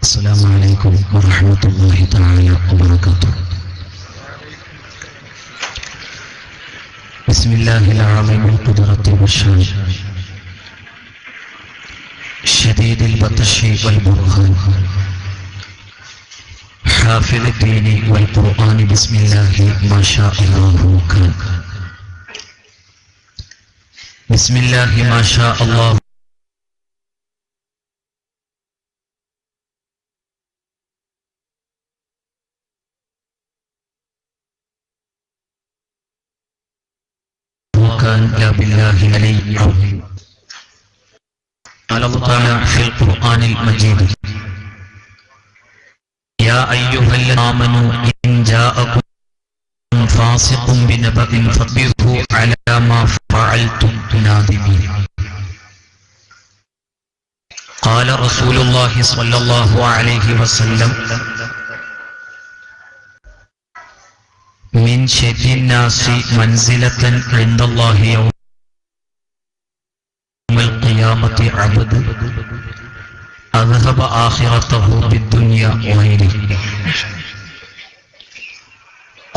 السلام عليكم ورحمة الله تعالى وبركاته. بسم الله العظيم القدرة والشان شديد البطش والبرهان حافظ الدين والقرآن بسم الله ما شاء الله كان. بسم الله ما شاء الله لا بالله العلي العظيم. قال الله تعالى في القرآن المجيد: يا أيها الذين آمنوا إن جاءكم فاسق بنبأ فاصبروا على ما فعلتم نادمين. قال رسول الله صلى الله عليه وسلم: من شر الناس منزلة عند الله يوم القيامة عبد أذهب آخرته بالدنيا وغيره.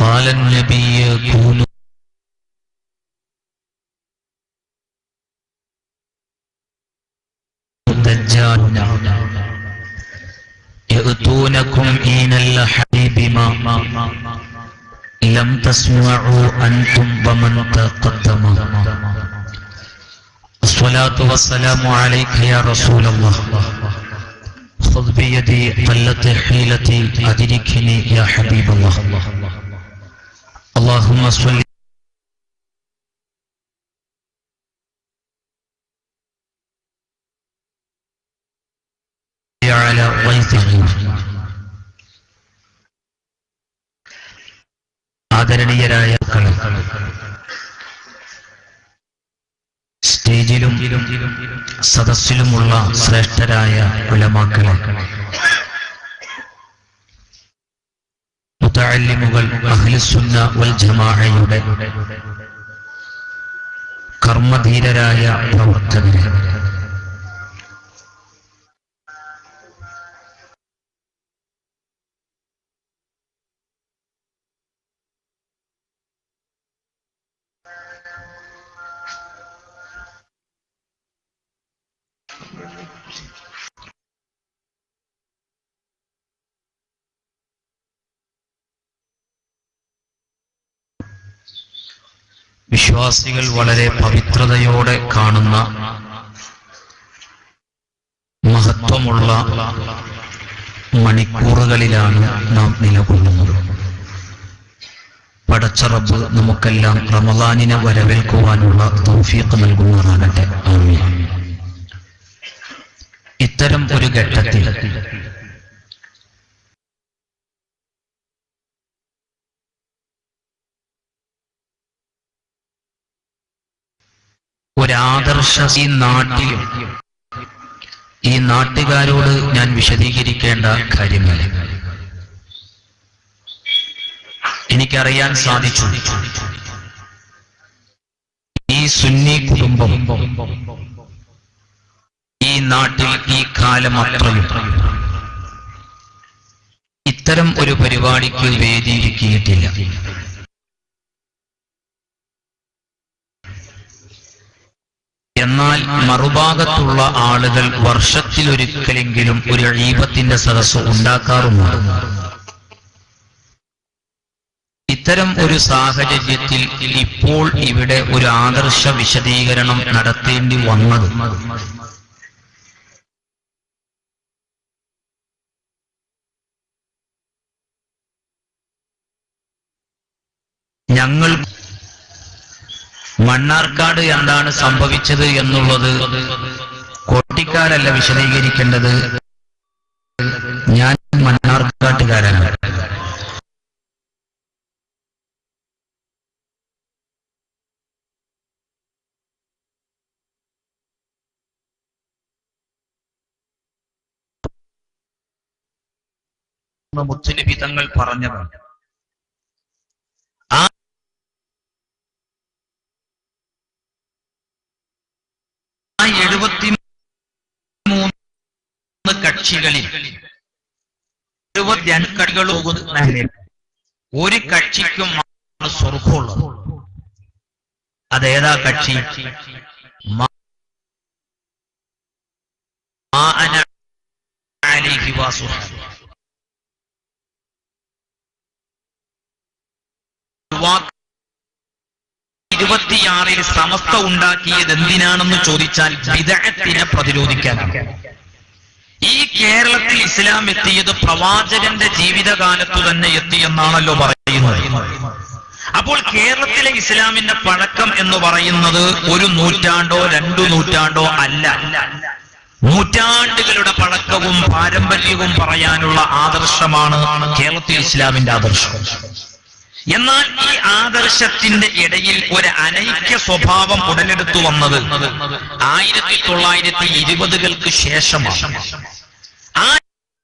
قال النبي: كونوا دجال يأتونكم حين اللحيب ما لم تسمعوا أنتم ومن تقدم. الصلاة والسلام عليك يا رسول الله. خذ بيدي قلت حيلتي أدركني يا حبيب الله. اللهم صل على غيثه. ആദരണീയരായ സ്റ്റേജിലും സദസ്സിലുമുള്ള ശ്രേഷ്ഠരായ ഉലമാക്കളെ, മുതഅല്ലിമുകൾ, അഹ്ലുസുന്ന വൽ ജമാഅയുടെ കർമ്മധീരരായ പ്രവർത്തകരെ, വിശ്വാസികൾ വളരെ പവിത്രതയോടെ കാണുന്ന മഹത്വമുള്ള മണിക്കൂറുകളിലാണ് നാം നിലകൊള്ളുന്നത്. പടച്ച റബ്ബ് നമുക്കെല്ലാം റമളാനിനെ വരവേൽക്കുവാനുള്ള തൗഫീഖ് നൽകുമാറാകട്ടെ. ആമീൻ. ഇത്തരം ഒരു ഘട്ടത്തിൽ ഒരാദർശ ഈ നാട്ടുകാരോട് ഞാൻ വിശദീകരിക്കേണ്ട കാര്യമില്ല. എനിക്കറിയാൻ സാധിച്ചു, ഈ സുന്നി കുടുംബം ഈ നാട്ടിൽ ഈ കാലം അത്രയും ഇത്തരം ഒരു പരിപാടിക്ക് വേദിയിരിക്കിയിട്ടില്ല. എന്നാൽ മറുഭാഗത്തുള്ള ആളുകൾ വർഷത്തിലൊരിക്കലെങ്കിലും ഒരു ഈബത്തിന്റെ സദസ്സ് ഉണ്ടാക്കാറുമുണ്ട്. ഇത്തരം ഒരു സാഹചര്യത്തിൽ ഇപ്പോൾ ഇവിടെ ഒരു ആദർശ വിശദീകരണം നടത്തേണ്ടി വന്നത് ഞങ്ങൾ മണ്ണാർക്കാട് എന്താണ് സംഭവിച്ചത് എന്നുള്ളത് കോട്ടിക്കാരല്ല വിശദീകരിക്കേണ്ടത്, ഞാൻ മണ്ണാർക്കാട്ടുകാരനാണ്. മുത്തനബി തങ്ങൾ പറഞ്ഞതാണ്. ആ 73 കക്ഷികളിൽ 72 കക്ഷികൾ പോകുന്ന ഒരു കക്ഷിക്കും സ്വർഗമുള്ളത്. അതേതാ കക്ഷി? അലൈഹി വസല്ലം. 26 സമസ്ത ഉണ്ടാക്കിയത് എന്തിനാണെന്ന് ചോദിച്ചാൽ ബിദ്അത്തിനെ പ്രതിരോധിക്കാനാണ്. ഈ കേരളത്തിൽ ഇസ്ലാം എത്തിയത് പ്രവാചകന്റെ ജീവിതകാലത്തു തന്നെ എത്തിയെന്നാണല്ലോ പറയുന്നത്. അപ്പോൾ കേരളത്തിലെ ഇസ്ലാമിന്റെ പഴക്കം എന്ന് പറയുന്നത് 1 നൂറ്റാണ്ടോ 2 നൂറ്റാണ്ടോ അല്ല, നൂറ്റാണ്ടുകളുടെ പഴക്കവും പാരമ്പര്യവും പറയാനുള്ള ആദർശമാണ് കേരളത്തിൽ ഇസ്ലാമിന്റെ ആദർശം. എന്നാൽ ഈ ആദർശത്തിന്റെ ഇടയിൽ ഒരു അനൈക്യ സ്വഭാവം ഉടലെടുത്തു വന്നത് 1920-കൾക്ക് ശേഷമാണ്. ആ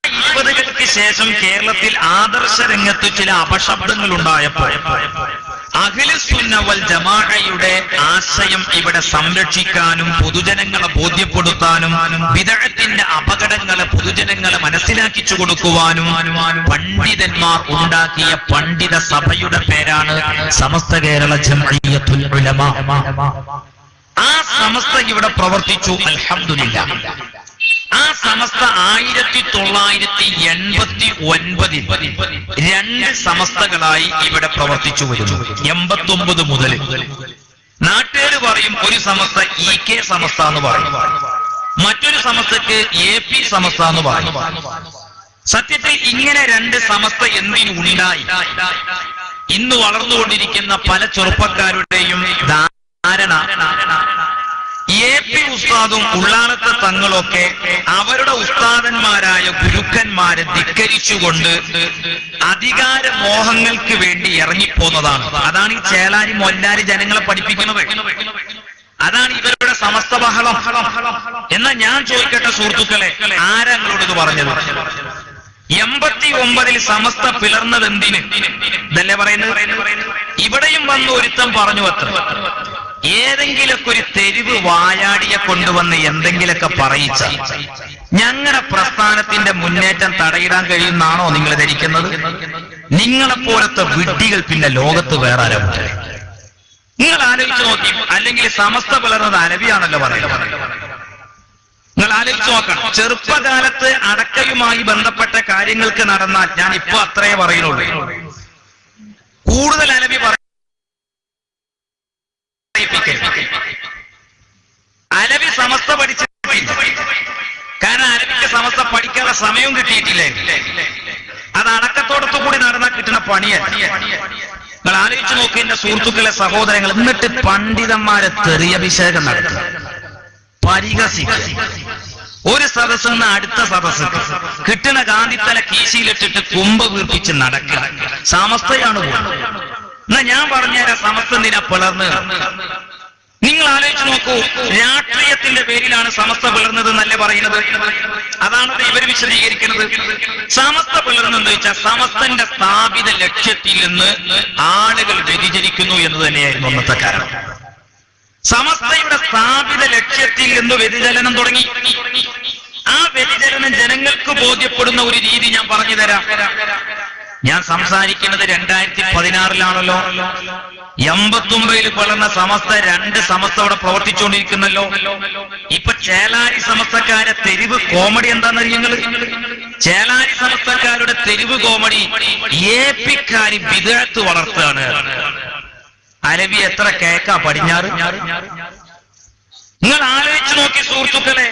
20-കൾക്ക് ശേഷം കേരളത്തിൽ ആദർശ രംഗത്ത് ചില അപശബ്ദങ്ങൾ ഉണ്ടായപ്പോൾ അഹ്ലുസുന്ന വൽ ജമാഅയുടെ ആശയം ഇവിടെ സംരക്ഷിക്കാനും പൊതുജനങ്ങളെ ബോധ്യപ്പെടുത്താനും ബിദ്അത്തിന്റെ അപകടങ്ങളെ പൊതുജനങ്ങളെ മനസ്സിലാക്കിച്ചു കൊടുക്കുവാനും പണ്ഡിതന്മാർ ഉണ്ടാക്കിയ പണ്ഡിത സഭയുടെ പേരാണ് സമസ്ത കേരള ജംഇയ്യത്തുൽ ഉലമ. ആ സമസ്ത ഇവിടെ പ്രവർത്തിച്ചു. അൽഹംദുലില്ലാഹ്. ആ സമസ്ത 1989 2 സമസ്തകളായി ഇവിടെ പ്രവർത്തിച്ചു വരുന്നു. 89 മുതൽ നാട്ടുകാർ പറയും ഒരു സമസ്ത EK സമസ്ത എന്ന് പറയും, മറ്റൊരു സമസ്തക്ക് AP സമസ്ത എന്ന് പറയും. സത്യത്തിൽ ഇങ്ങനെ 2 സമസ്ത എന്തിനുണ്ടായി? ഇന്ന് വളർന്നുകൊണ്ടിരിക്കുന്ന പല ചെറുപ്പക്കാരുടെയും ധാരണ AP ഉസ്താദും ഉള്ളാളത്തെ തങ്ങളൊക്കെ അവരുടെ ഉസ്താദന്മാരായ ഗുരുക്കന്മാരെ ധിക്കരിച്ചുകൊണ്ട് അധികാര മോഹങ്ങൾക്ക് വേണ്ടി ഇറങ്ങിപ്പോന്നതാണ്. അതാണ് ഈ ചേലാരി മൊല്ലാരി ജനങ്ങളെ പഠിപ്പിക്കുന്നത്. അതാണ് ഇവരുടെ സമസ്ത ബഹളം. എന്നാ ഞാൻ ചോദിക്കട്ടെ സുഹൃത്തുക്കളെ, ആരങ്ങളോട് ഇത് പറഞ്ഞത്? 89 സമസ്ത പിളർന്നത് എന്തിന്? ഇതല്ലേ പറയുന്നത്. ഇവിടെയും വന്ന് ഒരുത്തം പറഞ്ഞു അത്ര, ഏതെങ്കിലൊക്കെ ഒരു തെരുവ് വായാടിയെ കൊണ്ടുവന്ന് എന്തെങ്കിലൊക്കെ പറയിച്ച ഞങ്ങളുടെ പ്രസ്ഥാനത്തിന്റെ മുന്നേറ്റം തടയിടാൻ കഴിയുന്നാണോ നിങ്ങൾ ധരിക്കുന്നത്? നിങ്ങളെപ്പോലത്തെ വിഡ്ഢികൾ പിന്നെ ലോകത്ത് വേറെ ആരുണ്ട്? നിങ്ങൾ ആലോചിച്ച് നോക്കി. അല്ലെങ്കിൽ സമസ്ത പിളർന്നത് അലവിയാണല്ലോ പറയുന്നത്. നിങ്ങൾ ആലോചിച്ച് നോക്കണം. ചെറുപ്പകാലത്ത് അടക്കയുമായി ബന്ധപ്പെട്ട കാര്യങ്ങൾക്ക് നടന്നാൽ, ഞാൻ ഇപ്പൊ അത്രേ പറയുന്നുള്ളൂ, കൂടുതൽ അലവി അലവി സമസ്ത പഠിച്ചിട്ടില്ല. കാരണം അലവിക്ക് സമസ്ത പഠിക്കാനുള്ള സമയവും കിട്ടിയിട്ടില്ല. അത് അടക്കത്തോടത്തു കൂടി നടന്നാൽ കിട്ടുന്ന പണിയല്ല. നിങ്ങൾ ആലോചിച്ച് നോക്കി എന്റെ സുഹൃത്തുക്കളെ, സഹോദരങ്ങൾ. എന്നിട്ട് പണ്ഡിതന്മാരെ തെറിയഭിഷേകം നടത്തുക, പരിഹസിക്കുക. ഒരു സദസ്സിൽ നിന്ന് അടുത്ത സദസ്സ് കിട്ടുന്ന ഗാന്ധിത്തല കീശയിലിട്ടിട്ട് കുമ്പ് വീർപ്പിച്ച് നടക്കുക. സമസ്തയാണ് പോകുന്നത്. എന്നാ ഞാൻ പറഞ്ഞുതരാം സമസ്ത എന്തിനാ പിളർന്ന്. നിങ്ങൾ ആലോചിച്ച് നോക്കൂ. രാഷ്ട്രീയത്തിന്റെ പേരിലാണ് സമസ്ത പിളർന്നത് എന്നല്ലേ പറയുന്നത്. അതാണ് ഇവർ വിശദീകരിക്കുന്നത്. സമസ്ത പിളർന്നെന്ന് വെച്ചാൽ സമസ്തന്റെ സ്ഥാപിത ലക്ഷ്യത്തിൽ നിന്ന് ആളുകൾ വ്യതിചലിക്കുന്നു എന്ന് തന്നെയായിരുന്നു അന്നത്തെ കാരണം. സമസ്തയുടെ സ്ഥാപിത ലക്ഷ്യത്തിൽ നിന്ന് വ്യതിചലനം തുടങ്ങി. ആ വ്യതിചലനം ജനങ്ങൾക്ക് ബോധ്യപ്പെടുന്ന ഒരു രീതി ഞാൻ പറഞ്ഞു തരാം. ഞാൻ സംസാരിക്കുന്നത് 2016-ലാണല്ലോ. 89 പിളർന്ന സമസ്ത 2 സമസ്ത അവിടെ പ്രവർത്തിച്ചുകൊണ്ടിരിക്കുന്നല്ലോ. ഇപ്പൊ ചേലാരി സമസ്തക്കാരെ തെരുവ് കോമഡി എന്താണെന്നറിയുന്നത്? ചേലാരി സമസ്തക്കാരുടെ തെരുവ് കോമഡി ഏപ്പിക്കാരി ബിദ്അത്ത് വളർത്തുകയാണ്. അലവി എത്ര കേക്കാ പടിഞ്ഞാറ്. നിങ്ങൾ ആലോചിച്ച് നോക്കി സുഹൃത്തുക്കളെ.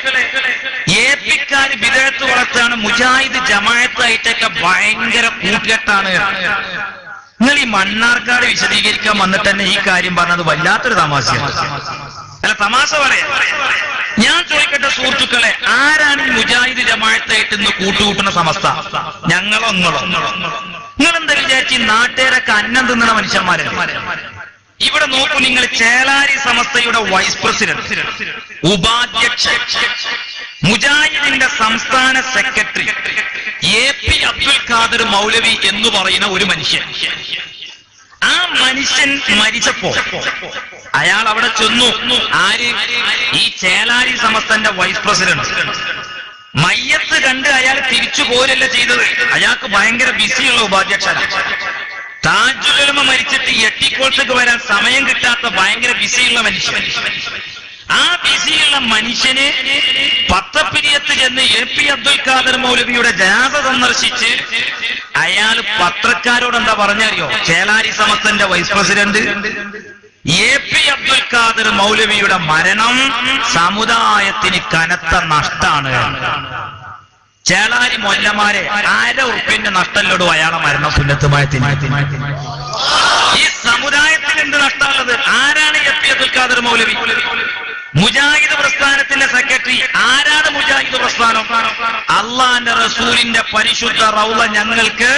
ഏപ്പിക്കാര് ബിദ്അത്ത് വളർത്തുകയാണ്. മുജാഹിദ് ജമാഅത്തായിട്ടൊക്കെ ഭയങ്കര കൂട്ടുകെട്ടാണ്. നിങ്ങൾ ഈ മണ്ണാർക്കാട് വിശദീകരിക്കാൻ വന്നിട്ട് തന്നെ ഈ കാര്യം പറഞ്ഞത് വല്ലാത്തൊരു തമാശയാണ്. അല്ല, തമാശ പറയാം. ഞാൻ ചോദിക്കട്ടെ സുഹൃത്തുക്കളെ, ആരാണ് ഈ മുജാഹിദ് ജമാഅത്തായിട്ട് ഇന്ന് കൂട്ടുകൂട്ടുന്ന സമസ്ത? ഞങ്ങളോ നിങ്ങളോ? നിങ്ങൾ എന്താ വിചാരിച്ച് നാട്ടുകാരൊക്കെ അന്നം തിന്നണ മനുഷ്യന്മാരല്ലേ? ഇവിടെ നോക്കൂ നിങ്ങൾ. ചേലാരി സമസ്തയുടെ വൈസ് പ്രസിഡന്റ്, ഉപാധ്യക്ഷൻ, മുജാഹിദിന്റെ സംസ്ഥാന സെക്രട്ടറി AP അബ്ദുൽ ഖാദർ മൗലവി എന്ന് പറയുന്ന ഒരു മനുഷ്യൻ. ആ മനുഷ്യൻ മരിച്ചപ്പോ അയാൾ അവിടെ ചെന്നു. ആര്? ഈ ചേലാരി സമസ്തന്റെ വൈസ് പ്രസിഡന്റ്. മയ്യത്ത് കണ്ട് അയാൾ തിരിച്ചു പോരല്ല ചെയ്തത്. അയാൾക്ക് ഭയങ്കര ബിസിയുള്ള ഉപാധ്യക്ഷനാണ്. താജുൽ ഉലമ മരിച്ചിട്ട് എട്ടിക്കോൾസക്ക് വരാൻ സമയം കിട്ടാത്ത ഭയങ്കര ബിസിയുള്ള മനുഷ്യൻ. ആ ബിസിയുള്ള മനുഷ്യന് പത്തപ്പിരിയത്ത് ചെന്ന് AP അബ്ദുൽ ഖാദർ മൗലവിയുടെ ജനാസ സന്ദർശിച്ച് അയാൾ പത്രക്കാരോട് എന്താ പറഞ്ഞറിയോ? ചേലാരി സമസ്തന്റെ vice president AP Abdul Khader മൗലവിയുടെ മരണം സമുദായത്തിന് കനത്ത നഷ്ടാണ്. ചേളാരി മൊല്ലമാരെ 1000 ഉറുപ്പിന്റെ നഷ്ടല്ലോടും അയാളെ മരണം സുന്നത്തുമായത്തിന്. ഈ സമുദായത്തിന് എന്ത് നഷ്ടമുള്ളത്? ആരാണ് AP അബ്ദുൽ ഖാദർ മൗലവി? മുജാഹിദ് പ്രസ്ഥാനത്തിന്റെ സെക്രട്ടറി. ആരാണ് മുജാഹിദ് പ്രസ്ഥാനം? അള്ളാന്റെ റസൂലിന്റെ പരിശുദ്ധ റൗള ഞങ്ങൾക്ക്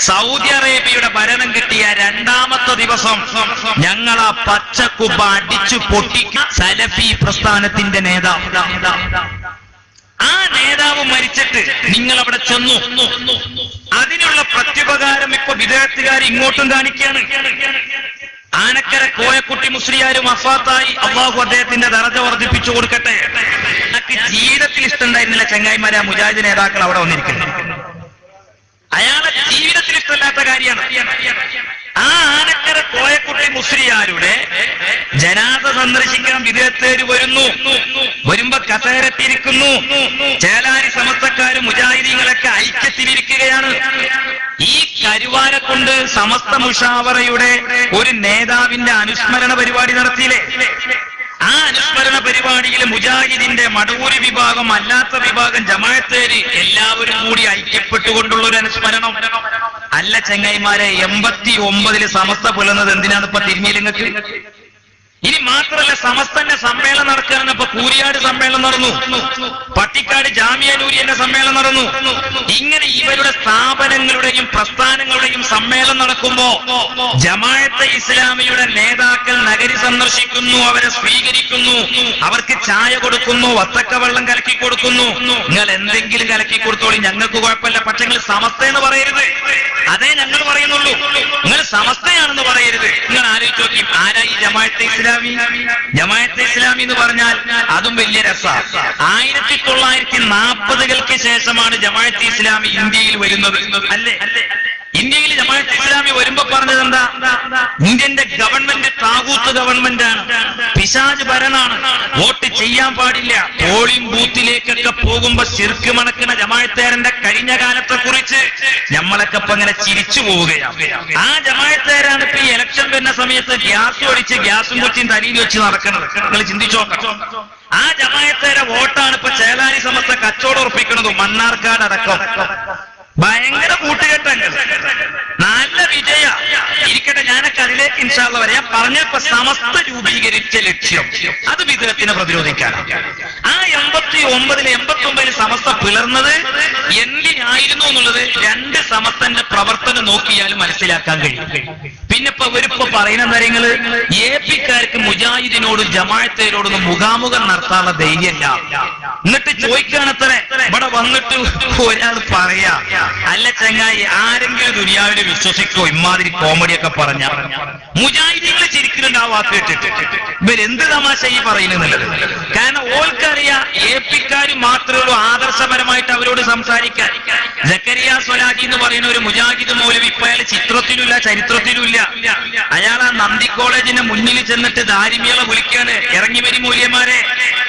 സൗദി അറേബ്യയുടെ ഭരണം കിട്ടിയ 2ാമത്തെ ദിവസം ഞങ്ങൾ ആ പച്ചക്കുബ അടിച്ചു പൊട്ടിക്കും സലഫി പ്രസ്ഥാനത്തിന്റെ നേതാവ്. ആ നേതാവ് മരിച്ചിട്ട് നിങ്ങൾ അവിടെ ചെന്നു. അതിനുള്ള പ്രത്യുപകാരം ഇപ്പൊ വിദേഹത്തുകാർ ഇങ്ങോട്ടും കാണിക്കുകയാണ്. ആനക്കര കോയക്കുട്ടി മുസ്ലിയാരും വഫാത്തായി. അള്ളാഹു അദ്ദേഹത്തിന്റെ ദറജ വർദ്ധിപ്പിച്ചു കൊടുക്കട്ടെ. എനിക്ക് ജീവിതത്തിൽ ഇഷ്ടമുണ്ടായിരുന്നില്ല ചങ്ങായിമാരെ മുജാഹിദ് നേതാക്കൾ അവിടെ വന്നിരിക്കുന്നു. അയാളെ ജീവിതത്തിൽ ഇഷ്ടമില്ലാത്ത കാര്യമാണ്. ആ ആനക്കര കോയക്കുട്ടി മുസ്ലിയാരുടെ ജനാസ സന്ദർശിക്കാൻ വിദേഹത്തേര് വരുന്നു. വരുമ്പോ കസേരത്തിരിക്കുന്നു. ചേലാരി സമസ്തക്കാരും മുജാഹിദീങ്ങളൊക്കെ ഐക്യത്തിലിരിക്കുകയാണ്. ഈ കരുവാരെ കൊണ്ട് സമസ്ത മുഷാവറയുടെ ഒരു നേതാവിന്റെ അനുസ്മരണ പരിപാടി നടത്തിയില്ലേ? ആ അനുസ്മരണ പരിപാടിയിൽ മുജാഹിദിന്റെ മടവൂരി വിഭാഗം അല്ലാത്ത വിഭാഗം ജമാഅത്തേര് എല്ലാവരും കൂടി ഐക്യപ്പെട്ടുകൊണ്ടുള്ള ഒരു അനുസ്മരണം അല്ല ചങ്ങായിമാരെ. 89 സമസ്ത പുലർന്നത് എന്തിനാണ് ഇപ്പൊ തിരുമേലിങ്ങൾക്ക്? ഇനി മാത്രമല്ല, സമസ്തന്റെ സമ്മേളനം നടക്കുകയാണ്. ഇപ്പൊ കൂരിയാട് സമ്മേളനം നടന്നു, പട്ടിക്കാട് ജാമിയ നൂരിയന്റെ സമ്മേളനം നടന്നു. ഇങ്ങനെ ഇവരുടെ സ്ഥാപനങ്ങളുടെയും പ്രസ്ഥാനങ്ങളുടെയും സമ്മേളനം നടക്കുമ്പോ ജമാഅത്തെ ഇസ്ലാമിയുടെ നേതാക്കൾ നഗരി സന്ദർശിക്കുന്നു, അവരെ സ്വീകരിക്കുന്നു, അവർക്ക് ചായ കൊടുക്കുന്നു, വത്തക്ക വെള്ളം കലക്കി കൊടുക്കുന്നു. നിങ്ങൾ എന്തെങ്കിലും കലക്കി കൊടുത്തോളി, ഞങ്ങൾക്ക് കുഴപ്പമില്ല. പക്ഷെ നിങ്ങൾ സമസ്ത എന്ന് പറയരുത്. അതേ ഞങ്ങൾ പറയുന്നുള്ളൂ. നിങ്ങൾ സമസ്തയാണെന്ന് പറയരുത്. നിങ്ങൾ ആലോചിച്ച് നോക്കി, ആരാ ഈ ജമാഅത്തെ ഇസ്ലാമി? ജമാഅത്തെ ഇസ്ലാമി എന്ന് പറഞ്ഞാൽ അതും വലിയ രസമാണ്. 1940-കൾക്ക് ശേഷമാണ് ജമാഅത്തെ ഇസ്ലാമി ഇന്ത്യയിൽ വരുന്നത്, അല്ലേ? ഇന്ത്യയിൽ ജമാഅത്തെ ഇസ്ലാമി വരുമ്പോ പറഞ്ഞത് എന്താ? ഇന്ത്യന്റെ ഗവൺമെന്റ് താകൂത്ത് ഗവൺമെന്റാണ്, പിശാച് ഭരണാണ്, വോട്ട് ചെയ്യാൻ പാടില്ല. പോളിംഗ് ബൂത്തിലേക്കൊക്കെ പോകുമ്പോ ശിർക്ക് മണക്കുന്ന ജമാഅത്തേരന്റെ കഴിഞ്ഞ കാലത്തെ കുറിച്ച് നമ്മളൊക്കെ ഇപ്പൊ ഇങ്ങനെ ചിരിച്ചു പോവുകയാണ്. ആ ജമാഅത്തേരാണ് ഇപ്പൊ ഈ ഇലക്ഷൻ വരുന്ന സമയത്ത് ഗ്യാസ് ഒഴിച്ച് ഗ്യാസും കുറ്റിയും തലയിൽ വെച്ച് നടക്കുന്നത്. നിങ്ങൾ ചിന്തിച്ചോക്കണം. ആ ജമാഅത്തേരെ വോട്ടാണ് ഇപ്പൊ ചേലാരി സമസ്ത കച്ചവടം ഉറപ്പിക്കുന്നത്, മണ്ണാർക്കാട് അടക്കം. ഭയങ്കര കൂട്ടുകെട്ടങ്ങൾ, നല്ല വിജയ ഇരിക്കട്ടെ. ഞാനൊക്കെ അതിലേക്ക് ഇൻഷാ അല്ലാഹ് വരാം. പറഞ്ഞപ്പോ സമസ്ത രൂപീകരിച്ച ലക്ഷ്യം അത് വിദേഹത്തിനെ പ്രതിരോധിക്കാനാണ്. ആ 89 സമസ്ത പിളർന്നത് എന്തിനായിരുന്നു എന്നുള്ളത് 2 സമസ്തന്റെ പ്രവർത്തനം നോക്കിയാലും മനസ്സിലാക്കാൻ കഴിയും. പിന്നെ ഇപ്പൊ ഇവരിപ്പോ പറയുന്ന കാര്യങ്ങള് APക്കാർക്ക് മുജാഹിദിനോടും ജമാഅത്തേരോടൊന്നും മുഖാമുഖം നടത്താനുള്ള ധൈര്യമില്ല. എന്നിട്ട് ചോദിക്കാണത്രേ, ഇവിടെ വന്നിട്ട് ഒരാൾ പറയാ, അല്ല ചങ്ങായി, ആരെങ്കിലും ദുനിയാവിനെ വിശ്വസിക്കോ ഇമാതിരി കോമഡിയൊക്കെ പറഞ്ഞ? മുജാഹിദീങ്ങളെ ചിരിക്കുന്നുണ്ട് ആ വാക്ക് കേട്ടിട്ട്. ഇവരെന്ത് തമാശ ഈ പറയുന്നുള്ളത്? കാരണം ഓൾക്കറിയാം APക്കാര് മാത്രമേ ഉള്ളൂ ആദർശപരമായിട്ട് അവരോട് സംസാരിക്കാൻ. സക്കരിയ സ്വലാഹി എന്ന് പറയുന്ന ഒരു മുജാഹിദ് മൗലവി ഇപ്പൊ അയാൾ ചിത്രത്തിലുമില്ല ചരിത്രത്തിലുമില്ല. അയാൾ ആ നന്ദി കോളേജിന്റെ മുന്നിൽ ചെന്നിട്ട് ദാരിമികളെ വിളിക്കാണ്, ഇറങ്ങി വരും മൂല്യന്മാരെ.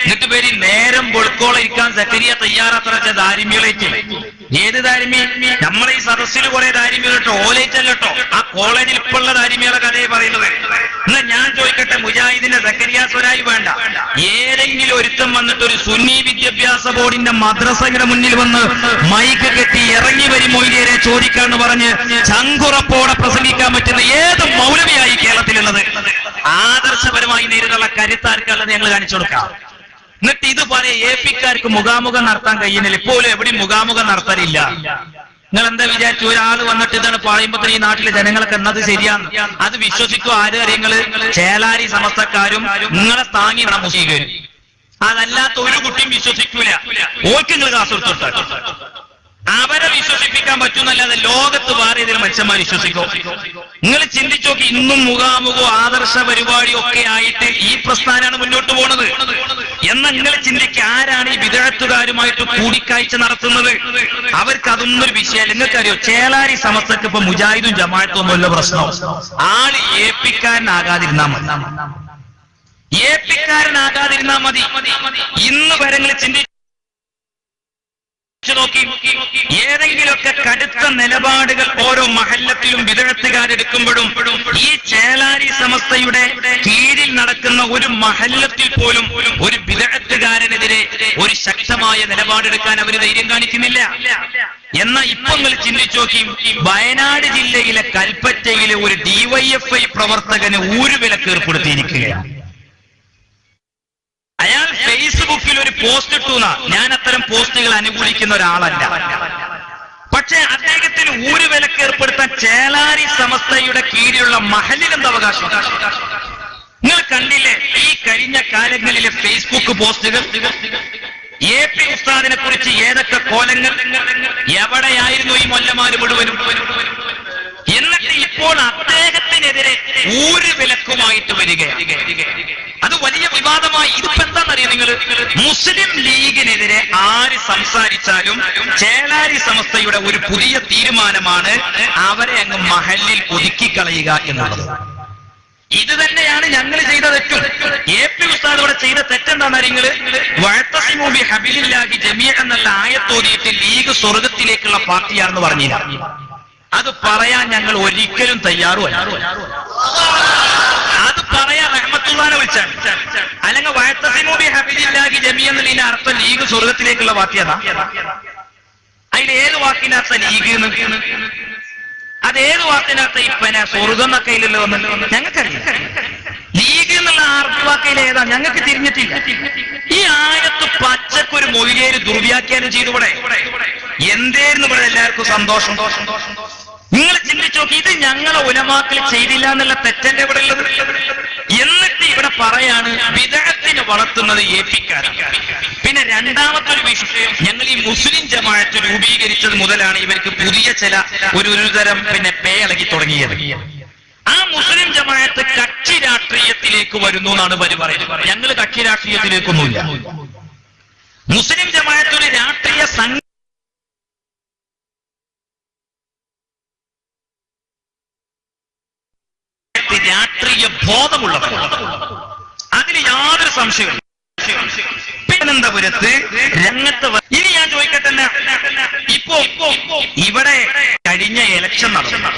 എന്നിട്ട് പേര് നേരം വെളുക്കോളം ഇരിക്കാൻ സക്കരിയ തയ്യാറാത്ര ദാരിമികളേറ്റ്. ഏത് ദാരിമി? നമ്മളെ ഈ സദസ്സിൽ കുറെ ദാരിമികൾ കേട്ടോ, ഓലേറ്റല്ലോ. ആ കോളേജിൽ ഇപ്പോഴുള്ള ദാരിമികളെ കഥയെ പറയുന്നത്. എന്നാ ഞാൻ ചോദിക്കട്ടെ, മുജാഹിദിന്റെ സക്കരിയ സ്വലാഹി വേണ്ട, ഏതെങ്കിലും ഒരുത്തം വന്നിട്ട് ഒരു സുന്നി വിദ്യാഭ്യാസ ബോർഡിന്റെ മദ്രസയുടെ മുന്നിൽ വന്ന് മൈക്ക് കെട്ടി ഇറങ്ങി വരും മൊയ്ലിയരെ ചോദിക്കാന്ന് പറഞ്ഞ് ചങ്കുറപ്പോടെ പ്രസംഗിക്കാൻ പറ്റുന്ന ഏത് മൗലവിയായി കേരളത്തിലുള്ളത്? ആദർശപരമായി നേരിടുള്ള കരുത്താർക്കുള്ളത് ഞങ്ങൾ കാണിച്ചു കൊടുക്കാം. എന്നിട്ട് ഇത് പറയാം APക്കാർക്ക് മുഖാമുഖം നടത്താൻ കഴിയുന്നില്ല. ഇപ്പോഴും എവിടെയും മുഖാമുഖം നടത്താനില്ല. നിങ്ങൾ എന്താ വിചാരിച്ചു? ഒരാൾ വന്നിട്ട് ഇതാണ് പറയുമ്പോ ഈ നാട്ടിലെ ജനങ്ങൾക്ക് എന്നത് ശരിയാണ്, അത് വിശ്വസിക്കും ആര്? അറിയങ്ങള് ചേലാരി സമസ്തക്കാരും നിങ്ങളെ താങ്ങി വേണം മുസ്ലിം. അതല്ലാത്ത ഒരു കുട്ടിയും വിശ്വസിക്കൂല. ഓർക്ക് നിങ്ങൾ കാസ് കൊടുത്തോട്ടെ. അവരെ വിശ്വസിപ്പിക്കാൻ പറ്റുന്നല്ലാതെ ലോകത്ത് വേറെ ഏതെങ്കിലും മനുഷ്യന്മാർ വിശ്വസിക്കോ? നിങ്ങൾ ചിന്തിച്ചു നോക്കി. ഇന്നും മുഖാമുഖോ ആദർശ പരിപാടിയോ ഒക്കെ ആയിട്ട് ഈ പ്രസ്ഥാനമാണ് മുന്നോട്ട് പോണത്. എന്ന് നിങ്ങൾ ചിന്തിക്കുക. ആരാണ് ഈ വിദഗ്ധക്കാരുമായിട്ട് കൂടിക്കാഴ്ച നടത്തുന്നത്? അവർക്ക് അതൊന്നും ഒരു വിഷയം. നിങ്ങൾക്കറിയോ, ചേളാരി സമസ്തക്ക് ഇപ്പൊ മുജാഹിദും ജമാഅത്തും ഒന്നുമില്ല പ്രശ്നം. ആള് ഏപ്പിക്കാരനാകാതിരുന്നാ മതി, ഏപ്പിക്കാരനാകാതിരുന്നാ മതി. ഇന്ന് വരെ നിങ്ങൾ ചിന്തിച്ചു നോക്കി, ഏതെങ്കിലുമൊക്കെ കടുത്ത നിലപാടുകൾ ഓരോ മഹല്ലത്തിലും വിദഗ്ധക്കാരെടുക്കുമ്പോഴും ഈ ചേളാരി സമസ്തയുടെ കീഴിൽ നടക്കുന്ന ഒരു മഹല്ലത്തിൽ പോലും ഒരു വിദഗ്ധക്കാരനെതിരെ ഒരു ശക്തമായ നിലപാടെടുക്കാൻ അവർ ധൈര്യം കാണിക്കുന്നില്ല. എന്നാൽ ഇപ്പൊ നിങ്ങൾ ചിന്തിച്ചു നോക്കി, വയനാട് ജില്ലയിലെ കൽപ്പറ്റയിലെ ഒരു DYFI പ്രവർത്തകന് ഊരുവിലക്ക് ഏർപ്പെടുത്തിയിരിക്കുകയാണ്. അയാൾ ഫേസ്ബുക്കിൽ ഒരു പോസ്റ്റ് ഇട്ടുന്ന, ഞാൻ അത്തരം പോസ്റ്റുകൾ അനുകൂലിക്കുന്ന ഒരാളല്ല. പക്ഷെ അദ്ദേഹത്തിന് ഊരുവിലക്ക് ഏർപ്പെടുത്താൻ ചേളാരി സമസ്തയുടെ കീഴിലുള്ള മഹലിൽ എന്ത് അവകാശം? നിങ്ങൾ കണ്ടില്ലേ ഈ കഴിഞ്ഞ കാലങ്ങളിലെ ഫേസ്ബുക്ക് പോസ്റ്റുകൾ? AP ഉസ്താദിനെ കുറിച്ച് ഏതൊക്കെ കോലങ്ങൾ, എവിടെയായിരുന്നു ഈ മൊല്ലമാര് മുഴുവനും? എന്നിട്ട് ഇപ്പോൾ അദ്ദേഹത്തിനെതിരെ ഊരുവിലക്കുമായിട്ട് വരികയാണ്. അത് വലിയ വിവാദമായി. ഇതിപ്പോ എന്താണെന്നറിയാം നിങ്ങൾ? മുസ്ലിം ലീഗിനെതിരെ ആര് സംസാരിച്ചാലും ചേളാരി സമസ്തയുടെ ഒരു പുതിയ തീരുമാനമാണ് അവരെ അങ്ങ് മഹല്ലിൽ ഒതുക്കിക്കളയുക എന്നുള്ളത്. ഇത് തന്നെയാണ് ഞങ്ങൾ ചെയ്ത തെറ്റും. AP ഉസ്താദോടെ ചെയ്ത തെറ്റെന്താണെന്നറിയ? വഅതസിമു ബിഹബിലില്ലാഹി ജമീഅൻ എന്നുള്ള ആയത്തോതിയിട്ട് ലീഗ് സ്വർഗത്തിലേക്കുള്ള പാർട്ടിയാണെന്ന് പറഞ്ഞില്ല. അത് പറയാൻ ഞങ്ങൾ ഒരിക്കലും തയ്യാറുമല്ല. അത് പറയാൻ റഹ്മത്തുള്ളാഹിനെ വിളിച്ചാണ്. അല്ലെങ്കിൽ വഅതസിമു ബിഹബിലില്ലാഹി ജമീഅൻ എന്നതിന്റെ അർത്ഥം ലീഗ് സ്വർഗത്തിലേക്കുള്ള പാർട്ടിയാ? അതിൽ ഏത് വാക്കിനർത്ഥ ലീഗ്? അതേത് വാക്കിനർത്ഥ ഇപ്പനെ സ്വർഗം എന്നൊക്കെ ഇല്ലല്ലോ വന്നല്ലോ. ഞങ്ങൾക്കറിയാം ലീഗ് എന്നുള്ള വാക്കയിൽ ഏതാ, ഞങ്ങൾക്ക് തിരിഞ്ഞിട്ടില്ല. ഈ ആയത്ത് പച്ചക്കൊരു മൊഴിയേര് ദുർവ്യാഖ്യാനം ചെയ്തുകൂടെ? എന്തേന്ന് ഇവിടെ എല്ലാവർക്കും സന്തോഷം. നിങ്ങൾ ചിന്തിച്ചു നോക്കി, ഇത് ഞങ്ങളെ ഉലമാക്കൾ ചെയ്തില്ല എന്നുള്ള തെറ്റല്ലേ ഇവിടെ ഉള്ളത്? എന്നിട്ട് ഇവിടെ പറയാണ് ബിദ്അത്തിനെ വളർത്തുന്നത് ഏപ്പിക്കാരാണ്. പിന്നെ രണ്ടാമത്തെ ഒരു വിഷയം, ഞങ്ങൾ ഈ മുസ്ലിം ജമാഅത്ത് രൂപീകരിച്ചത് മുതലാണ് ഇവർക്ക് പുതിയ ചില ഒരു തരം പിന്നെ പേ ഇളകി തുടങ്ങിയത്. ആ മുസ്ലിം ജമാഅത്ത് കക്ഷി രാഷ്ട്രീയത്തിലേക്ക് വരുന്നു എന്നാണ് ഇവർ പറയുന്നത്. ഞങ്ങൾ കക്ഷി രാഷ്ട്രീയത്തിലേക്കൊന്നുമില്ല. മുസ്ലിം ജമാഅത്ത് ഒരു രാഷ്ട്രീയ സംഘ രാഷ്ട്രീയ ബോധമുള്ളവർ, അതിൽ യാതൊരു സംശയവും. തിരുവനന്തപുരത്ത് രംഗത്ത് ഇനി ഞാൻ ചോദിക്കട്ടെ, ഇപ്പോ ഇവിടെ കഴിഞ്ഞ ഇലക്ഷൻ നടന്നു.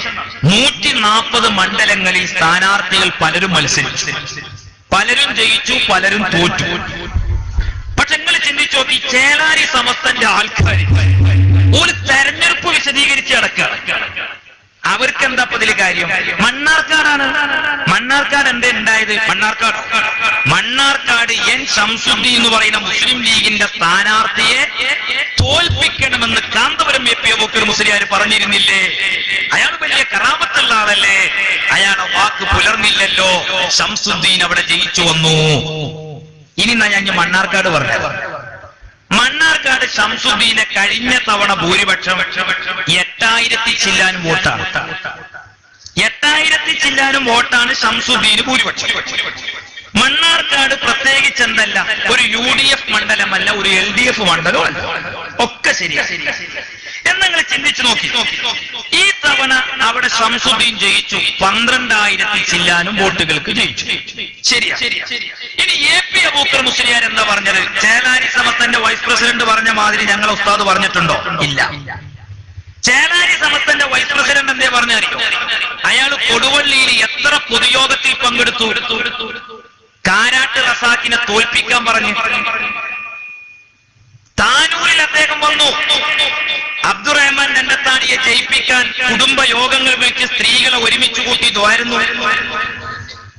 140 മണ്ഡലങ്ങളിൽ സ്ഥാനാർത്ഥികൾ പലരും മത്സരിച്ചു, പലരും ജയിച്ചു, പലരും തോറ്റു. പക്ഷെ നിങ്ങൾ ചിന്തിച്ചു നോക്കി, ചേളാരി സമസ്തന്റെ ആൾക്കാർ ഒരു തെരഞ്ഞെടുപ്പ് വിശദീകരിച്ച് നടക്കുക. അവർക്ക് എന്താ ഇതിൽ കാര്യം? മണ്ണാർക്കാടാണ്. മണ്ണാർക്കാട് എന്താ ഉണ്ടായത്? മണ്ണാർക്കാട് N. ശംസുദ്ദീൻ എന്ന് പറയുന്ന മുസ്ലിം ലീഗിന്റെ സ്ഥാനാർത്ഥിയെ തോൽപ്പിക്കണമെന്ന് കാന്തപുരം AP അബൂബക്കർ മുസ്ലിയാർ പറഞ്ഞിരുന്നില്ലേ? അയാൾ വലിയ കറാമത്തുള്ള ആളല്ലേ? അയാളെ വാക്ക് പുലർന്നില്ലല്ലോ. ശംസുദ്ദീൻ അവിടെ ജയിച്ചു വന്നു. ഇനി ഞാൻ മണ്ണാർക്കാട് പറഞ്ഞത്, മണ്ണാർക്കാട് ശംസുദ്ദീനെ കഴിഞ്ഞ തവണ ഭൂരിപക്ഷം 8000 ചില്ലാനും വോട്ടാണ്. 8000 ചില്ലാനും വോട്ടാണ് ശംസുദ്ദീന് ഭൂരിപക്ഷം. മണ്ണാർക്കാട് പ്രത്യേകിച്ച് എന്തല്ല, ഒരു UDF മണ്ഡലമല്ല, ഒരു LDF മണ്ഡലമല്ല, ഒക്കെ ശരിയാണ്. എന്നങ്ങൾ ചിന്തിച്ചു നോക്കി, ഈ തവണ അവിടെ ശംസുദ്ദീൻ ജയിച്ചു, 12000 ചില്ലാനും വോട്ടുകൾക്ക് ജയിച്ചു. ശരിയാ. ഇനി AP അബൂബക്കർ മുസ്ലിയാർ എന്താ പറഞ്ഞത്? ചേളാരി സമസ്തന്റെ വൈസ് പ്രസിഡന്റ് പറഞ്ഞ മാതിരി ഞങ്ങളെ ഉസ്താദ് പറഞ്ഞിട്ടുണ്ടോ? ഇല്ല. ചേളാരി സമസ്തന്റെ വൈസ് പ്രസിഡന്റ് എന്തേ പറഞ്ഞായിരിക്കും? അയാൾ കൊടുവള്ളിയിൽ എത്ര പൊതുയോഗത്തിൽ പങ്കെടുത്തു? കാരാട്ട് റസാക്കിനെ തോൽപ്പിക്കാൻ പറഞ്ഞു. താനൂരിൽ അദ്ദേഹം വന്നു. അബ്ദുറഹ്മാൻ രണ്ടത്താണിയെ ജയിപ്പിക്കാൻ കുടുംബ യോഗങ്ങൾ വിളിച്ച് സ്ത്രീകളെ ഒരുമിച്ച് കൂട്ടി ദ്വാരുന്നു.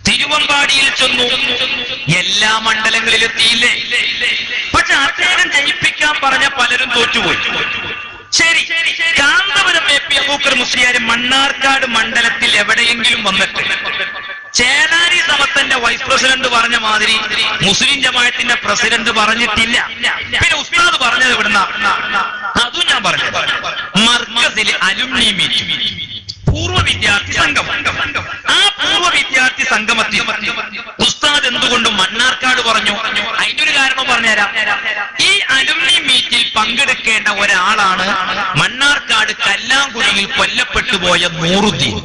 തിരുവമ്പാടിയിൽ ചെന്നു. എല്ലാ മണ്ഡലങ്ങളിലും എത്തിയില്ലേ? പക്ഷെ അദ്ദേഹം ജയിപ്പിക്കാൻ പറഞ്ഞ പലരും തോറ്റുപോയി. ശരി, കാന്തപുരം AP അബൂബക്കർ മുസ്ലിയാർ മണ്ണാർക്കാട് മണ്ഡലത്തിൽ എവിടെയെങ്കിലും വന്നിട്ട് ചേളാരി സമസ്തന്റെ വൈസ് പ്രസിഡന്റ് പറഞ്ഞ മാതിരി മുസ്ലിം ജമാഅത്തിന്റെ പ്രസിഡന്റ് പറഞ്ഞിട്ടില്ല. പിന്നെ ഉസ്താദ് പറഞ്ഞത് ഇവിടുന്ന, അതും ഞാൻ പറഞ്ഞു, മർക്കസിൽ അലുമിനി മീറ്റ്, പൂർവ്വ വിദ്യാർത്ഥി സംഘം. ആ പൂർവ്വ വിദ്യാർത്ഥി വിദ്യാർത്ഥി സംഗമത്തിൽ ഉസ്താദ് എന്തുകൊണ്ടും മണ്ണാർക്കാട് പറഞ്ഞു. അതിനൊരു കാരണം പറഞ്ഞുതരാം. ഈ അലുമിനി മീറ്റിൽ പങ്കെടുക്കേണ്ട ഒരാളാണ് മണ്ണാർക്കാട് കല്ലാങ്കുഴിയിൽ കൊല്ലപ്പെട്ടു പോയ നൂറുദ്ദീൻ.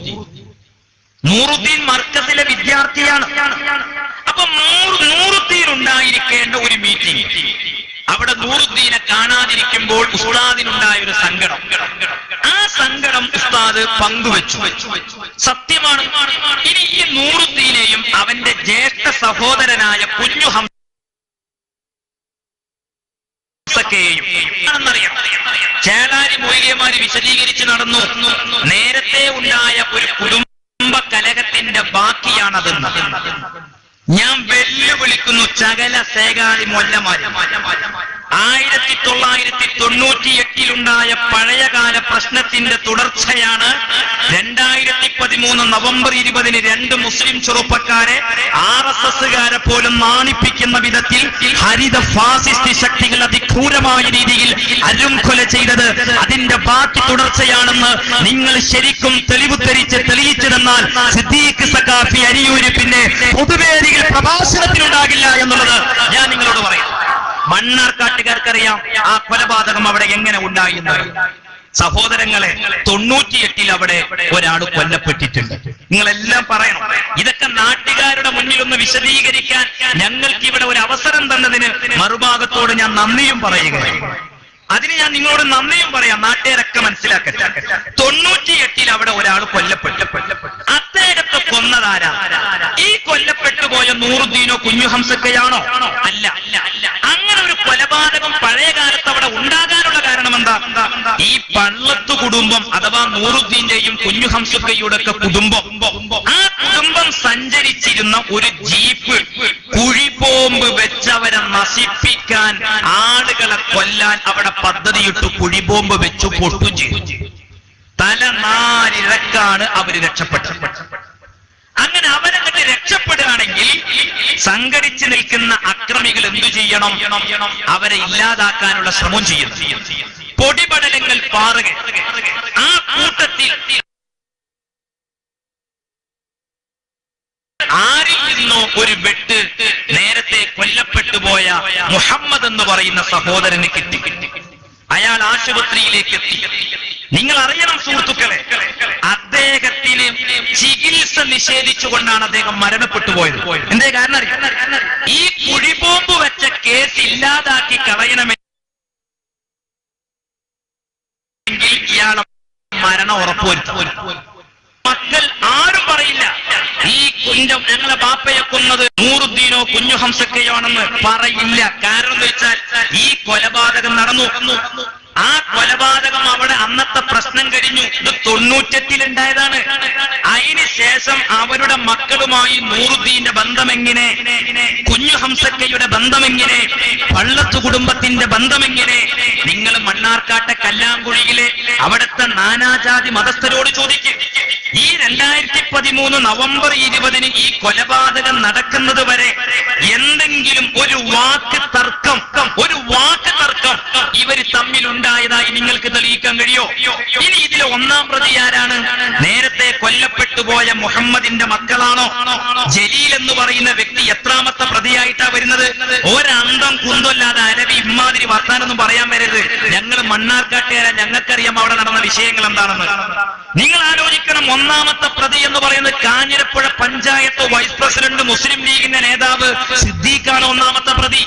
നൂറുദ്ദീൻ മർക്കസിലെ വിദ്യാർത്ഥിയാണ്. അപ്പൊ നൂറുദ്ദീൻ ഉണ്ടായിരിക്കേണ്ട ഒരു മീറ്റിംഗ്, അവിടെ നൂറുദ്ദീനെ കാണാതിരിക്കുമ്പോൾ ഉസ്താദിനുണ്ടായ ഒരു സങ്കടം. ആ സങ്കടം ഉസ്താദ് പങ്കുവെച്ചു. സത്യമാണ്. ഇനി ഈ നൂറുദ്ദീനെയും അവന്റെ ജ്യേഷ്ഠ സഹോദരനായ കുഞ്ഞു ഹംസക്കെയും ആണെന്നറിയാം. ചേളാരി മൊയ്ലിയമാര് വിശദീകരിച്ച് നടന്നു. നേരത്തെ ഉണ്ടായ ഒരു കുടുംബ കലഹത്തിന്റെ ബാക്കിയാണതെന്ന്. ഞാൻ വെല്ലുവിളിക്കുന്നു സകല സേകാരി മൊല്ലമാര്. 1998 പഴയകാല പ്രശ്നത്തിന്റെ തുടർച്ചയാണ് 2013 നവംബർ 20 രണ്ട് മുസ്ലിം ചെറുപ്പക്കാരെ RSSകാരെ പോലും നാണിപ്പിക്കുന്ന വിധത്തിൽ ഹരിത ഫാസിസ്റ്റ് ശക്തികൾ അതിക്രൂരമായ രീതിയിൽ അരുംകൊല ചെയ്തത് അതിന്റെ ബാക്കി തുടർച്ചയാണെന്ന് നിങ്ങൾ ശരിക്കും തെളിയിച്ചതെന്നാൽ സിദ്ദീഖ് സഖാഫി അരിയൂര് പിന്നെ പൊതുവേദിയിൽ പ്രഭാഷണത്തിനുണ്ടാകില്ല എന്നുള്ളത് ഞാൻ നിങ്ങളോട് പറയാം. മണ്ണാർക്കാട്ടുകാർക്കറിയാം ആ കൊലപാതകം അവിടെ എങ്ങനെ ഉണ്ടായിരുന്നത്. സഹോദരങ്ങളെ, 98 അവിടെ ഒരാൾ കൊല്ലപ്പെട്ടിട്ടുണ്ട്. നിങ്ങളെല്ലാം പറയണം. ഇതൊക്കെ നാട്ടുകാരുടെ മുന്നിൽ ഒന്ന് വിശദീകരിക്കാൻ ഞങ്ങൾക്ക് ഇവിടെ ഒരു അവസരം തന്നതിന് മറുഭാഗത്തോട് ഞാൻ നന്ദിയും പറയുകയാണ്. അതിന് ഞാൻ നിങ്ങളോട് നന്ദിയും പറയാം. നാട്ടുകാരൊക്കെ മനസ്സിലാക്കട്ടെ. 98 അവിടെ ഒരാൾ കൊല്ലപ്പെട്ടു. അദ്ദേഹത്തെ കൊന്നതാരാ? ഈ കൊല്ലപ്പെട്ടു പോയ നൂറുദ്ദീനോ കുഞ്ഞു ഹംസക്കയാണോ? അല്ല. അങ്ങനെ ഒരു കൊലപാതകം പഴയ കാലത്ത് അവിടെ ഉണ്ടാകാനുള്ള കാരണം എന്താ? ഈ പള്ളത്തു കുടുംബം അഥവാ നൂറുദ്ദീന്റെയും കുഞ്ഞു ഹംസക്കയുടെ ഒക്കെ കുടുംബം, ആ കുടുംബം സഞ്ചരിച്ചിരുന്ന ഒരു ജീപ്പ് കുഴിബോംബ് വെച്ചവരെ നശിപ്പിക്കാൻ, ആളുകളെ കൊല്ലാൻ അവിടെ പദ്ധതിയിട്ടു കുഴിബോംബ് വെച്ചു പൊട്ടു ചെയ്തു. തല 4 ഇഴക്കാണ് അവര് രക്ഷപ്പെട്ടത്. അങ്ങനെ അവരങ്ങട്ട് രക്ഷപ്പെടുകയാണെങ്കിൽ സംഘടിച്ചു നിൽക്കുന്ന അക്രമികൾ എന്തു ചെയ്യണം? അവരെ ഇല്ലാതാക്കാനുള്ള ശ്രമം ചെയ്യുന്നു. പൊടിപടലങ്ങൾ പാറുക. ആ കൂട്ടത്തിൽ ആരിൽ നിന്നോ ഒരു വെട്ട് നേരത്തെ കൊല്ലപ്പെട്ടു പോയ മുഹമ്മദ് എന്ന് പറയുന്ന സഹോദരന് കിട്ടി. അയാൾ ആശുപത്രിയിലേക്ക് എത്തി. നിങ്ങൾ അറിയണം സുഹൃത്തുക്കളെ, അദ്ദേഹത്തിന് ചികിത്സ നിഷേധിച്ചുകൊണ്ടാണ് അദ്ദേഹം മരണപ്പെട്ടു പോയത്. എന്തേ കാരണം അറിയാം? ഈ കുഴിബോംബ് വെച്ച കേസ് ഇല്ലാതാക്കി കളയണമെങ്കിൽ ഇയാളെ മരണം ഉറപ്പുവരുത്തും. മക്കൾ ആരും പറയില്ല ഈ ഞങ്ങളെ ബാപ്പയെ കൊന്നത് നൂറുദ്ദീനോ കുഞ്ഞു ഹംസക്കയോ ആണെന്ന് പറയില്ല. കാരണം എന്ന് വെച്ചാൽ ഈ കൊലപാതകം നടന്നു. ആ കൊലപാതകം അവിടെ അന്നത്തെ പ്രശ്നം കഴിഞ്ഞു. ഇത് 98 ഉണ്ടായതാണ്. അതിന് ശേഷം അവരുടെ മക്കളുമായി നൂറുദ്ദീന്റെ ബന്ധമെങ്ങനെ, കുഞ്ഞു ഹംസക്കയുടെ ബന്ധമെങ്ങനെ, പള്ളത്തു കുടുംബത്തിന്റെ ബന്ധമെങ്ങനെ? നിങ്ങൾ മണ്ണാർക്കാട്ടെ കല്ലാങ്കുഴിയിലെ അവിടുത്തെ നാനാജാതി മതസ്ഥരോട് ചോദിക്കും. ഈ 2013 നവംബർ 20 ഈ കൊലപാതകം നടക്കുന്നത് വരെ എന്തെങ്കിലും ഒരു വാക്ക് തർക്കം ഇവര് തമ്മിലുണ്ടായതായി നിങ്ങൾക്ക് തെളിയിക്കാൻ കഴിയോ? ഇനി ഇതിലെ ഒന്നാം പ്രതി ആരാണ്? നേരത്തെ കൊല്ലപ്പെട്ടു പോയ മുഹമ്മദിന്റെ മക്കളാണോ? ജലീൽ എന്ന് പറയുന്ന വ്യക്തി എത്രാമത്തെ പ്രതിയായിട്ടാ വരുന്നത്? ഒരന്തം കുന്തല്ലാതെ അരവി ഇമ്മാതിരി വർത്താനൊന്നും പറയാൻ വരരുത്. ഞങ്ങൾ മണ്ണാർക്കാട്ടുകാരെ, ഞങ്ങൾക്കറിയാം അവിടെ നടന്ന വിഷയങ്ങൾ എന്താണെന്ന്. നിങ്ങൾ ആലോചിക്കണം, ഒന്നാമത്തെ പ്രതി എന്ന് പറയുന്നത് കാഞ്ഞിരപ്പുഴ പഞ്ചായത്ത് വൈസ് പ്രസിഡന്റ് മുസ്ലിം ലീഗിന്റെ നേതാവ് സിദ്ദീഖാണ് ഒന്നാമത്തെ പ്രതി.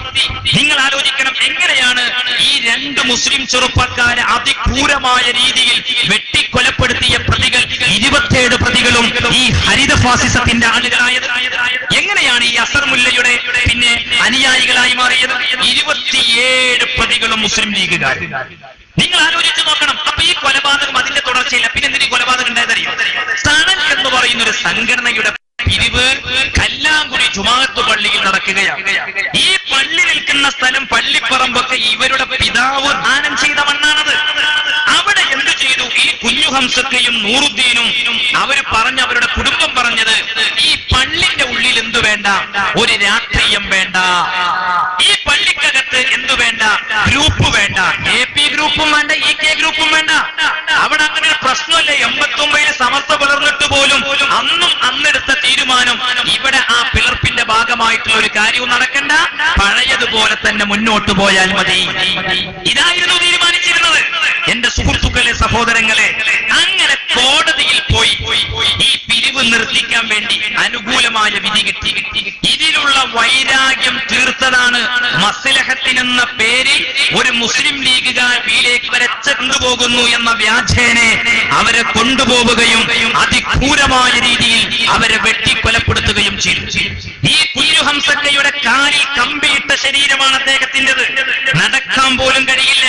നിങ്ങൾ ആലോചിക്കണം, എങ്ങനെയാണ് ഈ 2 മുസ്ലിം ചെറുപ്പക്കാരെ അതിക്രൂരമായ രീതിയിൽ വെട്ടിക്കൊലപ്പെടുത്തിയ പ്രതികൾ 27 പ്രതികളും ഈ ഹരിത ഫാസിസത്തിന്റെ ആളുകളായത്? എങ്ങനെയാണ് ഈ അസർ മുല്ലയുടെ പിന്നെ അനുയായികളായി മാറിയത്? 27 പ്രതികളും മുസ്ലിം ലീഗുകാർ. നിങ്ങൾ ആലോചിച്ച് നോക്കണം. അപ്പൊ ഈ കൊലപാതകം അതിന്റെ തുടർച്ചയില്ല. പിന്നെ എന്തിനീ കൊലപാതകം ഉണ്ടായതറിയോ? തണൽ എന്ന് പറയുന്ന ഒരു സംഘടനയുടെ പിരിവ് കല്ലാങ്കുഴി ജുമാഅത്ത് പള്ളിയിൽ നടക്കുകയാണ്. ഈ പള്ളി നിൽക്കുന്ന സ്ഥലം, പള്ളിപ്പറമ്പൊക്കെ ഇവരുടെ പിതാവ് ദാനം ചെയ്ത മണ്ണാണത്. അവിടെ എന്ത് ചെയ്തു? ഈ കുഞ്ഞു ഹംസക്കയും നൂറുദ്ദീനും അവര് അവരുടെ കുടുംബം പറഞ്ഞത്, ഈ പള്ളിന്റെ ഉള്ളിൽ എന്തു വേണ്ട? ഒരു രാഷ്ട്രീയം വേണ്ട. ഈ പള്ളിക്കകത്ത് എന്തു വേണ്ട? ഗ്രൂപ്പ് വേണ്ട. AP ഗ്രൂപ്പും വേണ്ട, EK ഗ്രൂപ്പും വേണ്ട. അവിടെ അങ്ങനെ ഒരു പ്രശ്നമല്ലേ? 89 സമസ്ത പുലർന്നിട്ട് പോലും അന്നെടുത്ത തീരുമാനം തീരുമാനം, ഇവിടെ ആ പിളർപ്പിന്റെ ഭാഗമായിട്ടുള്ള ഒരു കാര്യവും നടക്കണ്ട, പഴയതുപോലെ തന്നെ മുന്നോട്ട് പോയാൽ മതി. ഇതായിരുന്നു തീരുമാനിച്ചിരുന്നത്. എന്റെ സുഹൃത്തുക്കളെ, സഹോദരങ്ങളെ, അങ്ങനെ കോടതിയിൽ പോയി ഈ പിരിവ് നിർത്തിക്കാൻ വേണ്ടി അനുകൂലമായ വിധി കിട്ടി. ഇതിലുള്ള വൈരാഗ്യം തീർത്തതാണ് മസ്ലഹത്തിനെന്ന പേരിൽ ഒരു മുസ്ലിം ലീഗുകാർ വീട്ടിലേക്ക് വരച്ച് കൊണ്ടുപോകുന്നു എന്ന വ്യാജേനെ അവരെ കൊണ്ടുപോവുകയും അതിക്രൂരമായ രീതിയിൽ അവരെ വെട്ടിക്കൊലപ്പെടുത്തുകയും ചെയ്തു. ഈ കുഞ്ഞു ഹംസക്കയുടെ കാലിൽ കമ്പിയിട്ട ശരീരമാണ് അദ്ദേഹത്തിൻ്റെത്. നടക്കാൻ പോലും കഴിയില്ല.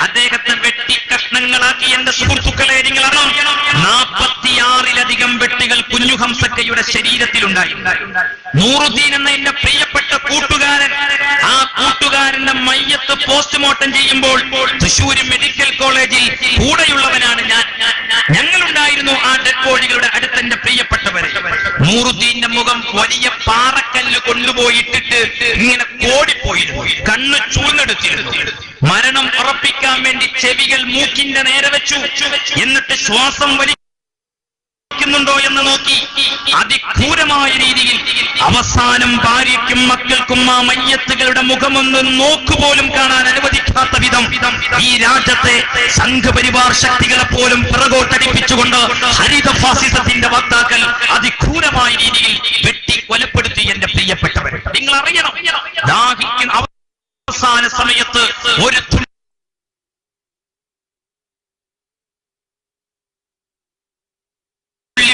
അദ്ദേഹത്തെ വെട്ടി കഷ്ണങ്ങളാക്കി. എന്റെ സുഹൃത്തുക്കളെ, നിങ്ങൾ അറിയണം, 46-ലധികം വെട്ടുകൾ കുഞ്ഞു ഹംസക്കയുടെ ശരീരത്തിലുണ്ടായി. നൂറുദ്ദീൻ എന്ന എന്റെ പ്രിയപ്പെട്ട കൂട്ടുകാരൻ, ആ കൂട്ടുകാരന്റെ മയ്യത്ത് പോസ്റ്റ്മോർട്ടം ചെയ്യുമ്പോൾ തൃശ്ശൂർ മെഡിക്കൽ കോളേജിൽ കൂടെയുള്ളവനാണ് ഞാൻ. ഞങ്ങളുണ്ടായിരുന്നു ആ ഡെഡ് ബോഡികളുടെ അടുത്ത്. എന്റെ പ്രിയപ്പെട്ടവരെ, നൂറുദ്ദീന്റെ മുഖം വലിയ പാറക്കല്ല് കൊണ്ടുപോയിട്ടിട്ട് ഇങ്ങനെ കോടിപ്പോയിരുന്നു. കണ്ണ് ചൂഴ്ന്നെടുത്തിരുന്നു. മരണം ഉറപ്പിക്കാൻ വേണ്ടി ചെവികൾ മൂക്കിന്റെ നേരെ വെച്ചു. എന്നിട്ട് ശ്വാസം ുണ്ടോ എന്ന് നോക്കി അതിക്രൂരമായ രീതിയിൽ അവസാനം ഭാര്യയ്ക്കും മക്കൾക്കും ആ മയ്യത്തുകളുടെ മുഖമൊന്ന് നോക്കുപോലും കാണാൻ അനുവദിക്കാത്ത വിധം ഈ രാജ്യത്തെ സംഘപരിവാർ ശക്തികളെ പോലും പിറകോട്ടടിപ്പിച്ചുകൊണ്ട് ഹരിത ഫാസിസത്തിന്റെ വക്താക്കൾ അതിക്രൂരമായ രീതിയിൽ വെട്ടി കൊലപ്പെടുത്തി. എന്റെ പ്രിയപ്പെട്ടവർ, നിങ്ങൾ അറിയണം, ദാഹിക്കുന്ന അവസാന സമയത്ത് ഒരു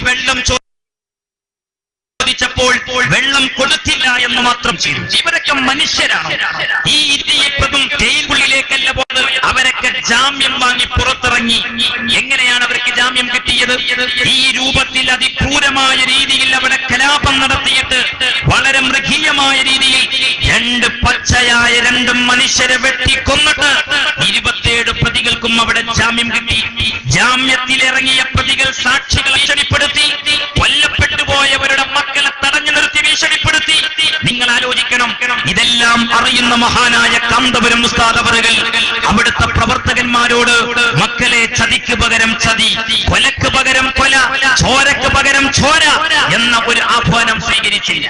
വെള്ളം ചോദിച്ചപ്പോൾ വെള്ളം കൊടുത്തില്ല എന്ന് മാത്രം ചെയ്തു. ഇവരൊക്കെ മനുഷ്യരാണ്. ഈ ഇന്ത്യയെപ്പോഴും ജയിലുള്ളിലേക്കല്ല പോയത്. അവരൊക്കെ ജാമ്യം വാങ്ങി പുറത്തിറങ്ങി. എങ്ങനെയാണ് അവർക്ക് ജാമ്യം കിട്ടിയത്? ഈ രൂപത്തിൽ അതിക്രൂരമായ രീതിയിൽ അവിടെ കലാപം നടത്തിയിട്ട് വളരെ മൃഗീയമായ രീതിയിൽ പച്ചയായ 2 മനുഷ്യരെ വെട്ടിക്കൊന്നിട്ട് 27 പ്രതികൾക്കും അവിടെ ജാമ്യം കിട്ടി. ജാമ്യത്തിലിറങ്ങിയ പ്രതികൾ സാക്ഷികളെ ഭീഷണിപ്പെടുത്തി. കൊല്ലപ്പെട്ടു പോയവരുടെ മക്കളെ തടഞ്ഞു നിർത്തി ഭീഷണിപ്പെടുത്തി. നിങ്ങൾ ആലോചിക്കണം, ഇതെല്ലാം അറിയുന്ന മഹാനായ കാന്തപുരം ഉസ്താദ് അവറുകൾ അവിടുത്തെ പ്രവർത്തകന്മാരോട് മക്കളെ ചതിക്ക് പകരം ചതി, കൊലക്ക് പകരം കൊല, ചോരക്ക് പകരം ചോര എന്ന ഒരു ആഹ്വാനം സ്വീകരിച്ചില്ല.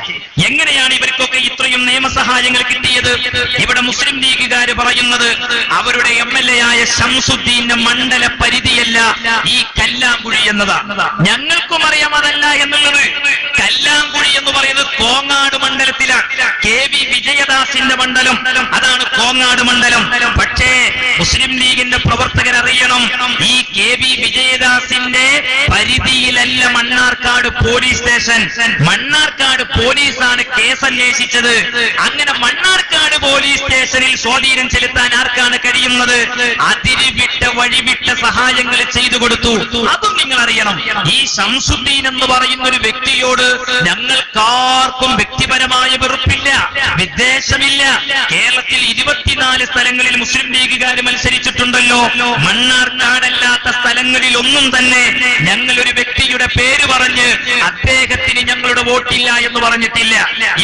എങ്ങനെയാണ് ഇവർക്കൊക്കെ ഇത്രയും നിയമസഹായങ്ങൾ കിട്ടിയത്? ഇവിടെ മുസ്ലിം ലീഗുകാര് പറയുന്നത് അവരുടെ MLA ആയ ശംസുദ്ദീന്റെ മണ്ഡല പരിധിയല്ല ഈ കല്ലാങ്കുഴി എന്നതാണ്. ഞങ്ങൾക്കും അറിയാം അതല്ല എന്നുള്ളത്. കല്ലാങ്കുഴി എന്ന് പറയുന്നത് കോങ്ങാട് മണ്ഡലത്തിലാണ്. KV വിജയദാസിന്റെ മണ്ഡലം അതാണ് കോങ്ങാട് മണ്ഡലം. പക്ഷേ മുസ്ലിം ലീഗിന്റെ പ്രവർത്തകർ അറിയണം, ഈ KV വിജയദാസിന്റെ പരിധിയിലല്ല മണ്ണാർക്കാട് പോലീസ് സ്റ്റേഷൻ. മണ്ണാർക്കാട് പോലീസാണ് കേസ് അന്വേഷിച്ചത്. അങ്ങനെ മണ്ണാർക്കാട് പോലീസ് സ്റ്റേഷനിൽ സ്വാധീനം ചെലുത്താൻ ആർക്കാണ് കഴിയുന്നത്? അതിരുവിട്ട വഴിവിട്ട സഹായങ്ങൾ ചെയ്തു കൊടുത്തു. അതും നിങ്ങൾ അറിയണം. ഈ ശംസുദ്ദീൻ എന്ന് പറയുന്ന ഒരു വ്യക്തിയോട് ഞങ്ങൾക്കാർക്കും വ്യക്തിപരമായ വെറുപ്പില്ല, വിദ്വേഷമില്ല. കേരളത്തിൽ 24 സ്ഥലങ്ങളിൽ മുസ്ലിം ലീഗുകാർ മത്സരിച്ചിട്ടുണ്ടല്ലോ. മണ്ണാർക്കാടല്ലാത്ത സ്ഥലങ്ങളിൽ ഒന്നും തന്നെ ഞങ്ങൾ ഒരു വ്യക്തിയുടെ പേര് പറഞ്ഞ് അദ്ദേഹത്തിന് ഞങ്ങളുടെ വോട്ടില്ല എന്ന് പറഞ്ഞിട്ടില്ല.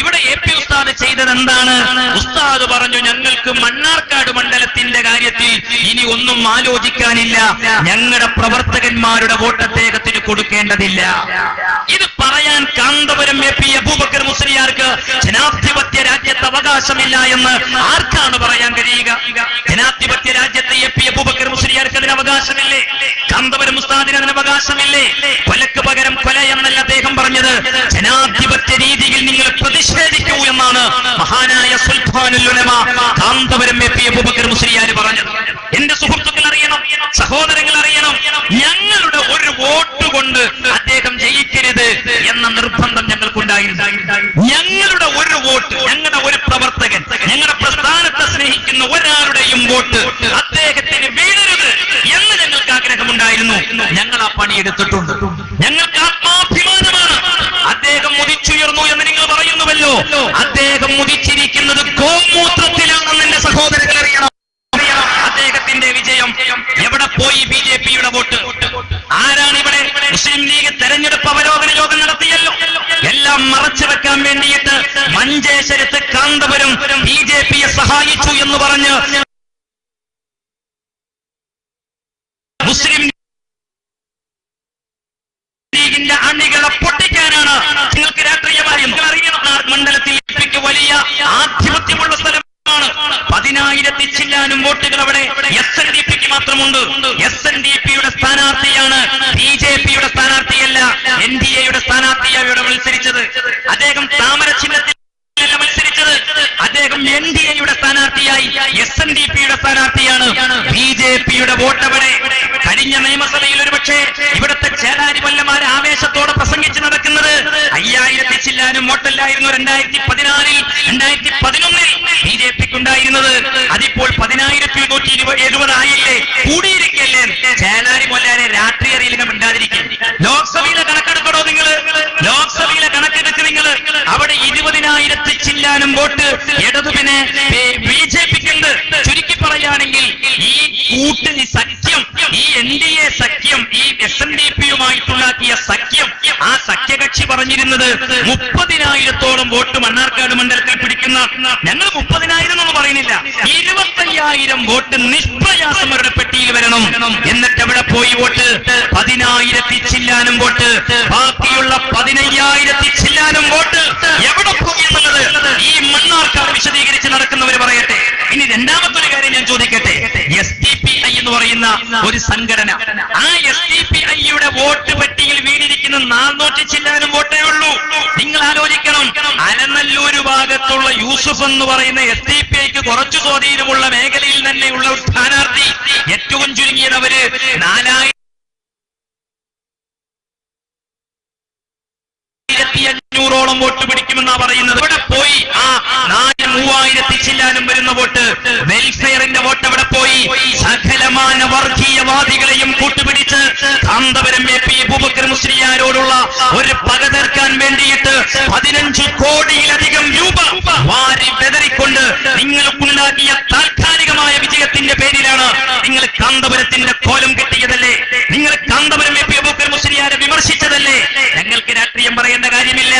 ഇവിടെ AP ഉസ്താദ് ചെയ്തത് എന്താണ്? ഉസ്താദ് പറഞ്ഞു, ഞങ്ങൾക്ക് മണ്ണാർക്കാട് മണ്ഡലത്തിന്റെ കാര്യത്തിൽ ഇനി ഒന്നും ആലോചിക്കാനില്ല, ഞങ്ങളുടെ പ്രവർത്തകന്മാരുടെ വോട്ട് അദ്ദേഹത്തിന് കൊടുക്കേണ്ടതില്ല. ഇത് പറയാൻ കാന്തപുരം AP അബൂബക്കർ മുസ്ലിയാർക്ക് ജനാധിപത്യ രാജ്യത്ത് അവകാശമില്ല എന്ന് ആർക്കാണ് പറയാൻ കഴിയുക? ജനാധിപത്യ രാജ്യത്തെ AP അബൂബക്കർ മുസ്ലിയാർക്ക് അതിന് അവകാശമില്ലേ? കാന്തപുരം ഉസ്താദിന് അതിന് അവകാശമില്ലേ? കൊലക്ക് പകരം കൊല എന്നല്ല അദ്ദേഹം പറഞ്ഞത്. ജനാധിപത്യ രീതിയിൽ നിങ്ങൾ പ്രതിഷേധിക്കൂ എന്നാണ് മഹാനായ സുൽത്താനുൽ ഉലമ കാന്തപുരം AP അബൂബക്കർ മുസ്ലിയാർ പറഞ്ഞത്. എന്റെ സുഹൃത്തുക്കൾ അറിയണം, സഹോദരങ്ങൾ അറിയണം, ഞങ്ങളുടെ ഒരു വോട്ട് കൊണ്ട് അദ്ദേഹം ജയിക്കരുത് എന്ന നിർബന്ധം ഞങ്ങൾക്കുണ്ടായിരുന്നു. ഞങ്ങളുടെ ഒരു വോട്ട്, ഞങ്ങളുടെ ഒരു പ്രവർത്തകൻ, ഞങ്ങളുടെ പ്രസ്ഥാനത്തെ സ്നേഹിക്കുന്ന ഒരാളുടെയും വോട്ട് അദ്ദേഹത്തിന് വീഴരുത് എന്ന് ഞങ്ങൾക്ക് ആഗ്രഹമുണ്ടായിരുന്നു. ഞങ്ങൾ ആ പണിയെടുത്തിട്ടുണ്ട്. ഞങ്ങൾക്ക് ആത്മാഭിമാനമാണ്. അദ്ദേഹം ഉദിച്ചുയർന്നു എന്ന് നിങ്ങൾ പറയുന്നുവല്ലോ, അദ്ദേഹം ഉദിച്ചിരിക്കുന്നത് ഗോമൂത്രത്തിലാണെന്ന് എന്റെ സഹോദരങ്ങൾ അറിയണം. അദ്ദേഹത്തിന്റെ വിജയം എവിടെ പോയി? BJPയുടെ വോട്ട്. ആരാണ് ഇവിടെ? മുസ്ലിം ലീഗ് തെരഞ്ഞെടുപ്പ് അവലോകന യോഗം നടത്തിയല്ലോ. എല്ലാം മറച്ചു വെക്കാൻ വേണ്ടിയിട്ട് മഞ്ചേശ്വരത്ത് കാന്തപുരം BJPയെ സഹായിച്ചു എന്ന് പറഞ്ഞ് മുസ്ലിം ലീഗിന്റെ അണികളെ പൊട്ടിക്കാനാണ് നിങ്ങൾക്ക് രാഷ്ട്രീയമായി മണ്ഡലത്തിൽ വലിയ ആധിപത്യമുള്ള സ്ഥലമാണ്. 10,000 ചില്ലാനും വോട്ടുകൾ അവിടെ SNDPക്ക് മാത്രമുണ്ട്. SNDPയുടെ സ്ഥാനാർത്ഥിയാണ്, BJPയുടെ സ്ഥാനാർത്ഥിയല്ല, NDAയുടെ സ്ഥാനാർത്ഥിയാണ് ഇവിടെ മത്സരിച്ചത്. അദ്ദേഹം താമര ചിഹ്നത്തിൽ മത്സരിച്ചത്. അദ്ദേഹം NDAയുടെ സ്ഥാനാർത്ഥിയായി, SNDPയുടെ സ്ഥാനാർത്ഥിയാണ്. BJPയുടെ വോട്ട് അവിടെ കഴിഞ്ഞ നിയമസഭയിൽ ഒരുപക്ഷെ ഇവിടുത്തെ ചേലാരി വല്ലമാര് ആവേശത്തോടെ പ്രസംഗിച്ച് നടക്കുന്നത് 5,000 ചില്ലാനും വോട്ടല്ലായിരുന്നു 2014 2011 BJPക്ക് ഉണ്ടായിരുന്നത്. അതിപ്പോൾ 10,170 ആയില്ലേ, കൂടിയിരിക്കല്ലേ. ചേലാരി വല്ലാരെ രാഷ്ട്രീയ റീലിംഗം ഉണ്ടാതിരിക്കും. ലോക്സഭയിലെ കണക്കെടുക്കണോ നിങ്ങൾ? ലോക്സഭയിലെ കണക്കെടുത്ത് നിങ്ങൾ അവിടെ 20,000 ചില്ലാനും വോട്ട് ഇടതുപിന്നെ BJPക്കുണ്ട്. ചുരുക്കി പറയുകയാണെങ്കിൽ ഈ സഖ്യം, ഈ NDA സഖ്യം, ഈ SNDPയുമായിട്ടുണ്ടാക്കിയ സഖ്യം, ആ സഖ്യകക്ഷി പറഞ്ഞിരുന്നത് 30,000-ഓളം വോട്ട് മണ്ണാർക്കാട് മണ്ഡലത്തിൽ പിടിക്കുന്ന, ഞങ്ങൾ 30,000 എന്നൊന്നും പറയുന്നില്ല, 25,000 വോട്ട് നിഷ്പ്രയാസം അവരുടെ പെട്ടിയിൽ വരണം. എന്നിട്ട് എവിടെ പോയി വോട്ട്? 10,000 ചില്ലാനും വോട്ട്. ബാക്കിയുള്ള 15,000 ചില്ലാനും വോട്ട് എവിടെ പോകുന്നത്? ഈ മണ്ണാർക്കാട് വിശദീകരിച്ച് നടക്കുന്നവർ പറയട്ടെ. ഇനി രണ്ടാമത്തൊരു കാര്യം ഞാൻ ചോദിക്കട്ടെ. SDPI എന്ന് പറയുന്ന ഒരു സംഘടന, ആ SDPIയുടെ വോട്ട് പെട്ടിയിൽ വീണിരിക്കുന്ന 400 ചില്ലാനും വോട്ടേ ഉള്ളൂ. നിങ്ങൾ ആലോചിക്കണം, അലനല്ലൂർ ഭാഗത്തുള്ള യൂസുഫ് എന്ന് പറയുന്ന SDPIക്ക് കുറച്ചു സ്വാധീനമുള്ള മേഖലയിൽ തന്നെയുള്ള ഒരു സ്ഥാനാർത്ഥി ഏറ്റവും ചുരുങ്ങിയത് അവര് 4,500-ഓളം വോട്ട് പിടിക്കുമെന്നാ പറയുന്നത്. ഇവിടെ പോയി ആ 3,000 ചില്ലാനും വരുന്ന വോട്ട്, വെൽഫെയറിന്റെ വോട്ട് അവിടെ പോയി. സകലമാന വർഗീയവാദികളെയും കൂട്ടുപിടിച്ച് കാന്തപുരം AP അബൂബക്കർ മുസ്ലിയാരോടുള്ള ഒരു പക തീർക്കാൻ വേണ്ടിയിട്ട് 15 കോടിയിലധികം രൂപ വാരി വെതറിക്കൊണ്ട് നിങ്ങൾക്കുണ്ടാക്കിയ താൽക്കാലികമായ വിജയത്തിന്റെ പേരിലാണ് നിങ്ങൾ കാന്തപുരത്തിന്റെ കോലം കെട്ടിയതല്ലേ? നിങ്ങൾ കാന്തപുരം AP അബൂബക്കർ മുസ്ലിയാരെ വിമർശിച്ചതല്ലേ? ഞങ്ങൾക്ക് രാഷ്ട്രീയം പറയേണ്ട കാര്യമില്ല.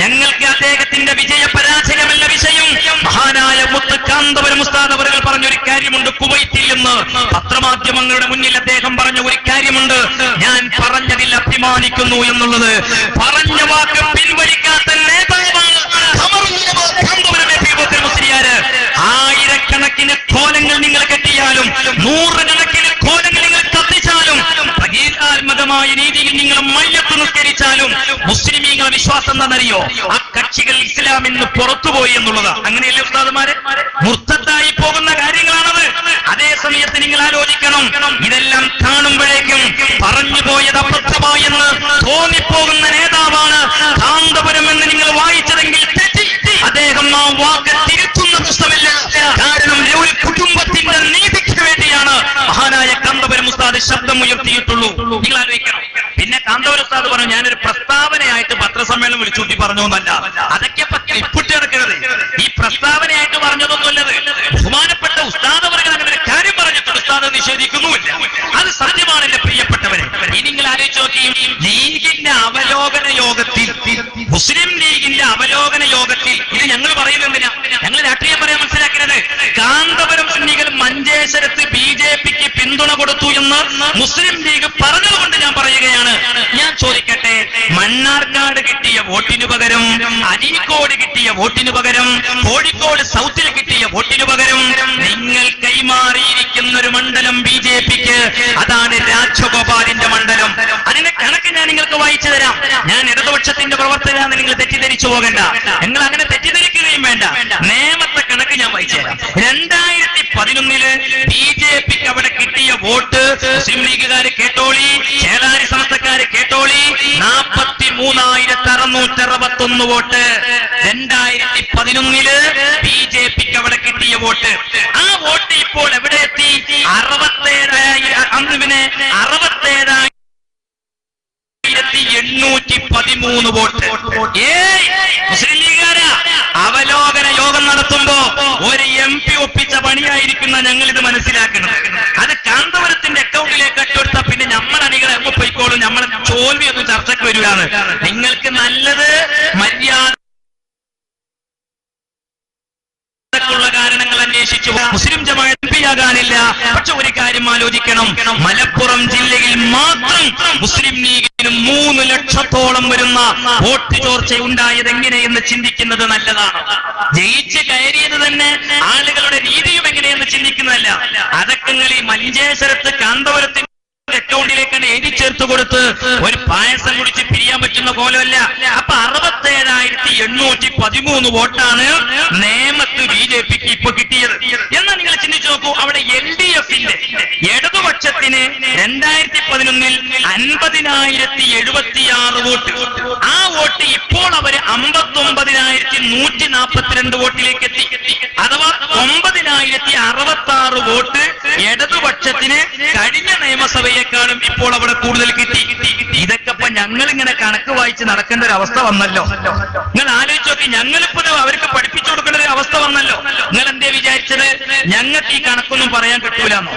ഞങ്ങൾക്ക് അദ്ദേഹത്തിന്റെ വിജയ പരാജയമല്ല വിഷയം. മഹാനായ മുത്ത് കാന്തപുരം ഉസ്താദ് അവர்கள் പറഞ്ഞൊരു കാര്യമുണ്ട്. കുവൈറ്റിൽ നിന്ന് പത്രമാധ്യമങ്ങളുടെ മുന്നിൽ അദ്ദേഹം പറഞ്ഞ ഒരു കാര്യമുണ്ട്. ഞാൻ പറഞ്ഞതിൽ അഭിമാനിക്കുന്നു എന്നുള്ളത്. പറഞ്ഞ വാക്ക് പിൻവലിക്കാത്ത നേതാവാണ് കാന്തപുരം AP അബൂബക്കർ മുസ്ലിയാര്. ആയിരക്കണക്കിന് കോലങ്ങൾ നിങ്ങൾ കെട്ടിയാലും, നൂറുകണക്കിന് കോലങ്ങൾ നിങ്ങൾ കത്തിച്ചാലും, പ്രകീതാത്മകമായ രീതിയിൽ നിങ്ങൾ മയ്യത്ത് നിസ്കരിച്ചാലും മുസ്ലിമീങ്ങളുടെ വിശ്വാസം എന്താണെന്നറിയോ? ആ കക്ഷികൾ ഇസ്ലാമിൽ നിന്ന് പുറത്തുപോയി എന്നുള്ളത്. അങ്ങനെയല്ലേ ഉസ്താദുമാരെ? മുർത്തത്തായി പോകുന്ന കാര്യങ്ങളാണത്. അതേ സമയത്ത് നിങ്ങൾ ആലോചിക്കണം, ഇതെല്ലാം കാണുമ്പോഴേക്കും പറഞ്ഞു പോയത് അബദ്ധമായെന്ന് തോന്നിപ്പോകുന്ന നേതാവാണ് കാന്തപുരം എന്ന് നിങ്ങൾ വായിച്ചതെങ്കിൽ തെറ്റി. അദ്ദേഹം ആ വാക്ക് തിരുത്തുന്ന പ്രശ്നമില്ല. കാരണം ഒരു കുടുംബത്തിന്റെ നീതിക്ക് വേണ്ടിയാണ് മഹാനായ കാന്തപുരം ഉസ്താദ് ശബ്ദമുയർത്തിയിട്ടുള്ളൂ. നിങ്ങൾ ആലോചിക്കണം. പിന്നെ കാന്തപുരം ഉസ്താദ് പറഞ്ഞു, ഞാനൊരു പ്രസ്താവനയായിട്ട് പത്രസമ്മേളനം വിളിച്ചുകൂട്ടി പറഞ്ഞോന്നല്ല. അതൊക്കെ ഇപ്പിട്ട് കിടക്കരുത്. ഈ പ്രസ്താവനയായിട്ട് പറഞ്ഞതൊന്നുമല്ലത്. ബഹുമാനപ്പെട്ട ഉസ്താദ് അവர்கள் അങ്ങനെ ഒരു കാര്യം പറഞ്ഞിട്ടുണ്ട്. ഉസ്താദ് നിഷേധിക്കുന്നുമില്ല. അത് സത്യമാണ് എന്റെ പ്രിയപ്പെട്ടവരെ. ഇനി നിങ്ങൾ ആലോചിച്ച് നോക്കി, ലീഗിന്റെ അവലോകന യോഗത്തിൽ, മുസ്ലിം ലീഗിന്റെ അവലോകന യോഗത്തിൽ, ഇത് ഞങ്ങൾ പറയുന്നതിനാ, ഞങ്ങൾ രാഷ്ട്രീയം പറയാൻ മനസ്സിലാക്കുന്നത്, കാന്തപുരം സുന്നികൾ മഞ്ചേശ്വരത്ത് BJPക്ക് പിന്തുണ കൊടുത്തു എന്ന് മുസ്ലിം ലീഗ് പറഞ്ഞതുകൊണ്ട് ഞാൻ പറയുകയാണ്. ഞാൻ ചോദിക്കട്ടെ, മണ്ണാർക്കാട് കിട്ടിയ വോട്ടിനു പകരം, അരീക്കോട് കിട്ടിയ വോട്ടിനു പകരം, കോഴിക്കോട് സൗത്തിൽ കിട്ടിയ വോട്ടിനു പകരം നിങ്ങൾ കൈമാറിയിരിക്കുന്ന ഒരു മണ്ഡലം BJPക്ക്, അതാണ് രാജഗോപാലിന്റെ മണ്ഡലം. അതിന്റെ കണക്ക് ഞാൻ നിങ്ങൾക്ക് വായിച്ചു തരാം. ഞാൻ ഇടതുപക്ഷത്തിന്റെ പ്രവർത്തകരാണ്, നിങ്ങൾ തെറ്റിദ്ധരിച്ചു പോകണ്ട. നിങ്ങൾ അങ്ങനെ തെറ്റിദ്ധരിക്കുകയും വേണ്ട. നേമത്തെ കണക്ക് ഞാൻ വായിച്ചു തരാം. 2011 BJPക്ക് അവിടെ കിട്ടിയ വോട്ട്, മുസ്ലിം ലീഗുകാര് കേട്ടോളി, ചേലാരി സമസ്തക്കാര് കേട്ടോളി, 43,661 വോട്ട്. 2011 BJPക്ക് അവിടെ കിട്ടിയ വോട്ട്, ആ വോട്ട് ഇപ്പോൾ എവിടെ എത്തി? 67,000. അന്ന് പിന്നെ 67,813 വോട്ട്. മുസ്ലിം ലീഗുകാരാ അവലോകന യോഗം നടത്തുമ്പോ ഒരു MP ഒപ്പിച്ച പണിയായിരിക്കുന്ന ഞങ്ങൾ ഇത് മനസ്സിലാക്കണം. അത് കാന്തപുരത്തിന്റെ അക്കൗണ്ടിലേക്ക് ഇട്ടെടുത്ത പിന്നെ നമ്മൾ അണികളെ എമ്മ പോയിക്കോളും, നമ്മളെ തോൽവിയൊന്നും ചർച്ചയ്ക്ക് വരികയാണ്. നിങ്ങൾക്ക് നല്ലത് മര്യാദ കാരണങ്ങൾ അന്വേഷിച്ചു മുസ്ലിം ജമാഅത്ത് MP ആകാനില്ല. പക്ഷെ ഒരു കാര്യം ആലോചിക്കണം, മലപ്പുറം ജില്ലയിൽ മാത്രം മുസ്ലിം ലീഗിനും 3 ലക്ഷത്തോളം വരുന്ന വോട്ട് ചോർച്ച ഉണ്ടായത് എങ്ങനെയെന്ന് ചിന്തിക്കുന്നത് നല്ലതാണ്. ജയിച്ച് കയറിയത് തന്നെ ആളുകളുടെ രീതിയും എങ്ങനെയെന്ന് ചിന്തിക്കുന്നതല്ല. അതൊക്കെ ഈ മഞ്ചേശ്വരത്ത് കാന്തപുരത്തിന് അക്കൗണ്ടിലേക്കാണ് എഴുതി ചേർത്ത് കൊടുത്ത് ഒരു പായസം കുടിച്ച് പിരിയാൻ പറ്റുന്ന പോലെയല്ല. അപ്പൊ 67,813 വോട്ടാണ് നേമത്ത് BJPക്ക് ഇപ്പൊ കിട്ടിയത്. എന്നാൽ നിങ്ങൾ ചിന്തിച്ചു നോക്കൂ, അവിടെ LDFന്റെ ഇടതുപക്ഷത്തിന് 2011 50,076 വോട്ട്. ആ വോട്ട് ഇപ്പോൾ അവര് 59,142 വോട്ടിലേക്ക് എത്തി. അഥവാ 9,066 വോട്ട് ഇടതുപക്ഷത്തിന് കഴിഞ്ഞ നിയമസഭയെക്കാളും ഇപ്പോൾ അവിടെ കൂടുതൽ കിട്ടി. ഇതൊക്കെ ഇപ്പൊ ഞങ്ങൾ ഇങ്ങനെ കണക്ക് വായിച്ച് നടക്കേണ്ട ഒരു അവസ്ഥ വന്നല്ലോ. നിങ്ങൾ ആലോചിച്ച് നോക്കി, ഞങ്ങളിപ്പോ അവർക്ക് പഠിപ്പിച്ചു കൊടുക്കേണ്ട ഒരു അവസ്ഥ വന്നല്ലോ. നിങ്ങൾ എന്തേ വിചാരിച്ചത് ഞങ്ങൾക്ക് ഈ കണക്കൊന്നും പറയാൻ കിട്ടൂലെന്നോ,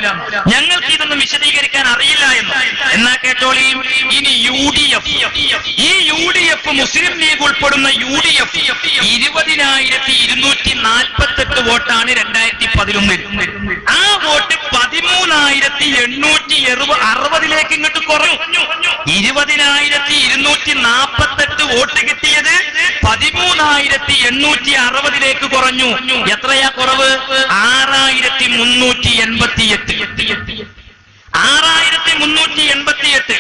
ഞങ്ങൾക്ക് ഇതൊന്നും വിശദീകരിക്കാൻ അറിയില്ല എന്നോ? എന്നാ കേട്ടോളിയും, ഇനി UDF, ഈ UDF മുസ്ലിം ലീഗ് ഉൾപ്പെടുന്ന UDF 20,248 വോട്ടാണ് 2011. ആ വോട്ട് 13,860 ഇങ്ങോട്ട് കുറഞ്ഞു. 20,248 വോട്ട് കിട്ടിയത് 13,860 കുറഞ്ഞു. എത്രയാ കുറവ്? 6,388. 6,388.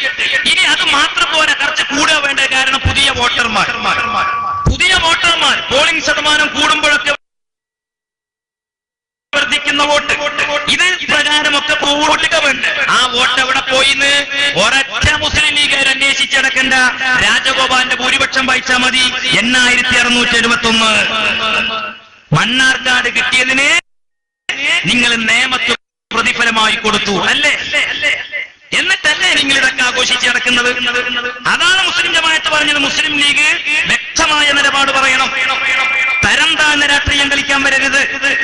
ഇനി അത് മാത്രം പോരാ, കുറച്ച് കൂടുക വേണ്ട. കാരണം പുതിയ വോട്ടർമാർ പോളിംഗ് ശതമാനം കൂടുമ്പോഴൊക്കെ വർദ്ധിക്കുന്ന വോട്ട്, ഇത് പ്രകാരമൊക്കെ വോട്ടുക വേണ്ട. ആ വോട്ട് എവിടെ പോയിന്ന് ഒരൊറ്റ മുസ്ലിം ലീഗുകാർ അന്വേഷിച്ചടക്കേണ്ട. രാജഗോപാലിന്റെ ഭൂരിപക്ഷം വായിച്ചാൽ മതി. 8,671. മണ്ണാർക്കാട് കിട്ടിയതിന് നിങ്ങൾ നേമത്ത് പ്രതിഫലമായി കൊടുത്തു അല്ലേ? എന്നിട്ടല്ലേ നിങ്ങൾ ഇതൊക്കെ ആഘോഷിച്ച് നടക്കുന്നത്? അതാണ് മുസ്ലിം ജമാഅത്ത് പറഞ്ഞത്. മുസ്ലിം ലീഗ് വ്യക്തമായ നിലപാട് പറയണം. തരം താഴ്ന്ന രാഷ്ട്രീയം കളിക്കാൻ വരരുത്.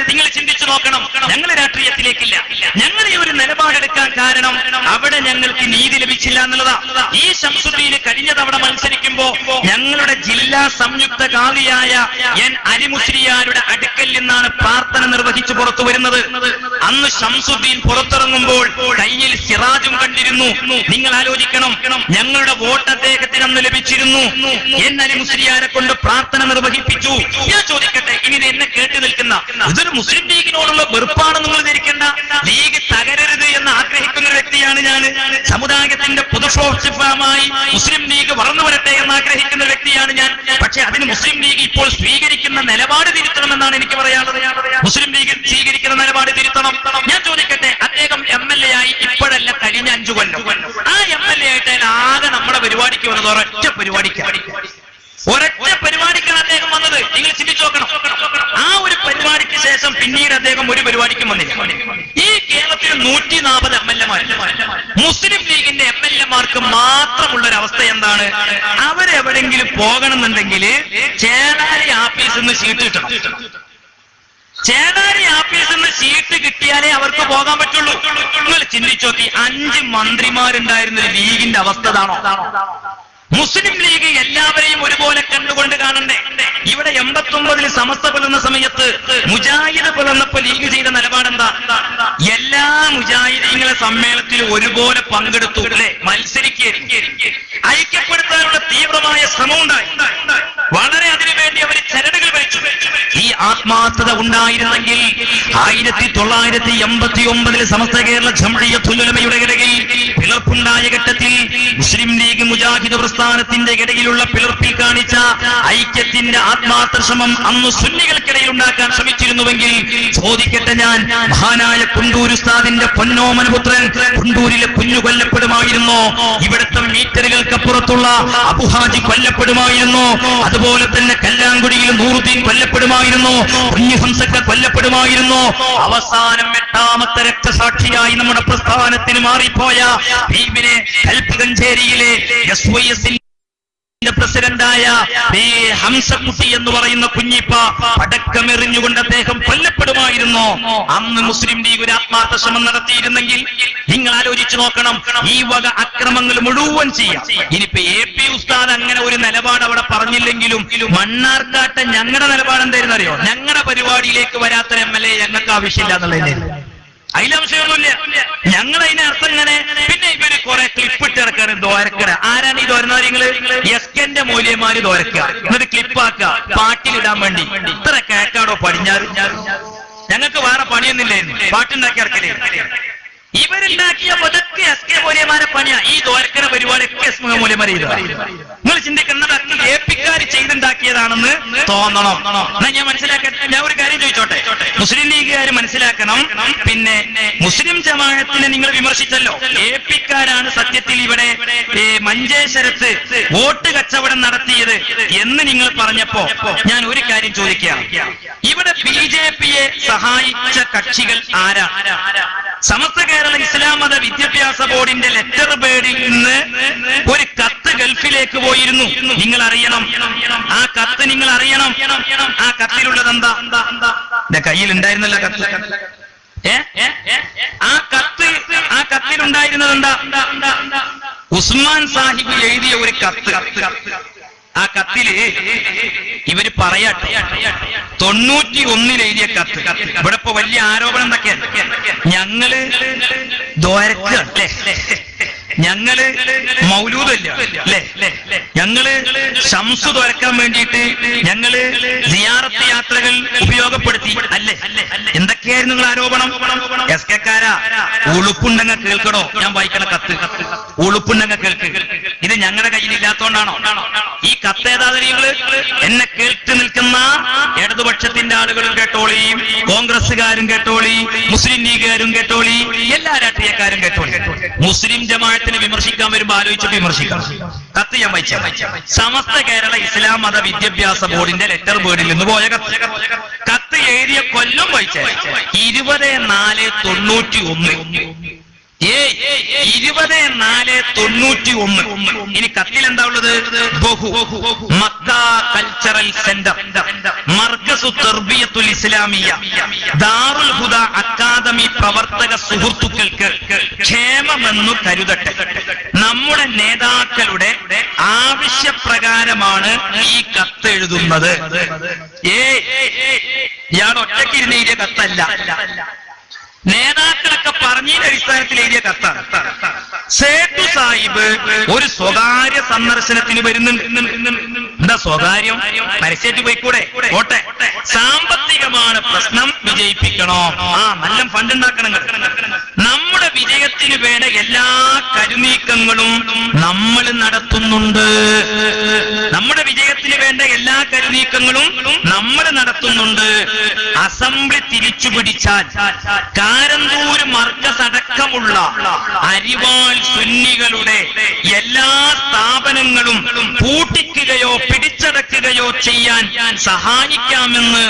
നിങ്ങൾ ചിന്തിച്ചു നോക്കണം. ഞങ്ങൾ രാഷ്ട്രീയത്തിലേക്കില്ല. ഞങ്ങൾ ഈ ഒരു നിലപാടെടുക്കാൻ കാരണം അവിടെ ഞങ്ങൾക്ക് നീതി ലഭിച്ചില്ല എന്നുള്ളതാ. ഈ ശംസുദ്ദീന് കഴിഞ്ഞ തവണ മത്സരിക്കുമ്പോ ഞങ്ങളുടെ ജില്ലാ സംയുക്ത കാളിയായ അലി മുസ്ലിയാരുടെ അടുക്കൽ നിന്നാണ് പ്രാർത്ഥന നിർവഹിച്ചു പുറത്തു വരുന്നത്. അന്ന് ശംസുദ്ദീൻ പുറത്തിറങ്ങുമ്പോൾ കയ്യിൽ സിറാജും കണ്ടിരുന്നു. നിങ്ങൾ ആലോചിക്കണം, ഞങ്ങളുടെ വോട്ട് അദ്ദേഹത്തിന് അന്ന് ലഭിച്ചിരുന്നു. അലി മുസ്ലിയാരെ കൊണ്ട് പ്രാർത്ഥന നിർവഹിപ്പിച്ചു. ഞാൻ ചോദിക്കട്ടെ, ഇങ്ങനെ എന്നെ കേട്ടു നിൽക്കുന്ന ഇതൊരു മുസ്ലിം ലീഗിനോടുള്ള വെറുപ്പാണ് നിങ്ങൾ ധരിക്കേണ്ട. ലീഗ് തകരരുത് എന്ന് ആഗ്രഹിക്കുന്ന ഒരു വ്യക്തിയാണ് ഞാൻ. സമുദായത്തിന്റെ പൊതുപ്രോത്സാഹമായി മുസ്ലിം ലീഗ് വളർന്നു വരട്ടെ എന്ന് ആഗ്രഹിക്കുന്ന വ്യക്തിയാണ് ഞാൻ. പക്ഷെ അതിന് മുസ്ലിം ലീഗ് ഇപ്പോൾ സ്വീകരിക്കുന്ന നിലപാട് തിരുത്തണമെന്നാണ് എനിക്ക് പറയാനുള്ളത്. മുസ്ലിം ലീഗ് സ്വീകരിക്കുന്ന നിലപാട് തിരുത്തണം. ഞാൻ ചോദിക്കട്ടെ, അദ്ദേഹം MLA ആയി ഇപ്പോഴല്ല, കഴിഞ്ഞ 5 കൊല്ലം. ആ MLA ആയിട്ട് ആകെ നമ്മുടെ പരിപാടിക്ക് വന്നത് ഒരൊറ്റ പരിപാടിക്കാണ് അദ്ദേഹം വന്നത്. നിങ്ങൾ ചിന്തിച്ചു നോക്കണം. ആ ഒരു പരിപാടിക്ക് ശേഷം പിന്നീട് അദ്ദേഹം ഒരു പരിപാടിക്കും വന്നില്ല. ഈ കേരളത്തിൽ 140 MLA-മാർ. മുസ്ലിം ലീഗിന്റെ MLA-മാർക്ക് മാത്രമുള്ള ഒരു അവസ്ഥ എന്താണ്? അവരെവിടെങ്കിലും പോകണമെന്നുണ്ടെങ്കിൽ ചേളാരി ആഫീസിൽ നിന്ന് ഷീട്ട് കിട്ടണം. ചേളാരി ആഫീസിൽ നിന്ന് ഷീട്ട് കിട്ടിയാലേ അവർക്ക് പോകാൻ പറ്റുള്ളൂ. നിങ്ങൾ ചിന്തിച്ചു നോക്കി, 5 മന്ത്രിമാരുണ്ടായിരുന്ന ഒരു ലീഗിന്റെ അവസ്ഥ ഇതാണോ? മുസ്ലിം ലീഗ് എല്ലാവരെയും ഒരുപോലെ കണ്ടുകൊണ്ട് കാണണ്ടേ? ഇവിടെ 89 സമസ്ത പിളർന്ന സമയത്ത് മുജാഹിദ് പിളർന്നപ്പോ ലീഗ് ചെയ്ത നിലപാടെന്താ? എല്ലാ മുജാഹിദീങ്ങളെ സമ്മേളനത്തിൽ ഒരുപോലെ പങ്കെടുത്തു അല്ലെ? മത്സരിക്കുക, ഐക്യപ്പെടുത്താനുള്ള തീവ്രമായ ശ്രമം ഉണ്ടായി. വളരെ അതിനുവേണ്ടി അവർ ചരടുകൾ വെച്ചു. ഈ ആത്മാർത്ഥത ഉണ്ടായിരുന്നെങ്കിൽ 1989 സമസ്ത കേരള ജംഇയ്യത്തുൽ ഉലമയുടെ ഇടയിൽ പിളർപ്പുണ്ടായ ഘട്ടത്തിൽ മുസ്ലിം ലീഗ് മുജാഹിദ് പ്രസ്ഥാനത്തിന്റെ ഇടയിലുള്ള പിളർപ്പിൽ കാണിച്ച ഐക്യത്തിന്റെ ആത്മാർത്ഥ ശ്രമം അന്ന് സുന്നികൾക്കിടയിൽ ഉണ്ടാക്കാൻ ശ്രമിച്ചിരുന്നുവെങ്കിൽ ചോദിക്കട്ടെ, ഞാൻ മഹാനായ കുണ്ടൂർ ഉസ്താദിന്റെ പൊന്നോമനപുത്രൻ കുണ്ടൂരിലെ കുഞ്ഞു കൊല്ലപ്പെടുമായിരുന്നോ? ഇവിടുത്തെ മീറ്ററുകൾക്കപ്പുറത്തുള്ള അബുഹാജി കൊല്ലപ്പെടുമായിരുന്നോ? അതുപോലെ തന്നെ കല്ലാങ്കുടിയിൽ നൂറുദ്ദീൻ കൊല്ലപ്പെടുമായിരുന്നോ? കുഞ്ഞു ഹംസക്ക കൊല്ലപ്പെടുമായിരുന്നോ? അവസാനം 8ാമത്തെ രക്തസാക്ഷിയായി നമ്മുടെ പ്രസ്ഥാനത്തിന് മാറിപ്പോയ ഭീമിനെ കൽപ്പകഞ്ചേരിയിലെ SYS പ്രസിഡന്റായ ഹംസക്കുട്ടി എന്ന് പറയുന്ന കുഞ്ഞിപ്പ പടക്കമെറിഞ്ഞുകൊണ്ട് അദ്ദേഹം കൊല്ലപ്പെടുമായിരുന്നോ? അന്ന് മുസ്ലിം ലീഗ് ഒരു ആത്മാർത്ഥ ശ്രമം നടത്തിയിരുന്നെങ്കിൽ നിങ്ങൾ ആലോചിച്ചു നോക്കണം. ഈ വക അക്രമങ്ങൾ മുഴുവൻ ചെയ്യാം. ഇനിയിപ്പോ AP ഉസ്താദ് അങ്ങനെ ഒരു നിലപാട് അവിടെ പറഞ്ഞില്ലെങ്കിലും മണ്ണാർക്കാട്ടെ ഞങ്ങളുടെ നിലപാട് എന്തായിരുന്നു അറിയോ? ഞങ്ങളുടെ പരിപാടിയിലേക്ക് വരാത്തൊരു MLA ഞങ്ങൾക്ക് ആവശ്യമില്ല എന്നുള്ളതിന്റെ അതിലംശമൊന്നുമില്ല. ഞങ്ങൾ അതിനെ അർത്ഥം ഇങ്ങനെ പിന്നെ ഇവര് കുറെ ക്ലിപ്പിട്ട് ഇറക്കി എടുക്കാറ് ദ്വാരക്കര. ആരാണ് ഈ ദ്വാരുന്നത്? നിങ്ങള് എസ്കന്റെ മൂല്യന്മാര് ദ്വാരക്കുക, എന്നിട്ട് ക്ലിപ്പാക്കുക പാട്ടിലിടാൻ വേണ്ടി. ഇത്ര കേക്കാടോ പടിഞ്ഞാറ്. ഞങ്ങൾക്ക് വേറെ പണിയൊന്നുമില്ലായിരുന്നു, പാട്ടുണ്ടാക്കി ഇറക്കലേ. ഇവരുണ്ടാക്കിയ പതൊക്കെ എസ് കെ മൂല്യന്മാരെ പണിയാ. ഈ ദ്വാരക്കര പരിപാടിയൊക്കെ എസ് മൂല്യന്മാരെ ചെയ്തതാണ്. നിങ്ങൾ ചിന്തിക്കുന്നത് ഏപ്പിക്കാർ ചെയ്തുണ്ടാക്കിയതാണെന്ന് തോന്നണം. എന്നാ ഞാൻ മനസ്സിലാക്കട്ടെ. ഞാൻ ഒരു കാര്യം ചോദിച്ചോട്ടെ. മുസ്ലിം ലീഗുകാർ മനസ്സിലാക്കണം. പിന്നെ മുസ്ലിം ജമാഅത്തിനെ നിങ്ങൾ വിമർശിച്ചല്ലോ. ഏപ്പിക്കാരാണ് സത്യത്തിൽ ഇവിടെ മഞ്ചേശ്വരത്ത് വോട്ട് കച്ചവടം നടത്തിയത് എന്ന് നിങ്ങൾ പറഞ്ഞപ്പോ ഞാൻ ഒരു കാര്യം ചോദിക്കുകയാണ്. ഇവിടെ BJPയെ സഹായിച്ച കക്ഷികൾ ആരാ? സമസ്ത കേരള ഇസ്ലാം മത വിദ്യാഭ്യാസ ബോർഡിന്റെ ലെറ്റർ പേഡിൽ നിന്ന് ഒരു കത്ത് ഗൾഫിലേക്ക് പോയിരുന്നു. നിങ്ങൾ അറിയണം, ആ കത്ത് നിങ്ങൾ അറിയണം. ആ കത്തിലുള്ളത് എന്താ? എന്റെ കയ്യിൽ ഉണ്ടായിരുന്നല്ല കത്ത്. ആ കത്തിലുണ്ടായിരുന്നത് എന്താ? ഉസ്മാൻ സാഹിബ് എഴുതിയ ഒരു കത്ത്. ആ കത്തില് ഇവര് പറയട്ടെ 91 എഴുതിയ കത്ത്. ഇവിടെ ഇപ്പൊ വലിയ ആരോപണം എന്തൊക്കെയാണ്? ഞങ്ങള് ദ്വാരക്കല്ലേ, ഞങ്ങള് മൗലൂദല്ല അല്ലേ, ഞങ്ങള് ശംസു തുറക്കാൻ വേണ്ടിയിട്ട് ഞങ്ങള് സിയാറത്ത് യാത്രകൾ ഉപയോഗപ്പെടുത്തി അല്ലേ? എന്തൊക്കെയായിരുന്നു നിങ്ങൾ ആരോപണം? എസ് കെക്കാരാ, ഉളുപ്പുണ്ടെങ്ക കേൾക്കണോ? ഞാൻ വായിക്കണ കത്ത്. ഉളുപ്പുണ്ടെങ്ക കേൾക്ക്. ഇത് ഞങ്ങളുടെ കയ്യിലില്ലാത്തോണ്ടാണോ? ഈ കത്ത് ഏതാതെ നിങ്ങള് എന്നെ കേട്ട് നിൽക്കുന്ന ഇടതുപക്ഷത്തിന്റെ ആളുകളും കേട്ടോളി, കോൺഗ്രസ്സുകാരും കേട്ടോളി, മുസ്ലിം ലീഗുകാരും കേട്ടോളി, എല്ലാ രാഷ്ട്രീയക്കാരും കേട്ടോളി. മുസ്ലിം ജമാഅത്തിനെ വിമർശിക്കാൻ വരുമ്പോ ആലോചിച്ചിട്ട് വിമർശിക്കാം. കത്ത് ഞാൻ വായിച്ച സമസ്ത കേരള ഇസ്ലാം മത വിദ്യാഭ്യാസ ബോർഡിന്റെ ലെറ്റർ ബോർഡിൽ നിന്ന് പോയ കത്ത്. കത്ത് എഴുതിയ കൊല്ലം വായിച്ച 20/4/91. 20/4/91. ഇനി കത്തിൽ എന്താ ഉള്ളത്? മക്ക കൾച്ചറൽ സെന്റർ, മർകസു തർബിയത്തുൽ ഇസ്ലാമിയ, ദാറുൽ ഹുദ അക്കാദമി പ്രവർത്തക സുഹൃത്തുക്കൾക്ക് ക്ഷേമമെന്നു കരുതട്ടെ. നമ്മുടെ നേതാക്കളുടെ ആവശ്യപ്രകാരമാണ് ഈ കത്ത് എഴുതുന്നത്. ഇയാൾ ഒറ്റയ്ക്കിരുന്ന് എഴുതിയ കത്തല്ല, നേതാക്കളൊക്കെ പറഞ്ഞതിന്റെ അടിസ്ഥാനത്തിൽ എഴുതിയ കത്താണ്. സേട്ടു സാഹിബ് ഒരു സ്വകാര്യ സന്ദർശനത്തിന് വരുന്നുണ്ട്. എന്താ സ്വകാര്യം? പരസ്യത്തിൽ പോയിക്കൂടെ? ഓട്ടെ. സാമ്പത്തികമാണ് പ്രശ്നം, വിജയിപ്പിക്കണോ? നല്ല ഫണ്ട് ഉണ്ടാക്കണം. നമ്മുടെ വിജയത്തിന് വേണ്ട എല്ലാ കരുനീക്കങ്ങളും നമ്മൾ നടത്തുന്നുണ്ട്. നമ്മുടെ വിജയത്തിന് വേണ്ട എല്ലാ കരുനീക്കങ്ങളും നമ്മൾ നടത്തുന്നുണ്ട്. അസംബ്ലി തിരിച്ചു പിടിച്ചാൽ കാരന്തൂർ മർക്കസ് അടക്കമുള്ള അരിവാൾ സുന്നികളുടെ എല്ലാ സ്ഥാപനങ്ങളും പൂട്ടിക്കുകയോ പിടിച്ചടക്കുകയോ ചെയ്യാൻ സഹായിക്കാമെന്ന്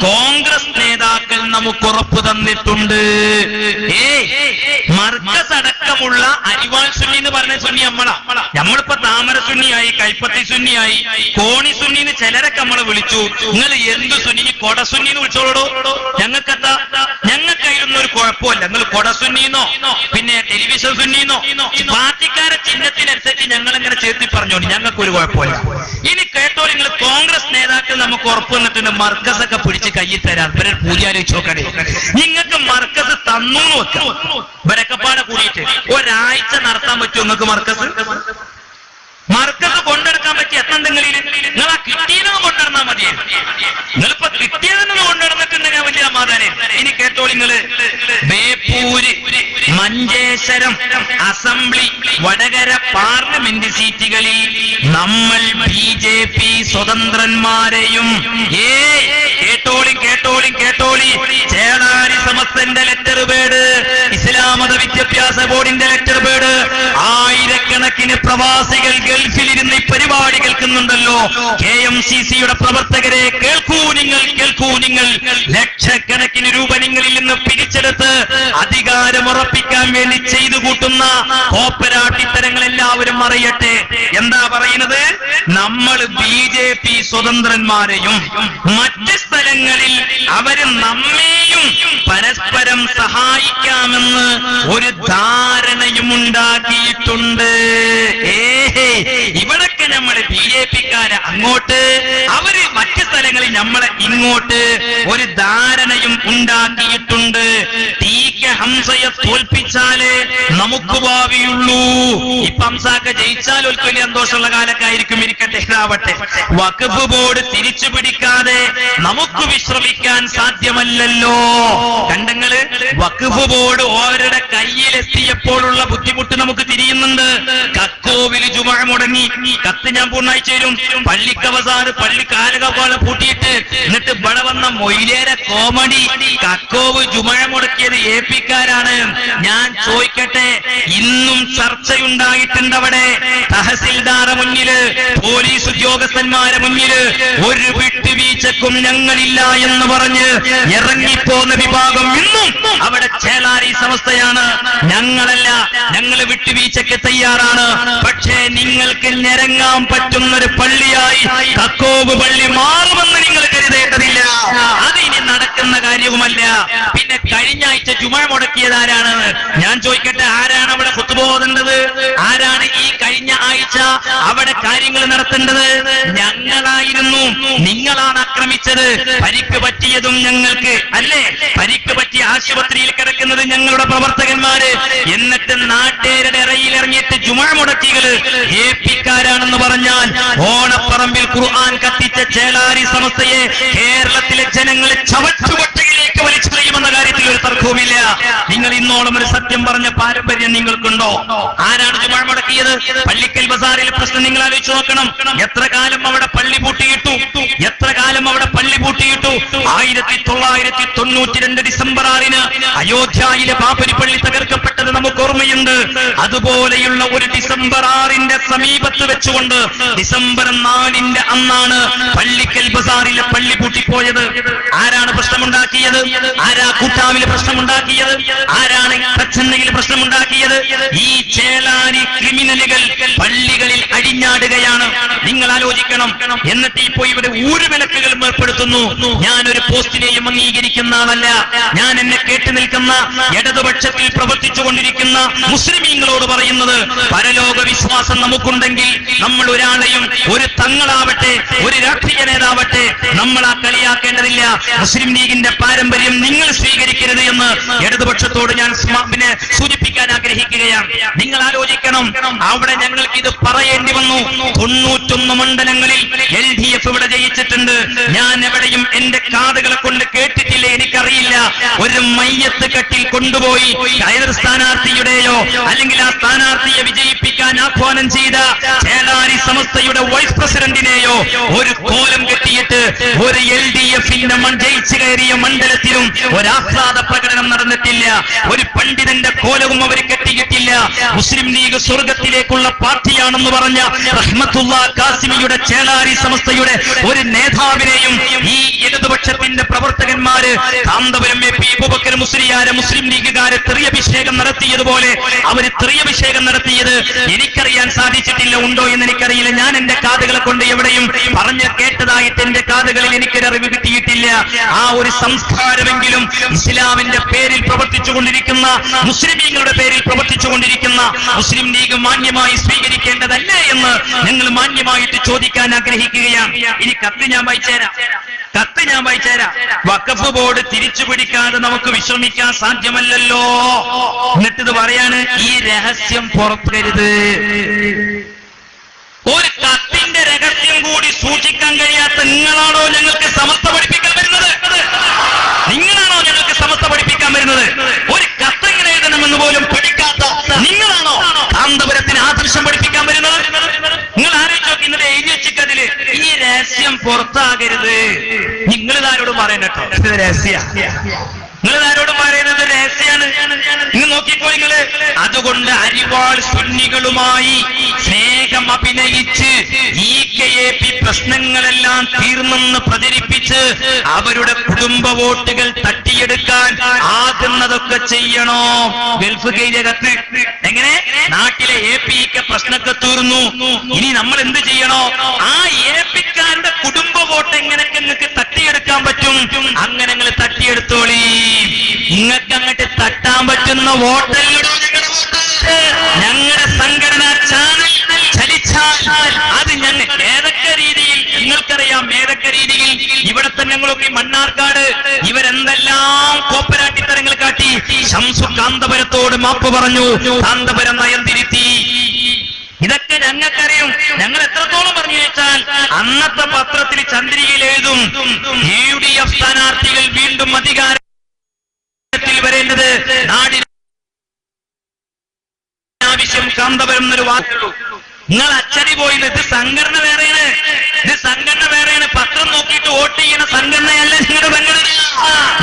കോൺഗ്രസ് നേതാക്കൾ നമുക്ക് ഉറപ്പു തന്നിട്ടുണ്ട്. മർക്കസ് അടക്കമുള്ള അരിവാൾ സുന്നി എന്ന് പറഞ്ഞ സുന്നി നമ്മളിപ്പോ താമര സുന്നിയായി, കൈപ്പത്തി സുന്നിയായി, കോണി സുന്നിന്ന് ചിലരൊക്കെ നമ്മളെ വിളിച്ചു. നിങ്ങൾ എന്ത് സുന്നി? കൊട സുന്നിന്ന് വിളിച്ചോളൂ. ഞങ്ങൾക്കെന്താ? ഞങ്ങൾക്കായിരുന്നു ഒരു കുഴപ്പമില്ല. നിങ്ങൾ കൊട സുന്നിന്നോ പിന്നെ ടെലിവിഷൻ സുന്നിന്നോ പാർട്ടിക്കാരെ ചിഹ്നത്തിനനുസരിച്ച് ഞങ്ങൾ എങ്ങനെ ചേർത്തി പറഞ്ഞോളൂ, ഞങ്ങൾക്കൊരു കുഴപ്പമില്ല. ഇനി കേട്ടോ, നിങ്ങൾ കോൺഗ്രസ് നേതാക്കൾ നമുക്ക് ഉറപ്പ് തന്നിട്ടുണ്ട് മർക്കസ് ഒക്കെ പിടിച്ച് കയ്യിൽ തരാൻ. ഇവരെ പൂജ ആലോചിച്ച് നോക്കണേ. നിങ്ങൾക്ക് മർക്കസ് തന്നു വെക്കാം. ഇവരൊക്കെപ്പാടെ കൂടിയിട്ട് ഒരാഴ്ച നടത്താൻ പറ്റുമോ നിങ്ങൾക്ക് മർക്കസ്? മർക്കസ് കൊണ്ടെടുക്കാൻ പറ്റിയ എത്ര എന്തെങ്കിലും നിങ്ങൾ ആ കിട്ടിയതൊന്നും കൊണ്ടുവന്നാൽ മതിയായിരുന്നു. നിങ്ങളിപ്പോ കിട്ടിയതെന്ന് കൊണ്ടുവന്നിട്ടുണ്ടെങ്കിൽ വലിയ സമാധാനം. ഇനി കേട്ടോ, നിങ്ങള് ബേപ്പൂര്, മഞ്ചേശ്വരം അസംബ്ലി, വടകര പാർലമെന്റ് സീറ്റുകളിൽ നമ്മൾ BJP സ്വതന്ത്രന്മാരെയും കേട്ടോളി ചേളാരി സമസ്തന്റെ ലെറ്റർ പേഡ്, ഇസ്ലാം മത വിദ്യാഭ്യാസ ബോർഡിന്റെ ലെറ്റർ പേഡ്, ആയിരക്കണക്കിന് പ്രവാസികൾ ഗൾഫിലിരുന്ന് ഈ പരിപാടി കേൾക്കുന്നുണ്ടല്ലോ. KMCCയുടെ പ്രവർത്തകരെ കേൾക്കൂ നിങ്ങൾ. ലക്ഷക്കണക്കിന് രൂപ നിങ്ങളിൽ നിന്ന് പിരിച്ചെടുത്ത് അധികാരമുറപ്പിക്കാൻ വേണ്ടി ചെയ്തു കൂട്ടുന്ന കോപ്പരാട്ടിത്തരങ്ങൾ എല്ലാവരും അറിയട്ടെ. എന്താ പറയുന്നത്? നമ്മൾ BJP സ്വതന്ത്രന്മാരെയും മറ്റ് സ്ഥലങ്ങളിൽ അവര് നമ്മെയും പരസ്പരം സഹായിക്കാമെന്ന് ഒരു ധാരണയും ഉണ്ടാക്കിയിട്ടുണ്ട്. ഇവിടൊക്കെ നമ്മള് BJPക്കാരെ അങ്ങോട്ട്, അവര് മറ്റ് സ്ഥലങ്ങളിൽ നമ്മളെ ഇങ്ങോട്ട് ഒരു ധാരണയും ഉണ്ടാക്കിയിട്ടുണ്ട്. TK ഹംസയെ തോൽപ്പിച്ചാലേ നമുക്ക് ഭാവിയുള്ളൂ. ഇപ്പൊ ഹംസാക്ക ജയിച്ചാൽ ഒരു വലിയ സന്തോഷമുള്ള കാലൊക്കെ ആയിരിക്കും, ഇരിക്കട്ടെ, ഇതാവട്ടെ. വഖഫ് ബോർഡ് തിരിച്ചു പിടിക്കാതെ നമുക്ക് വിശ്രമിക്കാൻ സാധ്യമല്ലല്ലോ. കണ്ടങ്ങള്, വഖഫ് ബോർഡ് അവരുടെ കയ്യിലെത്തിയപ്പോഴുള്ള ബുദ്ധിമുട്ട് നമുക്ക് തിരിയുന്നുണ്ട്. കക്കോവിൽ ജുമഅ മുടങ്ങി, കത്ത് ഞാൻ പൂർണ്ണമായി ചേരും. പള്ളിക്കവസാറ് പള്ളി കാലകപോലെ പൂട്ടിയിട്ട് എന്നിട്ട് ഇവിടെ വന്ന മൊയിലേരെ കോമഡി, കക്കോവ് ജുമഅ മുടക്കിയത് ഏപ്പിക്കാരാണ്. ഞാൻ ചോദിക്കട്ടെ, ഇന്നും ചർച്ചയുണ്ടായിട്ടുണ്ട് അവിടെ. തഹസിൽദാറെ മുന്നില്, പോലീസ് ഉദ്യോഗസ്ഥന്മാരെ മുന്നില് ഒരു വിട്ടുവീഴ്ചക്കും ഞങ്ങളില്ല എന്ന് പറഞ്ഞ് ഇറങ്ങിപ്പോന്ന വിഭാഗം ഇന്നും അവിടെ ചേളാരി സമസ്തയാണ്. ഞങ്ങളല്ല, ഞങ്ങൾ വിട്ടുവീഴ്ചയ്ക്ക് തയ്യാറാണ്. പക്ഷേ നിങ്ങൾക്ക് ഞെരങ്ങാൻ പറ്റുന്നൊരു പള്ളിയായി കക്കോവ് പള്ളി മാറുമെന്ന് നിങ്ങൾ കരുതേണ്ടതില്ല. അതിനി നടക്കുന്ന കാര്യവുമല്ല. പിന്നെ കഴിഞ്ഞ ആഴ്ച ജുമഅ മുടക്കിയത് ആരാണ്? ഞാൻ ചോദിക്കട്ടെ, ആരാണ് അവിടെ ഖുത്ബ ഓതേണ്ടത്? ആരാണ് ഈ കഴിഞ്ഞ ആഴ്ച അവിടെ കാര്യങ്ങൾ നടത്തേണ്ടത്? ഞങ്ങളായിരുന്നു. നിങ്ങളാണ് ആക്രമിച്ചത്. പരിക്ക് പറ്റിയതും ഞങ്ങൾക്ക് അല്ലേ? പരിക്ക് പറ്റിയ ആശുപത്രിയിൽ കിടക്കുന്നത് ഞങ്ങളുടെ പ്രവർത്തകന്മാര്. എന്നിട്ട് നാട്ടുകാരുടെ ഇറയിൽ ഇറങ്ങിയിട്ട് ജുമഅ മുടക്കികള് ഏപ്പിക്കാരാണെന്ന് പറഞ്ഞാൽ ഓണപ്പറമ്പിൽ ഖുർആൻ കത്തിച്ച ചേളാരി സമസ്തയെ കേരളത്തിലെ ജനങ്ങളെ ചവറ്റുകൊട്ടയിലേക്ക് വലിച്ചെറിയുമെന്ന കാര്യത്തിൽ ഒരു തർക്കവുമില്ല. നിങ്ങൾ ഇന്നോളം ഒരു സത്യം പറഞ്ഞ പാരമ്പര്യം നിങ്ങൾക്കുണ്ടോ? ആരാണ് ജുമഅ മുടക്കിയത്? പള്ളിക്കൽ ബസാറിലെ പ്രശ്നം നിങ്ങൾ ആലോചിച്ച് നോക്കണം. എത്ര കാലം അവിടെ പള്ളി പൂട്ടിയിട്ടു? എത്ര കാലം അവിടെ പള്ളി പൂട്ടിയിട്ടു? 1992 ഡിസംബർ 6 അയോധ്യയിലെ ബാബരി പള്ളി തകർക്കപ്പെട്ടത് നമുക്ക് ഓർമ്മയുണ്ട്. അതുപോലെയുള്ള ഒരു ഡിസംബർ 6 സമീപത്ത് വെച്ചുകൊണ്ട് ഡിസംബർ 4 അന്നാണ് പള്ളിക്കൽ ബസാറിലെ പള്ളി പൂട്ടിപ്പോയത്. ആരാണ് പ്രശ്നമുണ്ടാക്കിയത്? ആരാ കൂട്ടാവിലെ പ്രശ്നമുണ്ടാക്കിയത്? ആരാണ് ചെന്നൈയിൽ പ്രശ്നമുണ്ടാക്കിയത്? ഈ ചേളാരി ക്രിമിനലുകൾ പള്ളികളിൽ അഴിഞ്ഞാടുകയാണ്. നിങ്ങൾ ആലോചിക്കണം. എന്നിട്ട് ഇപ്പോൾ ഇവിടെ ഊരുവിലക്കുകൾ ഏർപ്പെടുത്തുന്നു. ഞാനൊരു പോസ്റ്റിനെയും അംഗീകരിക്കുന്ന ആളല്ല. ഞാൻ എന്നെ കേട്ടു നിൽക്കുന്ന ഇടതുപക്ഷത്തിൽ പ്രവർത്തിച്ചുകൊണ്ടിരിക്കുന്ന മുസ്ലിമീങ്ങളോട് പറയുന്നത്, പരലോക വിശ്വാസം നമുക്കുണ്ടെങ്കിൽ നമ്മൾ ഒരാളെയും, ഒരു തങ്ങളാവട്ടെ, ഒരു രാഷ്ട്രീയ നേതാവട്ടെ, നമ്മൾ ആ കളിയാക്കേണ്ടതില്ല. മുസ്ലിം ലീഗിന്റെ പാരമ്പര്യം നിങ്ങൾ സ്വീകരിക്കരുത് എന്ന് ഇടതുപക്ഷത്തോട് ഞാൻ സൂചിപ്പിക്കാൻ ആഗ്രഹിക്കുകയാണ്. നിങ്ങൾ ആലോചിക്കണം, അവിടെ ഞങ്ങൾക്ക് ഇത് പറയേണ്ടി വന്നു. 91 മണ്ഡലങ്ങളിൽ LDF ഇവിടെ ജയിച്ചിട്ടുണ്ട്. ഞാൻ എവിടെയും എന്റെ കാതുകളെ കൊണ്ട് കേട്ടിട്ടില്ല, എനിക്കറിയില്ല. ഒരു മയ്യത്ത് കെട്ടിൽ കൊണ്ടുപോയി കയർ സ്ഥാനാർത്ഥിയുടെയോ അല്ലെങ്കിൽ ആ സ്ഥാനാർത്ഥിയെ വിജയിപ്പിക്കാൻ ആഹ്വാനം ചെയ്ത ചേളാരി സമസ്തയുടെ വൈസ് പ്രസിഡന്റിനെയോ ഒരു കോലം കെട്ടിയിട്ട് ഒരു LDF-ന്റെ ജയിച്ചു കയറിയ മണ്ഡലത്തിലും ഒരാഹ്ലാദ പ്രകടനം നടന്നിട്ടില്ല. ഒരു പണ്ഡിതന്റെ കോലവും അവർ കെട്ടിയിട്ടില്ല. മുസ്ലിം ലീഗ് സ്വർഗത്തിലേക്കുള്ള പാർട്ടിയാണെന്ന് പറഞ്ഞ റഹ്മത്തുള്ള കാസിമിയുടെ ചേളാരി സമസ്തയുടെ ഒരു നേതാവിനെയും ഈ ഇടതുപക്ഷത്തിന്റെ പ്രവർത്തകന്മാര് കാന്തപുരം AP അബൂബക്കർ മുസ്ലിയാരെ മുസ്ലിം ലീഗുകാരെ തെറിയഭിഷേകം നടത്തിയതുപോലെ അവര് തെറിയഭിഷേകം നടത്തിയത് എനിക്കറിയാൻ സാധിച്ചിട്ടില്ല. ഉണ്ടോ എന്ന് എനിക്കറിയില്ല. ഞാൻ എന്റെ കാതുകളെ കൊണ്ട് എവിടെയും പറഞ്ഞു കേട്ടതായിട്ട് എന്റെ കാതുകളിൽ എനിക്കൊരു അറിവ് കിട്ടിയിട്ടില്ല. ആ ഒരു സംസ്കാരമെങ്കിലും ഇസ്ലാമിന്റെ പേരിൽ പ്രവർത്തിച്ചുകൊണ്ടിരിക്കുന്ന, മുസ്ലിമീങ്ങളുടെ പേരിൽ പ്രവർത്തിച്ചുകൊണ്ടിരിക്കുന്ന മുസ്ലിം ലീഗ് മാന്യമായി സ്വീകരിക്കേണ്ടതല്ലേ എന്ന് ഞങ്ങൾ മാന്യമായിട്ട് ചോദിക്കാൻ ആഗ്രഹിക്കുകയാണ്. ഇനി കത്ത് ഞാൻ വായിച്ചേരാം. വഖഫ് ബോർഡ് തിരിച്ചു പിടിക്കാതെ നമുക്ക് വിശ്രമിക്കാൻ സാധ്യമല്ലല്ലോ. എന്നിട്ടിത് പറയാണ്, ഈ രഹസ്യം പുറത്തുവരുത്. ഒരു കത്തിന്റെ രഹസ്യം കൂടി സൂക്ഷിക്കാൻ കഴിയാത്ത നിങ്ങളാണോ ഞങ്ങൾക്ക് സമസ്ത പഠിപ്പിക്കാൻ വരുന്നത്? നിങ്ങളാണോ ഞങ്ങൾക്ക് സമസ്ത പഠിപ്പിക്കാൻ വരുന്നത്? ഒരു കത്തെങ്ങനെ എഴുതണമെന്ന് പോലും പഠിക്കാത്ത നിങ്ങളാണോ കാന്തപുരത്തിന് ആദർശം പഠിപ്പിക്കാൻ വരുന്നത്? നിങ്ങൾ ആലോചിച്ച് നോക്കി. ഇന്നലെ എഴുതി വെച്ചിട്ടതില് ഈ രഹസ്യം പുറത്താകരുത്. നിങ്ങൾ ഇതാരോടും പറയണ്ടോ? ഇത് രഹസ്യ. നിങ്ങൾ ആരോടും പറയുന്നത് രഹസ്യാണ്. നിങ്ങൾ നോക്കിക്കോ. നിങ്ങള് അതുകൊണ്ട് അരിവാൾ സുന്നികളുമായി സ്നേഹം അഭിനയിച്ച് EKAP പ്രശ്നങ്ങളെല്ലാം തീർന്നെന്ന് പ്രചരിപ്പിച്ച് അവരുടെ കുടുംബ വോട്ടുകൾ തട്ടിയെടുക്കാൻ ആകുന്നതൊക്കെ ചെയ്യണോ? ഗൾഫ് കയറിയ കത്ത് എങ്ങനെ നാട്ടിലെ APക്ക് പ്രശ്നമൊക്കെ തീർന്നു. ഇനി നമ്മൾ എന്ത് ചെയ്യണോ? ആ APക്കാരുടെ കുടുംബ വോട്ട് എങ്ങനെയൊക്കെ നിങ്ങൾക്ക് തട്ടിയെടുക്കാൻ പറ്റും, അങ്ങനെ നിങ്ങൾ തട്ടിയെടുത്തോളി. നിങ്ങൾക്ക് അങ്ങോട്ട് തട്ടാൻ പറ്റുന്ന വോട്ടല്ലോ ഞങ്ങളുടെ സംഘടനാ ചാനൽ ചലിച്ചാൽ അത് ഞങ്ങൾ ഏതൊക്കെ രീതിയിൽ നിങ്ങൾക്കറിയാം. നമുക്കറിയാം ഏതൊക്കെ രീതിയിൽ ഇവിടെ തന്നെ ഞങ്ങളൊക്കെ മണ്ണാർക്കാട് ഇവരെന്തെല്ലാം കോപ്പരാട്ടിത്തരങ്ങൾ കാട്ടി. ശംസു കാന്തപുരത്തോട് മാപ്പ് പറഞ്ഞു, കാന്തപുരം നയം തിരുത്തി. ഇതൊക്കെ ഞങ്ങൾക്കറിയും. ഞങ്ങൾ എത്രത്തോളം പറഞ്ഞു വെച്ചാൽ അന്നത്തെ പത്രത്തിൽ ചന്ദ്രികയിൽ എഴുതും, UDF സ്ഥാനാർത്ഥികൾ വീണ്ടും അധികാരത്തിൽ വരേണ്ടത് നാടിന് ആവശ്യം കാന്തപുരം എന്നൊരു വാക്കുള്ളൂ. നിങ്ങൾ അച്ചടി പോയത് ഇത് സംഘടന വേറെയാണ്, ഇത് സംഘടന വേറെയാണ്. പത്രം നോക്കിയിട്ട് വോട്ട് ചെയ്യുന്ന സംഘടനയല്ല നിങ്ങളുടെ സംഘടന.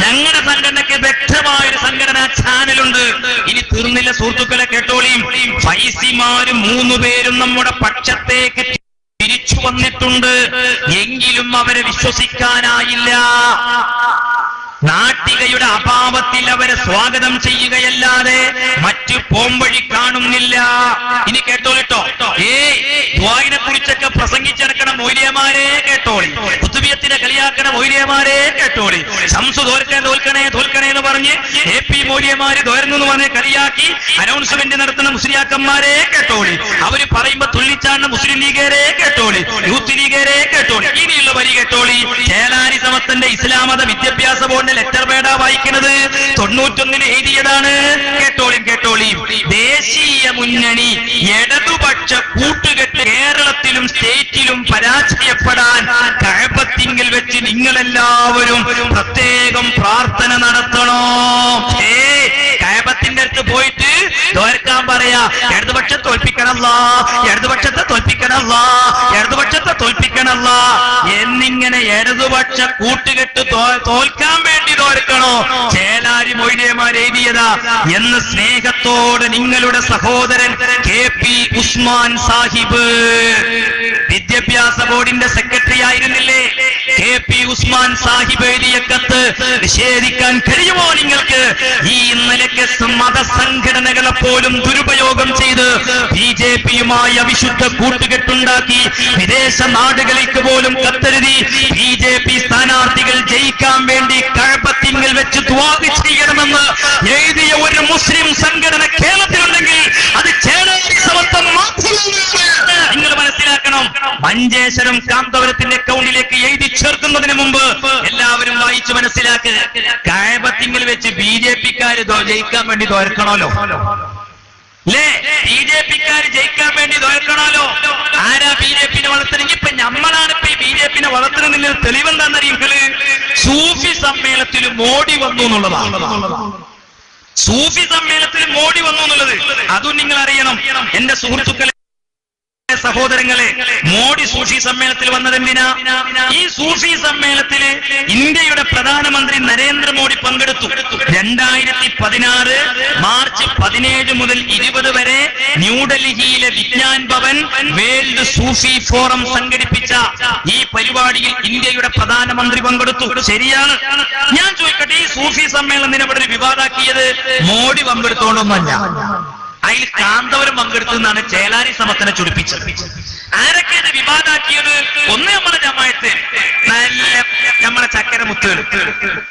ഞങ്ങളുടെ സംഘടനയ്ക്ക് വ്യക്തമായൊരു സംഘടനാ ചാനലുണ്ട്. ഇനി തീർന്നില്ല സുഹൃത്തുക്കളെ, കേട്ടോളിയും. ഫൈസിമാര് 3 പേരും നമ്മുടെ പക്ഷത്തേക്ക് തിരിച്ചു വന്നിട്ടുണ്ട്. എങ്കിലും അവരെ വിശ്വസിക്കാനായില്ല. നാട്ടികയുടെ അഭാവത്തിൽ അവരെ സ്വാഗതം ചെയ്യുകയല്ലാതെ മറ്റു പോംവഴി കാണുന്നില്ല. ഇനി കേട്ടോളിട്ടോ, ദ്വായിനെ കുറിച്ചൊക്കെ പ്രസംഗിച്ചെടുക്കണ മൗലിയമാരെ കേട്ടോളി, കുത്തുബിയത്തിനെ കളിയാക്കണ മൗലിയമാരെ കേട്ടോളി. ശംസു തോൽക്കണേ എന്ന് പറഞ്ഞ് AP മൗലിയമാര് തോരുന്നു പറഞ്ഞ് കളിയാക്കി അനൗൺസ്മെന്റ് നടത്തുന്ന മുസ്ലിയാക്കന്മാരെ കേട്ടോളി. അവര് പറയുമ്പോ തുള്ളിച്ചാണ് മുസ്ലിം ലീഗേരെ കേട്ടോളി, യൂത്ത് ലീഗേരെ കേട്ടോളി. ഇനിയുള്ള വരി കേട്ടോളി. ചേലാരി സമത്തിന്റെ ഇസ്ലാം മത വിദ്യാഭ്യാസ ബോർഡിന്റെ ലെറ്റർ പേഡാ വായിക്കുന്നത് 91 എഴുതിയതാണ്. കേട്ടോളി. ദേശീയ മുന്നണി ഇടതുപക്ഷ കൂട്ടുകെട്ട് കേരളത്തിലും സ്റ്റേറ്റിലും പരാജയപ്പെടാൻ കഅബത്തിങ്കൽ വെച്ച് നിങ്ങളെല്ലാവരും പ്രത്യേകം പ്രാർത്ഥന നടത്തണോ. കഅബത്തിന്റെ അടുത്ത് പോയിട്ട് തോൽക്കാൻ പറയാ, ഇടതുപക്ഷത്തെ തോൽപ്പിക്കണല്ല എന്നിങ്ങനെ ഇടതുപക്ഷ കൂട്ടുകെട്ട് തോൽക്കാൻ വേണ്ടി തോൽക്കണോ. ചേലാരി മൊയ്ലിയമാർ എഴുതിയതാ എന്ന് സ്നേഹത്തോടെ നിങ്ങളുടെ സഹോദരൻ KP ഉസ്മാൻ സാഹിബ്, വിദ്യാഭ്യാസ ബോർഡിന്റെ സെക്രട്ടറി ആയിരുന്നില്ലേ, KP ഉസ്മാൻ സാഹിബ് എഴുതിയ കത്ത് നിഷേധിക്കാൻ കഴിയുമോ നിങ്ങൾക്ക്? ഈ നിലയ്ക്ക് മതസംഘടനകളെ പോലും ദുരുപയോഗം ചെയ്ത് BJPയുമായി അവിശുദ്ധ കൂട്ടുകെട്ടുണ്ടാക്കി വിദേശ നാടുകളിലേക്ക് പോലും കത്തെഴുതി BJP സ്ഥാനാർത്ഥികൾ ജയിക്കാൻ വേണ്ടി കഅബത്തിങ്കൽ വെച്ച് ദുആ ചെയ്യണമെന്ന് എഴുതിയ ഒരു മുസ്ലിം സംഘടന കേരളത്തിലുണ്ടെങ്കിൽ അത് ചേലാരി സമത്വം മാത്രമാണ്. നിങ്ങൾ മനസ്സിലാക്കണം. മഞ്ചേശ്വരം കാന്തപുരത്തിന്റെ അക്കൗണ്ടിലേക്ക് എഴുതി ചേർക്കുന്നതിന് മുമ്പ് എല്ലാവരും വായിച്ചു മനസ്സിലാക്കുക. കഅബത്തിങ്കൽ വെച്ച് BJPക്കാര് ജയിക്കാൻ വേണ്ടി തോൽക്കണമല്ലോ അല്ലേ? BJPക്കാര് ജയിക്കാൻ വേണ്ടി തോൽക്കണമല്ലോ. ആരാ BJPനെ വളർത്തണമെങ്കിൽ ഇപ്പൊ നമ്മളാണ് ഇപ്പൊ ഈ BJPനെ വളർത്തുന്നതിന് തെളിവെന്താന്നറിയുന്നത്? സൂഫി സമ്മേളനത്തിൽ മോഡി വന്നു എന്നുള്ളതാണ്. സൂഫി സമ്മേളനത്തിൽ മോഡി വന്നു എന്നുള്ളത് അതും നിങ്ങൾ അറിയണം. എന്റെ സുഹൃത്തുക്കളെ, സഹോദരങ്ങളെ, മോഡി സൂഫി സമ്മേളനത്തിൽ വന്നതെന്തിനാ? ഈ സൂഫി സമ്മേളനത്തില് ഇന്ത്യയുടെ പ്രധാനമന്ത്രി നരേന്ദ്രമോദി പങ്കെടുത്തു. 2016 മാർച്ച് 17 മുതൽ 20 വരെ ന്യൂഡൽഹിയിലെ വിജ്ഞാൻ ഭവൻ വേൾഡ് സൂഫി ഫോറം സംഘടിപ്പിച്ച ഈ പരിപാടിയിൽ ഇന്ത്യയുടെ പ്രധാനമന്ത്രി പങ്കെടുത്തു. ശരിയാണ്. ഞാൻ ചോദിക്കട്ടെ, ഈ സൂഫി സമ്മേളനം ഇവിടെ ഒരു വിവാദാക്കിയത് മോഡി പങ്കെടുത്തോണ്ടൊന്നല്ല, അതിൽ കാന്തപുരം പങ്കെടുത്തെന്നാണ് ചേലാരി സമത്തിനെ ചുരുപ്പിച്ചത്. ആരൊക്കെയാണ് വിവാദാക്കിയത്? ഒന്ന് നമ്മളെ ജമാഅത്ത്, നല്ല നമ്മളെ ചക്കര മുത്തുകൾ.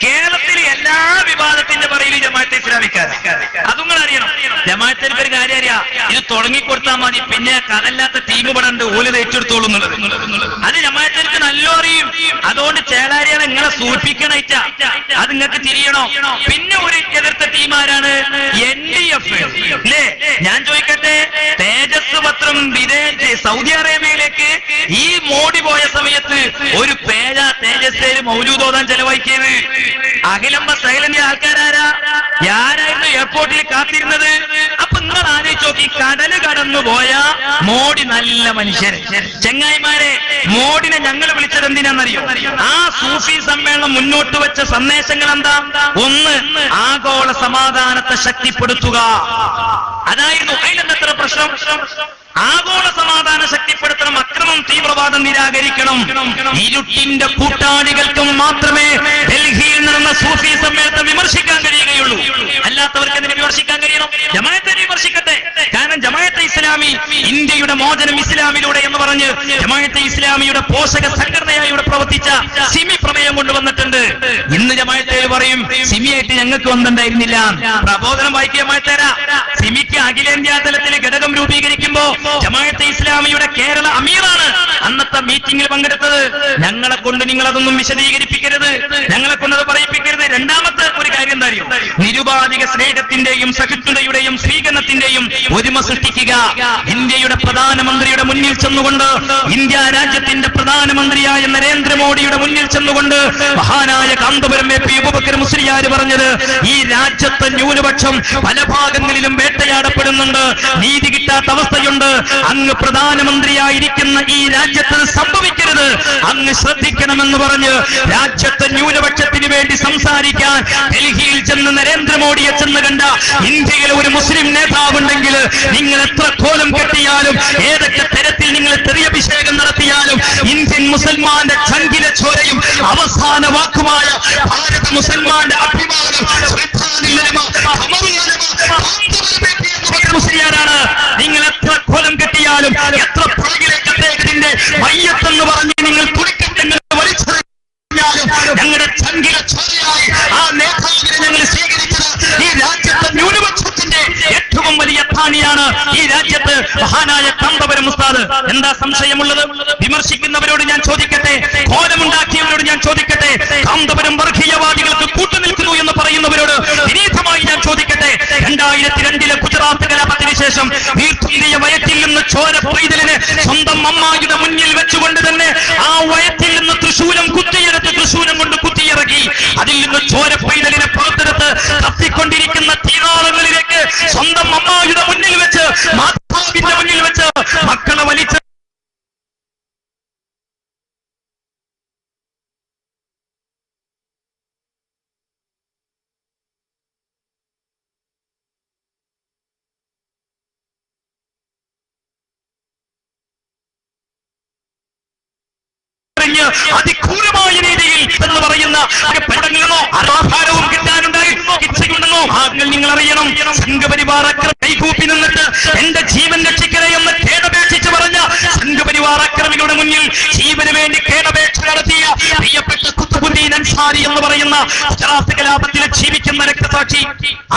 കേരളത്തിലെ എല്ലാ വിവാദത്തിന്റെ പറയിലും ജമാഅത്തെ ഇസ്ലാമിക്കാർ. അതും നിങ്ങൾ അറിയണം. ജമാഅത്തിന് ഒരു കാര്യം അറിയാം, ഇത് തുടങ്ങിക്കൊടുത്താൽ മതി, പിന്നെ കഥല്ലാത്ത ടീം പടണ്ട് ഓല് ഏറ്റെടുത്തോളൂ എന്നുള്ളത്. അത് ജമാഅത്തിന് നല്ല അറിയും. അതുകൊണ്ട് ചേലാരിയാണ് നിങ്ങളെ സൂചിപ്പിക്കണയിച്ച, അത് നിങ്ങൾക്ക് തിരിയണോ. പിന്നെ ഒരു എതിർത്ത ടീമാരാണ് NDF അല്ലേ? ഞാൻ ചോദിക്കട്ടെ, തേജസ് പത്രം സൗദി അറേബ്യയിലേക്ക് ഈ മോഡി പോയ സമയത്ത് ഒരു പേജ തേജസ് മൗലൂദോദാൻ ചെലവാക്കിയത് അഖിലമ്മ സൈലന്റെ ആൾക്കാരാരാ? ആരായിരുന്നു എയർപോർട്ടിൽ കാത്തിരുന്നത്? അപ്പൊ നിങ്ങൾ ആലോചിച്ച് നോക്കി, കടല് കടന്നു പോയ മോഡി നല്ല മനുഷ്യൻ. ചെങ്ങായിമാരെ, മോഡിനെ ഞങ്ങൾ വിളിച്ചത് എന്തിനാണെന്നറിയോ? ആ സൂഫി സമ്മേളനം മുന്നോട്ട് വെച്ച സന്ദേശങ്ങൾ എന്താ? ഒന്ന്, ആഗോള സമാധാനത്തെ ശക്തിപ്പെടുത്തുക. അതായിരുന്നു. അതിലെന്തത്ര പ്രശ്നം? ആഗോള സമാധാനം ശക്തിപ്പെടുത്തണം, അക്രമം തീവ്രവാദം നിരാകരിക്കണം. ഇരുട്ടിന്റെ കൂട്ടാളികൾക്കും മാത്രമേ ഡൽഹിയിൽ നടന്ന സൂഫി സമ്മേളനം വിമർശിക്കാൻ കഴിയുകയുള്ളൂ. അല്ലാത്തവർക്ക് അതിനെ വിമർശിക്കാൻ കഴിയണം. ജമാഅത്തെ വിമർശിക്കട്ടെ. കാരണം ജമാഅത്തെ ഇസ്ലാമി ഇന്ത്യയുടെ മോചനം ഇസ്ലാമിലൂടെ എന്ന് പറഞ്ഞ് ജമാഅത്തെ ഇസ്ലാമിയുടെ പോഷക സംഘടനയായി ഇവിടെ പ്രവർത്തിച്ച സിമി പ്രമേയം കൊണ്ടുവന്നിട്ടുണ്ട്. ഇന്ന് ജമാഅത്തെ പറയും സിമിയായിട്ട് ഞങ്ങൾക്ക് വന്നിട്ടുണ്ടായിരുന്നില്ല. പ്രബോധനം വായിക്കുക ജമാഅത്തേരാ. സിമിക്ക് അഖിലേന്ത്യാ തലത്തിൽ ഘടകം രൂപീകരിക്കുമ്പോ ജമാഅത്തെ ഇസ്ലാമിയുടെ കേരള അമീറാണ് അന്നത്തെ മീറ്റിംഗിൽ പങ്കെടുത്തത്. ഞങ്ങളെ കൊണ്ട് നിങ്ങൾ അതൊന്നും വിശദീകരിപ്പിക്കരുത്, ഞങ്ങളെ കൊണ്ട് അത് പറയിപ്പിക്കരുത്. രണ്ടാമത്തെ ഒരു കാര്യം എന്താ അറിയോ? നിരുപാധിക സ്നേഹത്തിന്റെയും സഹിഷ്ണുതയുടെയും സ്വീകരണത്തിന്റെയും ഒരുമ സൃഷ്ടിക്കുക. ഇന്ത്യയുടെ പ്രധാനമന്ത്രിയുടെ മുന്നിൽ ചെന്നുകൊണ്ട്, ഇന്ത്യ രാജ്യത്തിന്റെ പ്രധാനമന്ത്രിയായ നരേന്ദ്രമോദിയുടെ മുന്നിൽ ചെന്നുകൊണ്ട് മഹാനായ കാന്തപുരം എ പി അബൂബക്കർ മുസ്ലിയാർ പറഞ്ഞത്, ഈ രാജ്യത്തെ ന്യൂനപക്ഷം പല ഭാഗങ്ങളിലും വേട്ടയാടപ്പെടുന്നുണ്ട്, നീതി കിട്ടാത്ത അവസ്ഥയുണ്ട്. അങ്ങ് പ്രധാനമന്ത്രിയായിരിക്കുന്ന ഈ രാജ്യത്ത് സംഭവിക്കരുത്, അങ്ങ് ശ്രദ്ധിക്കണമെന്ന് പറഞ്ഞ് രാജ്യത്തെ ന്യൂനപക്ഷത്തിന് വേണ്ടി സംസാരിക്കാൻ ഡൽഹിയിൽ ചെന്ന് നരേന്ദ്രമോദിയെ ചെന്ന് കണ്ട ഇന്ത്യയിലെ ഒരു മുസ്ലിം നേതാവുണ്ടെങ്കിൽ നിങ്ങൾ എത്ര കോലം കെട്ടിയാലും, ഏതൊക്കെ തരത്തിൽ നിങ്ങൾ തെറിയഭിഷേകം നടത്തിയാലും, ഇന്ത്യൻ മുസൽമാന്റെ ചങ്കിലെ ചോരയും അവസാന വാക്കുമായ ഭാരത മുസൽമാന്റെ അഭിമാനം മുസ്ലിയാരാണ്. നിങ്ങൾ എത്ര കോലം കെട്ടിയാലും, എത്ര പുറകിലേക്ക് അദ്ദേഹത്തിന്റെ മയ്യത്തെന്ന് പറഞ്ഞ് നിങ്ങൾ തുടിക്കങ്ങൾ വലിച്ചെറിഞ്ഞാലും, ഞങ്ങളുടെ ചങ്കിലെ ചോരയായി ആ നേതാവിനെ ഞങ്ങൾ സ്വീകരിച്ചത് ഈ രാജ്യത്തെ ന്യൂനപക്ഷത്തിന്റെ ഏറ്റവും വലിയ ധാനിയാണ് ഈ രാജ്യത്ത് മഹാനായ കാന്തപുരം ഉസ്താദ്. എന്താ സംശയമുള്ളത്? വിമർശിക്കുന്നവരോട് ഞാൻ ചോദിക്കട്ടെ, കോലമുണ്ടാക്കിയവരോട് ഞാൻ ചോദിക്കട്ടെ, കാന്തപുരം വർഗീയവാദികൾക്ക് കൂട്ടുനിൽക്കുന്നു എന്ന് പറയുന്നവരോട് വിനീതമായി ഞാൻ ചോദിക്കട്ടെ, 2002 ഗുജറാത്ത് കലാപത്തിന് ശേഷം നീർത്തുള്ളിയ വയറ്റിൽ നിന്ന് ചോര പൈതലിന് സ്വന്തം അമ്മായിയുടെ മുന്നിൽ വെച്ചുകൊണ്ട് തന്നെ ആ വയറ്റിൽ നിന്ന് തൃശൂലം കുത്തിയെടുത്ത് തൃശൂലം കൊണ്ട് കുത്തിയിറക്കി, അതിൽ നിന്ന് ചോര പൈതലിനെ പുറത്തെടുത്ത് കത്തിക്കൊണ്ടിരിക്കുന്ന തീനാളങ്ങളിലേക്ക് സ്വന്തം അമ്മായിയുടെ മുന്നിൽ വെച്ച്, മാതാവിന്റെ മുന്നിൽ വെച്ച് മക്കളെ വലിച്ച് അതിക്രൂരമായ രീതിയിൽ എന്ന് പറയുന്ന പെടങ്ങുന്നോ ആഹാരവും കിട്ടാനുണ്ടായി ഇച്ഛയുണ്ടെന്നോ ആങ്ങൾ നിങ്ങൾ അറിയണം. സംഘപരിവാർ കൈകൂപ്പി നിന്നിട്ട് എന്റെ ജീവൻ രക്ഷിക്കണേ എന്ന് കേടപേക്ഷിച്ച് പറഞ്ഞ സംഘപരിവാർ അക്രമികളുടെ മുന്നിൽ ജീവന് വേണ്ടി കേടപേക്ഷ നടത്തിയ പ്രിയപ്പെട്ട കുത്തുബുദ്ദീൻ അൻസാരി എന്ന് പറയുന്ന ഗുജറാത്ത് കലാപത്തിൽ ജീവിക്കുന്ന രക്തസാക്ഷി,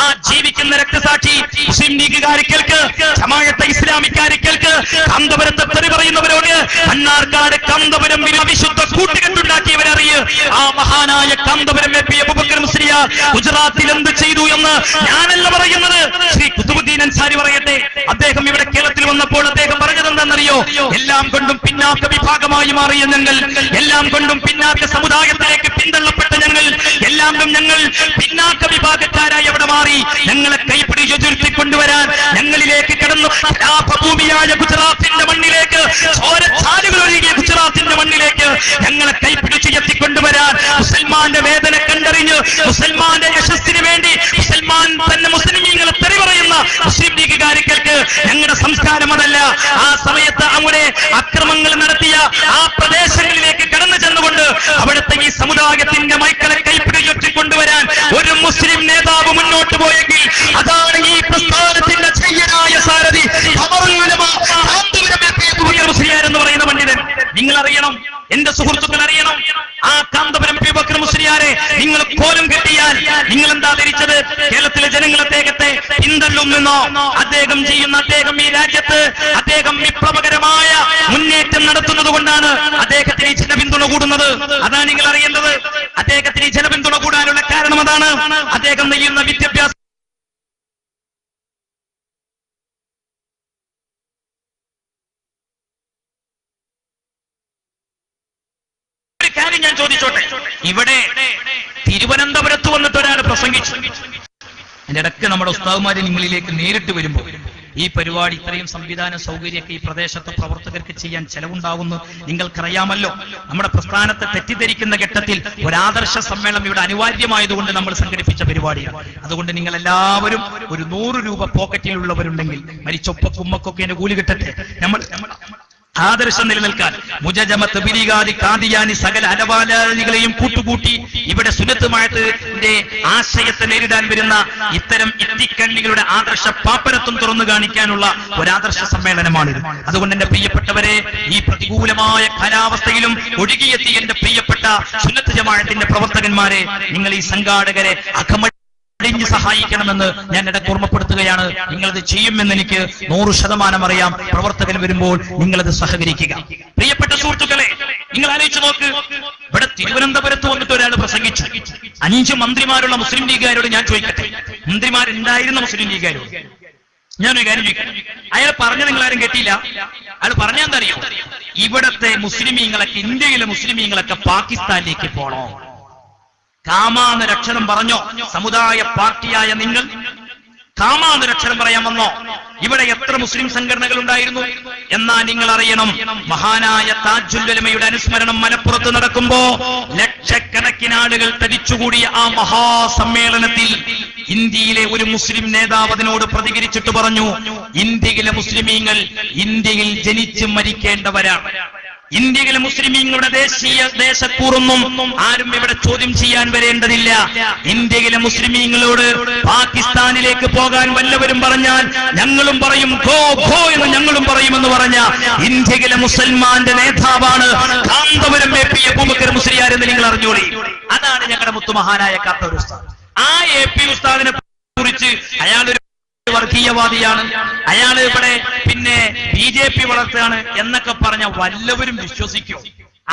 ആ ജീവിക്കുന്ന രക്തസാക്ഷി മുസ്ലിം ലീഗുകാരിക്കൾക്ക്, ജമാഅത്തെ ഇസ്ലാമിക്കാരിക്കൾക്ക്, കാന്തപുരത്തെ തെറി പറയുന്നവരോട്, മണ്ണാർക്കാട് കാന്തപുരം വിശുദ്ധ കൂട്ടുകെട്ടുണ്ടാക്കിയവരറിയ് ആ മഹാനായ കാന്തപുരം എ പി അബൂബക്കർ മുസ്ലിയാർ ഗുജറാത്തിൽ എന്ത് ചെയ്തു എന്ന് ഞാനല്ല പറയുന്നത്, ശ്രീ കുത്തുബുദ്ദീൻ അൻസാരി പറയട്ടെ. അദ്ദേഹം ഇവിടെ കേരളത്തിൽ വന്നപ്പോൾ അദ്ദേഹം പറഞ്ഞത് എന്താണെന്നറിയോ? എല്ലാം കൊണ്ടും പിന്നാക്ക വിഭാഗമായി മാറിയ ഞങ്ങൾ, എല്ലാം കൊണ്ടും പിന്നാക്ക സമുദായത്തിലേക്ക് പിന്തള്ളപ്പെട്ട ഞങ്ങൾ, എല്ലാം ഞങ്ങൾ പിന്നാക്ക വിഭാഗക്കാരായി അവിടെ മാറി. ഞങ്ങളെ കൈപ്പിടിച്ചുയർത്തിക്കൊണ്ടുവരാൻ ഞങ്ങളിലേക്ക് കടന്നു ലാഭഭൂമിയായ ഗുജറാത്തിന്റെ മണ്ണിലേക്ക്, ചോരച്ചാലുകൾ ഒഴുകിയ ഗുജറാത്തിന്റെ മണ്ണിലേക്ക് ഞങ്ങളെ കൈപ്പിടിച്ചുയർത്തിക്കൊണ്ടുവരാൻ, മുസൽമാന്റെ വേദന കണ്ടറിഞ്ഞ് മുസൽമാന്റെ യശസ്സിന് വേണ്ടി മുസൽമാൻ തന്നെ മുസ്ലിമീങ്ങളെ തെറി പറയുന്ന മുസ്ലിം ലീഗുകാരികൾക്ക് ഞങ്ങളുടെ സംസ്കാരം അതല്ല. ആ സമയത്ത് അവിടെ അക്രമങ്ങൾ നടത്തിയ ആ പ്രദേശങ്ങളിലേക്ക് കടന്നു ചെന്നുകൊണ്ട് അവിടുത്തെ ഈ സമുദായത്തിന്റെ മൈക്കളെ കൈപ്പിടിച്ചുയർത്തിക്കൊണ്ടുവരാൻ ഒരു മുസ്ലിം നേതാവ് മുന്നോട്ട് പോയെങ്കിൽ അതാണ് ഈ പ്രസ്ഥാനത്തിന്റെ ചെയ്യനായ സാരഥി മുസ്ലിയാർ എന്ന് പറയുന്ന പണ്ഡിതൻ. നിങ്ങൾ അറിയണം, എന്റെ സുഹൃത്തുക്കൾ അറിയണം, ആ കാന്തപുരം അബൂബക്കർ മുസ്ലിയാരെ നിങ്ങൾ കോലം കെട്ടിയാൽ നിങ്ങൾ എന്താ ധരിച്ചത്? കേരളത്തിലെ ജനങ്ങൾ അദ്ദേഹത്തെ പിന്തള്ളുമെന്നോ? അദ്ദേഹം ഈ രാജ്യത്ത് അദ്ദേഹം വിപ്ലവകരമായ മുന്നേറ്റം നടത്തുന്നത് കൊണ്ടാണ് അദ്ദേഹത്തിന് ഈ ജനപിന്തുണ കൂടുന്നത്. അതാണ് നിങ്ങൾ അറിയേണ്ടത്. അദ്ദേഹത്തിന് ഈ ജനപിന്തുണ കൂടാനുള്ള കാരണം അതാണ്. അദ്ദേഹം നെയ്യുന്ന വിദ്യാഭ്യാസം കാര്യം ഞാൻ ചോദിച്ചോട്ടെ. ഇവിടെ തിരുവനന്തപുരത്ത് വന്നിട്ട് ഒരാൾ പ്രസംഗിച്ചു. അതിന്റെ ഇടയ്ക്ക് നമ്മുടെ ഉസ്താദുമാര് നിങ്ങളിലേക്ക് നേരിട്ട് വരുമ്പോൾ ഈ പരിപാടി ഇത്രയും സംവിധാന സൗകര്യമൊക്കെ ഈ പ്രദേശത്തെ പ്രവർത്തകർക്ക് ചെയ്യാൻ ചെലവുണ്ടാവുന്നു നിങ്ങൾക്കറിയാമല്ലോ. നമ്മുടെ പ്രസ്ഥാനത്തെ തെറ്റിദ്ധരിക്കുന്ന ഘട്ടത്തിൽ ഒരാദർശ സമ്മേളനം ഇവിടെ അനിവാര്യമായതുകൊണ്ട് നമ്മൾ സംഘടിപ്പിച്ച പരിപാടിയാണ്. അതുകൊണ്ട് നിങ്ങൾ എല്ലാവരും ഒരു 100 രൂപ പോക്കറ്റിലുള്ളവരുണ്ടെങ്കിൽ മരിച്ചൊപ്പക്കും ഉമ്മക്കൊക്കെ എന്നെ കൂലി കിട്ടട്ടെ. നമ്മൾ ആദർശം നിലനിൽക്കാൻ മുജജമത്ത് ബിരിഗാദി കാദിയാനി സകല അലവാലികളെയും കൂട്ടുകൂട്ടി ഇവിടെ സുന്നത്തുമായത്തിന്റെ ആശയത്തെ നേരിടാൻ വരുന്ന ഇത്തരം ഇത്തിക്കണ്ണികളുടെ ആദർശ പാപ്പരത്വം തുറന്നു കാണിക്കാനുള്ള ഒരാദർശ സമ്മേളനമാണിത്. അതുകൊണ്ട് എന്റെ പ്രിയപ്പെട്ടവരെ, ഈ പ്രതികൂലമായ കാലാവസ്ഥയിലും ഒഴുകിയെത്തി എന്റെ പ്രിയപ്പെട്ട സുന്നത്ത് ജമാഅത്തിന്റെ പ്രവർത്തകന്മാരെ, നിങ്ങൾ ഈ സംഘാടകരെ അടിഞ്ഞ് സഹായിക്കണമെന്ന് ഞാൻ ഇടയ്ക്ക് ഓർമ്മപ്പെടുത്തുകയാണ്. നിങ്ങളത് ചെയ്യുമെന്ന് എനിക്ക് 100% അറിയാം. പ്രവർത്തകൻ വരുമ്പോൾ നിങ്ങളത് സഹകരിക്കുക. പ്രിയപ്പെട്ട സുഹൃത്തുക്കളെ, നിങ്ങൾ ആലോചിച്ച് നോക്ക്. ഇവിടെ തിരുവനന്തപുരത്ത് വന്നിട്ട് ഒരാൾ പ്രസംഗിച്ചു. 5 മന്ത്രിമാരുള്ള മുസ്ലിം ലീഗുകാരോട് ഞാൻ ചോദിക്കട്ടെ, മന്ത്രിമാരുണ്ടായിരുന്ന മുസ്ലിം ലീഗുകാരോട് ഞാനൊരു കാര്യം ചോദിക്കാം. അയാൾ പറഞ്ഞ നിങ്ങളാരും കേട്ടില്ല. അയാൾ പറഞ്ഞാൽ എന്താ അറിയോ? ഇവിടത്തെ മുസ്ലിമീങ്ങളൊക്കെ, ഇന്ത്യയിലെ മുസ്ലിമീങ്ങളൊക്കെ പാകിസ്ഥാനിലേക്ക് പോണോ? കാമാന്നൊരക്ഷരം പറഞ്ഞോ? സമുദായ പാർട്ടിയായ നിങ്ങൾ കാമാന്നൊരക്ഷരം പറയാൻ വന്നോ? ഇവിടെ എത്ര മുസ്ലിം സംഘടനകൾ ഉണ്ടായിരുന്നു? എന്നാ നിങ്ങൾ അറിയണം, മഹാനായ താജുൽ ഉലമയുടെ അനുസ്മരണം മലപ്പുറത്ത് നടക്കുമ്പോ ലക്ഷക്കണക്കിന് ആളുകൾ തടിച്ചുകൂടിയ ആ മഹാസമ്മേളനത്തിൽ ഇന്ത്യയിലെ ഒരു മുസ്ലിം നേതാവ് അതിനോട് പ്രതികരിച്ചിട്ട് പറഞ്ഞു, ഇന്ത്യയിലെ മുസ്ലിമീങ്ങൾ ഇന്ത്യയിൽ ജനിച്ച് മരിക്കേണ്ടവരാണ്. ഇന്ത്യയിലെ മുസ്ലിമീങ്ങളുടെ ദേശക്കൂറൊന്നും ആരും ഇവിടെ ചോദ്യം ചെയ്യാൻ വരേണ്ടതില്ല. ഇന്ത്യയിലെ മുസ്ലിമീങ്ങളോട് പാകിസ്ഥാനിലേക്ക് പോകാൻ വല്ലവരും പറഞ്ഞാൽ ഞങ്ങളും പറയും ഗോ ഗോ എന്ന് ഞങ്ങളും പറയുമെന്ന് പറഞ്ഞ ഇന്ത്യയിലെ മുസൽമാന്റെ നേതാവാണ് കാന്തപുരം AP അബൂബക്കർ മുസ്ലിയാർ എന്ന് നിങ്ങൾ അറിഞ്ഞോളി. അതാണ് ഞങ്ങളുടെ മുത്തുമഹാനായ കാന്തപുരം ഉസ്താദ്. ആ AP ഉസ്താദിനെ കുറിച്ച് അയാളൊരു വർഗീയവാദിയാണ്, അയാള് ഇവിടെ പിന്നെ BJP വളർത്തുകയാണ് എന്നൊക്കെ പറഞ്ഞ വല്ലവരും വിശ്വസിക്കോ?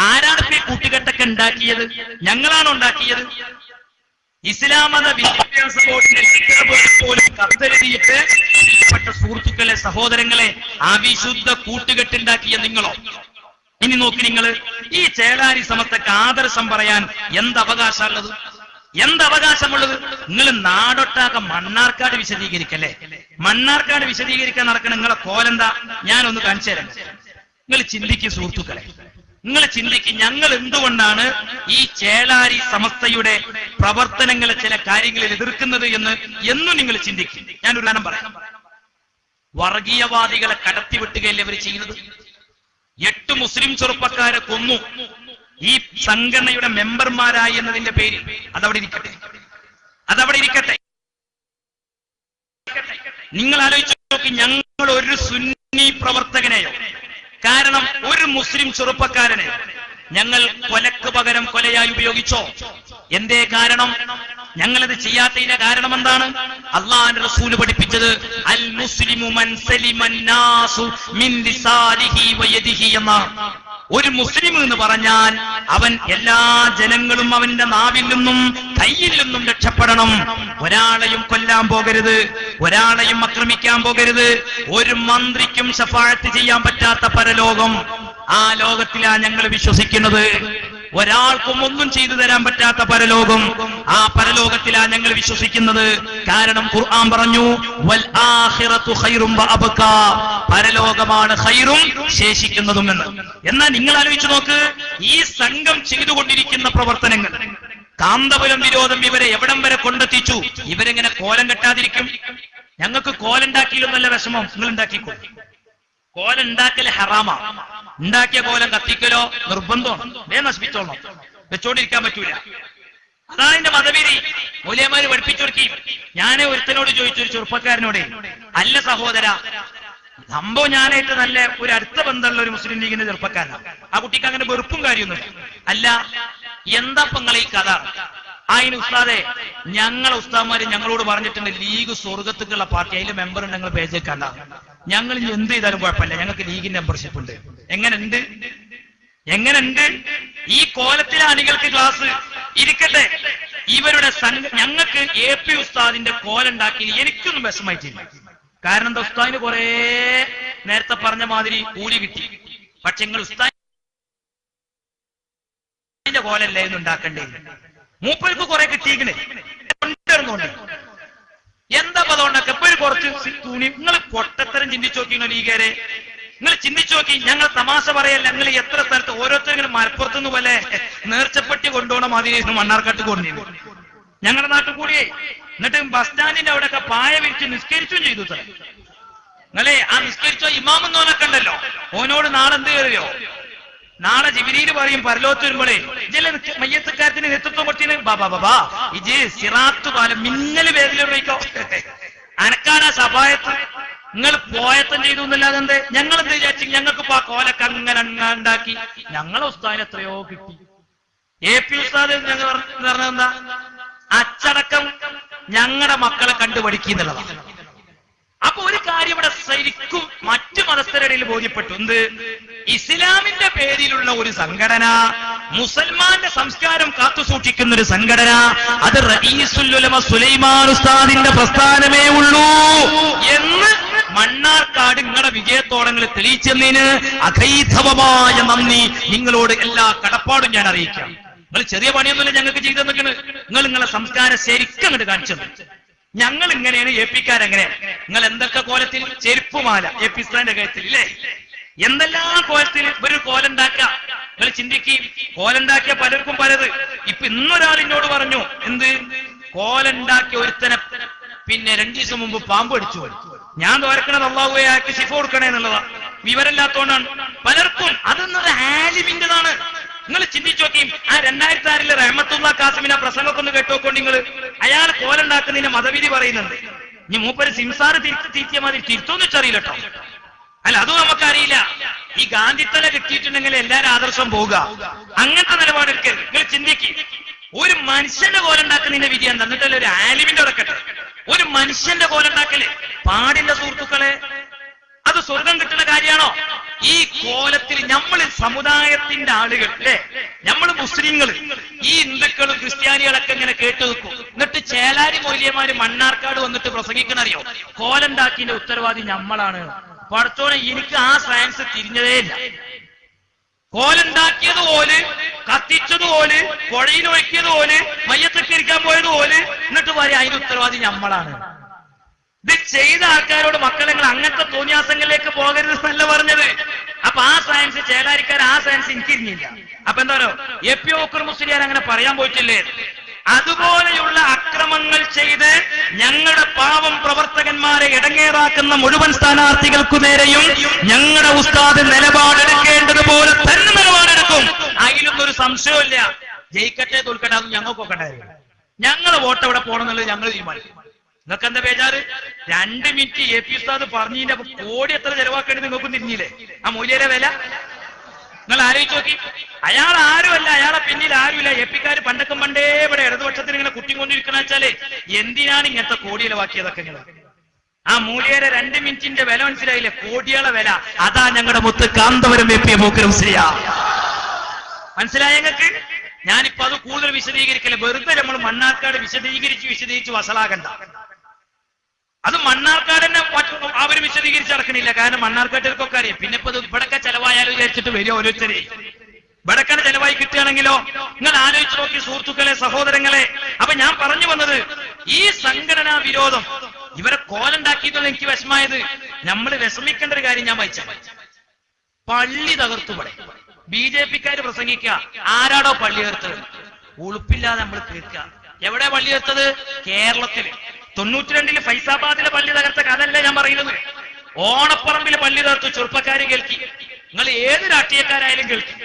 ആരാണ് ഈ കൂട്ടുകെട്ടൊക്കെ ഉണ്ടാക്കിയത്? ഞങ്ങളാണ് ഉണ്ടാക്കിയത്. ഇസ്ലാം മത വിദ്യാഭ്യാസ ബോർഡിന്റെ പോലും കത്തെഴുതിയിട്ട് സുഹൃത്തുക്കളെ, സഹോദരങ്ങളെ, അവിശുദ്ധ കൂട്ടുകെട്ടുണ്ടാക്കിയ നിങ്ങളോ? ഇനി നോക്കി നിങ്ങൾ, ഈ ചേളാരി സമത്തൊക്കെ ആദർശം പറയാൻ എന്ത് അവകാശമുള്ളത്? എന്തവകാശമുള്ളത്? നിങ്ങൾ നാടൊട്ടാക്ക മണ്ണാർക്കാട് വിശദീകരിക്കല്ലേ? മണ്ണാർക്കാട് വിശദീകരിക്കാൻ നടക്കണ നിങ്ങളെ കോലെന്താ? ഞാനൊന്ന് കാണിച്ചു തരാം. നിങ്ങൾ ചിന്തിക്കും സുഹൃത്തുക്കളെ, നിങ്ങൾ ചിന്തിക്കും, ഞങ്ങൾ എന്തുകൊണ്ടാണ് ഈ ചേളാരി സമസ്തയുടെ പ്രവർത്തനങ്ങളെ ചില കാര്യങ്ങളിൽ എതിർക്കുന്നത് എന്നും നിങ്ങൾ ചിന്തിക്കും. ഞാനൊരു കാര്യം പറയാം. വർഗീയവാദികളെ കടത്തിവിട്ടുകയല്ലേ അവർ ചെയ്യുന്നത്? 8 മുസ്ലിം ചെറുപ്പക്കാരെ കൊന്നു ഈ സംഘടനയുടെ മെമ്പർമാരായി എന്നതിന്റെ പേരിൽ. അതവിടെ ഇരിക്കട്ടെ. നിങ്ങൾ ആലോചിച്ച് നോക്കി, ഞങ്ങൾ ഒരു സുന്നി പ്രവർത്തകനെയോ, കാരണം ഒരു മുസ്ലിം ചെറുപ്പക്കാരനെ ഞങ്ങൾ കൊലക്ക് പകരം കൊലയായി ഉപയോഗിച്ചോ? എന്തേ കാരണം? ഞങ്ങളത് ചെയ്യാത്തതിന്റെ കാരണം എന്താണ്? അല്ലാഹുവിന്റെ റസൂല് പഠിപ്പിച്ചത് അൽ മുസ്ലിമു മൻ സലിമൻ നാസു മിൻ ലിസാനിഹി വയദിഹി എന്നാണ്. ഒരു മുസ്ലിം എന്ന് പറഞ്ഞാൽ അവൻ എല്ലാ ജനങ്ങളും അവന്റെ നാവിൽ നിന്നും കയ്യിൽ നിന്നും രക്ഷപ്പെടണം. ഒരാളെയും കൊല്ലാൻ പോകരുത്, ഒരാളെയും ആക്രമിക്കാൻ പോകരുത്. ഒരു മന്ത്രിക്കും ശഫാഅത്ത് ചെയ്യാൻ പറ്റാത്ത പരലോകം, ആ ലോകത്തിലാണ് ഞങ്ങൾ വിശ്വസിക്കുന്നത്. ഒരാൾക്കും ഒന്നും ചെയ്തു തരാൻ പറ്റാത്ത പരലോകം, ആ പരലോകത്തിലാണ് ഞങ്ങൾ വിശ്വസിക്കുന്നത്. കാരണം ഖുർആൻ പറഞ്ഞു വൽ ആഖിറതു ഖൈറും വഅബ്കാ, പരലോകമാണ് ഖൈറും ശേഷിക്കുന്നതും എന്ന്. എന്നാൽ നിങ്ങൾ ആലോചിച്ചു നോക്ക്, ഈ സംഘം ചെയ്തുകൊണ്ടിരിക്കുന്ന പ്രവർത്തനങ്ങൾ, കാന്തപുരം വിരോധം ഇവരെ എവിടം വരെ കൊണ്ടെത്തിച്ചു? ഇവരെങ്ങനെ കോലം കെട്ടാതിരിക്കും? ഞങ്ങൾക്ക് കോലുണ്ടാക്കിയില്ലെന്നല്ല വിഷമം, നിങ്ങൾ ഉണ്ടാക്കിക്കോ. കോലുണ്ടാക്കൽ ഹറാമാ. ഉണ്ടാക്കിയ കോലം കത്തിക്കലോ നിർബന്ധമാണ്. നശിപ്പിച്ചോളണം, വെച്ചോണ്ടിരിക്കാൻ പറ്റൂല. അതാ എന്റെ മതവീരി മൂല്യമാര് പഠിപ്പിച്ചു കൊടുക്കി. ഞാൻ ഒരുത്തനോട് ചോദിച്ചു, ഒരു ചെറുപ്പക്കാരനോട്, അല്ല സഹോദര, സംഭവം ഞാനായിട്ട് നല്ല ഒരു അടുത്ത ബന്ധമുള്ള ഒരു മുസ്ലിം ലീഗിന്റെ ചെറുപ്പക്കാരനാണ്. ആ കുട്ടിക്ക് അങ്ങനെ വെറുപ്പും കാര്യമൊന്നുമില്ല. അല്ല, എന്താ നിങ്ങളെ ഈ കഥ? അതിന് ഉസ്താദെ, ഞങ്ങളെ ഉസ്താദ്മാര് ഞങ്ങളോട് പറഞ്ഞിട്ടുണ്ട് ലീഗ് സ്വർഗത്തേക്കുള്ള പാർട്ടി, അതിൽ മെമ്പർ ഉണ്ട്, ഞങ്ങൾ പേജേക്കണ്ട. ഞങ്ങൾ ഇനി എന്ത് ചെയ്താലും കുഴപ്പമില്ല, ഞങ്ങൾക്ക് ലീഗിന്റെ മെമ്പർഷിപ്പ് ഉണ്ട്. എങ്ങനെയുണ്ട്? ഈ കോലത്തിലെ അണികൾക്ക് ക്ലാസ് ഇരിക്കട്ടെ. ഇവരുടെ ഞങ്ങൾക്ക് AP ഉസ്താദിന്റെ കോലുണ്ടാക്കി എനിക്കൊന്നും വിഷമായിട്ടില്ല. കാരണം എന്താ? ഉസ്താദിന് കുറെ നേരത്തെ പറഞ്ഞ മാതിരി കൂലി കിട്ടി. പക്ഷെ നിങ്ങൾ ഉസ്താദിന്റെ കോലല്ലേ എന്ന് ഉണ്ടാക്കണ്ടേ? മൂപ്പർക്ക് കുറെ കിട്ടിയിക്കണേ. എന്താ അതുകൊണ്ടൊക്കെ ഇപ്പൊ കുറച്ച് തുണി. നിങ്ങൾ പൊട്ടത്തരം ചിന്തിച്ചു നോക്കിയോ ലീഗരെ? നിങ്ങൾ ചിന്തിച്ചു നോക്കി. ഞങ്ങൾ തമാശ പറയല്ല, ഞങ്ങൾ എത്ര സ്ഥലത്ത് ഓരോരുത്തരും മലപ്പുറത്തുനിന്ന് പോലെ നേർച്ചപ്പെട്ടി കൊണ്ടുപോകണ മാതിരി മണ്ണാർക്കാട്ട് കൊണ്ടുപോയി ഞങ്ങളുടെ നാട്ടിൽ കൂടിയേ. എന്നിട്ട് ബസ് സ്റ്റാൻഡിന്റെ അവിടെയൊക്കെ പായ വിരിച്ച് നിസ്കരിച്ചും ചെയ്തു. നിങ്ങളെ ആ നിസ്കരിച്ചോ ഇമാമെന്നോനൊക്കെ ഉണ്ടല്ലോ, ഓനോട് നാളെ എന്ത് കയറിയോ? നാളെ ജിബിരിയിൽ പറയും പരലോകത്ത് വരുമ്പോഴേ, ഇജല മയ്യത്തുകാരത്തിന് നേതൃത്വം കൊടുത്തിന് ബാബാ ഇജ് സിറാത്ത് പാലം മിന്നല് വേദിലോ അനക്കാനാ സഭായത്ത്. നിങ്ങൾ പോയത്തം ചെയ്തു എന്നല്ലാതെ എന്തേ? ഞങ്ങൾ എന്ത് വിചാരിച്ചു? ഞങ്ങൾക്ക് ഇപ്പൊ ആ കോലൊക്കെ അങ്ങനെ ഉണ്ടാക്കി ഞങ്ങളെ ഉസ്താദിന് എത്രയോ കിട്ടി. AP ഉസ്താദ് ഞങ്ങൾ പറഞ്ഞതെന്താ? അച്ചടക്കം ഞങ്ങളുടെ മക്കളെ കണ്ടുപഠിക്കുന്നുള്ളതാണ്. അപ്പൊ ഒരു കാര്യം ഇവിടെ ശരിക്കും മറ്റു മതസ്ഥരുടെ ഇടയിൽ ബോധ്യപ്പെട്ടു. എന്ത്? ഇസ്ലാമിന്റെ പേരിലുള്ള ഒരു സംഘടന, മുസൽമാന്റെ സംസ്കാരം കാത്തുസൂക്ഷിക്കുന്ന ഒരു സംഘടന, അത് റഈസുൽ ഉലമ സുലൈമാൻ ഉസ്താദിന്റെ പ്രസ്ഥാനമേ ഉള്ളൂ എന്ന് മണ്ണാർക്കാട് നിങ്ങളുടെ വിജയത്തോടങ്ങൾ തെളിയിച്ചതിന് അഗൈധവമായ നന്ദി നിങ്ങളോട് എല്ലാ കടപ്പാടും ഞാൻ അറിയിക്കാം. നിങ്ങൾ ചെറിയ പണിയൊന്നുമില്ല ഞങ്ങൾക്ക് ചെയ്തു തന്നിട്ട്, നിങ്ങളെ സംസ്കാരം ശരിക്കും അങ്ങോട്ട് കാണിച്ചത്. ഞങ്ങൾ ഇങ്ങനെയാണ് ഏപ്പിക്കാരെങ്ങനെ. നിങ്ങൾ എന്തൊക്കെ കോലത്തിൽ ചെരുപ്പുമാല ഏപ്പിസ്ഥാന്റെ കഴുത്തിൽ ഇല്ലേ, എന്തെല്ലാം കോലത്തിൽ ഒരു കോലുണ്ടാക്കുക. നിങ്ങൾ ചിന്തിക്കുകയും കോലുണ്ടാക്കിയ പലർക്കും പലത്. ഇപ്പൊ ഇന്നൊരാളിനോട് പറഞ്ഞു, എന്ത് കോലുണ്ടാക്കിയ ഒരുത്തനെ പിന്നെ 2 ദിവസം മുമ്പ് പാമ്പ് അടിച്ചു പോയി. ഞാൻ തോരക്കണത് അള്ളാഹുവേ ആക്കി ശിഫ കൊടുക്കണേ എന്നുള്ളതാ. വിവരമില്ലാത്തോണ്ടാണ് പലർക്കും. അതൊന്നൊരു ആലിമിന്റെതാണ്. നിങ്ങൾ ചിന്തിച്ചു നോക്കിയും ആ 2006 റഹ്മത്തുള്ള കാസിമിനെ പ്രസംഗമൊക്കെ ഒന്ന് കേട്ടോക്കൊണ്ട് നിങ്ങൾ. അയാൾ കോലുണ്ടാക്കുന്നതിന് മതവിധി പറയുന്നുണ്ട്. ഇനി മൂപ്പര് സിംസാറ് തിരിച്ച മാതിരി തിരുത്തോന്ന് വെച്ചറിയില്ല കേട്ടോ. അല്ല, അതും നമുക്കറിയില്ല. ഈ ഗാന്ധിത്തല കിട്ടിയിട്ടുണ്ടെങ്കിൽ എല്ലാരും ആദർശം പോവുക, അങ്ങനത്തെ നിലപാടെടുക്കരുത്. നിങ്ങൾ ചിന്തിക്ക്, ഒരു മനുഷ്യന്റെ കോലുണ്ടാക്കുന്നതിന്റെ വിധി എന്താ? എന്നിട്ടല്ലേ ഒരു ആലിമിന്റെ ഇറക്കട്ടെ. ഒരു മനുഷ്യന്റെ കോലുണ്ടാക്കല് പാടില്ല സുഹൃത്തുക്കളെ. അത് സ്വർഗം കിട്ടുന്ന കാര്യമാണോ? ഈ കോലത്തിൽ നമ്മൾ സമുദായത്തിന്റെ ആളുകൾ അല്ലെ, നമ്മൾ മുസ്ലിങ്ങൾ, ഈ ഹിന്ദുക്കളും ക്രിസ്ത്യാനികളൊക്കെ ഇങ്ങനെ കേട്ടു നിൽക്കും. എന്നിട്ട് ചേലാരി മൗലിയമാര് മണ്ണാർക്കാട് വന്നിട്ട് പ്രസംഗിക്കണറിയോ, കോലുണ്ടാക്കിന്റെ ഉത്തരവാദി നമ്മളാണ്. പഠിച്ചോനെ, എനിക്ക് ആ സയൻസ് തിരിഞ്ഞതേ ഇല്ല. കോലുണ്ടാക്കിയതുപോലെ, കത്തിച്ചതുപോലെ, പുഴയിൽ ഒഴിക്കിയതുപോലെ, മയ്യത്തക്കരിക്കാൻ പോയതുപോലെ, എന്നിട്ട് പറയും അതിന്റെ ഉത്തരവാദി നമ്മളാണ്. ഇത് ചെയ്ത ആൾക്കാരോട് മക്കളെ നിങ്ങൾ അങ്ങനത്തെ തോന്നിയാസങ്ങളിലേക്ക് പോകരുത് എന്നല്ല പറഞ്ഞത്. അപ്പൊ ആ സയൻസ് ചേലാരിക്കാർ, ആ സയൻസ് എനിക്ക് തിരിഞ്ഞില്ല. അപ്പൊ എന്താ പറയുക, എ.പി. ബക്കർ മുസ്ലിയാർ അങ്ങനെ പറയാൻ പോയിട്ടില്ലേ? അതുപോലെയുള്ള അക്രമങ്ങൾ ചെയ്ത് ഞങ്ങളുടെ പാവം പ്രവർത്തകന്മാരെ ഇടങ്ങേറാക്കുന്ന മുഴുവൻ സ്ഥാനാർത്ഥികൾക്കു നേരെയും ഞങ്ങളുടെ ഉസ്താദ് നിലപാടെടുക്കേണ്ടതുപോലെ തന്നെ നിലപാടെടുക്കും. അതിലൊന്നും ഒരു സംശയമില്ല. ജയിക്കട്ടെ തോൽക്കട്ടെ അതും ഞങ്ങൾക്കൊക്കെ ഉണ്ടായിരുന്നു. ഞങ്ങളെ വോട്ട് എവിടെ പോകണമെന്നുള്ളത് ഞങ്ങൾ തീരുമാനിക്കും. നിങ്ങൾക്ക് എന്താ ബേജാറ്? 2 മിനിറ്റ് എ.പി. ഉസ്താദ് പറഞ്ഞതിന്റെ കോടി എത്ര ചെലവാക്കേണ്ടത് നിങ്ങൾക്കും തിരിഞ്ഞില്ലേ? ആ മൂല്യയുടെ വില നിങ്ങൾ ആലോചിച്ച് നോക്കി. അയാൾ ആരുമല്ല, അയാളെ പിന്നിൽ ആരുമില്ല. എപ്പിക്കാര് പണ്ടൊക്കെ പണ്ടേ ഇവിടെ ഇടതുപക്ഷത്തിന് ഇങ്ങനെ കുട്ടിക്കൊണ്ടിരിക്കണ വെച്ചാല് എന്തിനാണ് ഇങ്ങനത്തെ കോടി ചെലവാക്കിയതൊക്കെ? നിങ്ങൾ ആ മൂല്യയുടെ 2 മിനിറ്റിന്റെ വില മനസ്സിലായില്ലേ? കോടികളെ വില. അതാ ഞങ്ങളുടെ മുത്ത് കാന്തപുരം എ.പി. ബക്കർ മുസ്ലിയാർ. മനസ്സിലായ ഞങ്ങൾക്ക്? ഞാനിപ്പോ അത് കൂടുതൽ വിശദീകരിക്കില്ല. വെറുതെ നമ്മൾ മണ്ണാർക്കാട് വിശദീകരിച്ച് വഷളാകണ്ട. അത് മണ്ണാർക്കാട് തന്നെ അവർ വിശദീകരിച്ച് നടക്കണില്ല. കാരണം മണ്ണാർക്കാട്ടുകൾക്കൊക്കെ അറിയാം. പിന്നെ ഇപ്പൊ ഇവിടൊക്കെ ചെലവായാലും വിചാരിച്ചിട്ട് വരിക ഓരോരുത്തരെ. ഇവിടൊക്കെ ചെലവായി കിട്ടുകയാണെങ്കിലോ? നിങ്ങൾ ആലോചിച്ച് നോക്കി സുഹൃത്തുക്കളെ, സഹോദരങ്ങളെ. അപ്പൊ ഞാൻ പറഞ്ഞു വന്നത്, ഈ സംഘടനാ വിരോധം ഇവരെ കോലുണ്ടാക്കിയതുള്ള എനിക്ക് വിഷമായത്, നമ്മൾ വിഷമിക്കേണ്ട ഒരു കാര്യം ഞാൻ വായിച്ച, പള്ളി തകർത്തുപടെ ബി.ജെ.പിക്കാര് പ്രസംഗിക്കുക. ആരാടോ പള്ളി തീർത്തത്? ഉളുപ്പില്ലാതെ നമ്മൾ കേൾക്കുക. എവിടെ പള്ളി തീർത്തത്? കേരളത്തിൽ 92 ഫൈസാബാദിലെ പള്ളി തകർത്ത കഥല്ലേ ഞാൻ പറയുന്നത്. ഓണപ്പറമ്പിലെ പള്ളി തകർത്തു. ചെറുപ്പക്കാരും കേൾക്കി. നിങ്ങൾ ഏത് രാഷ്ട്രീയക്കാരായാലും കേൾക്കി.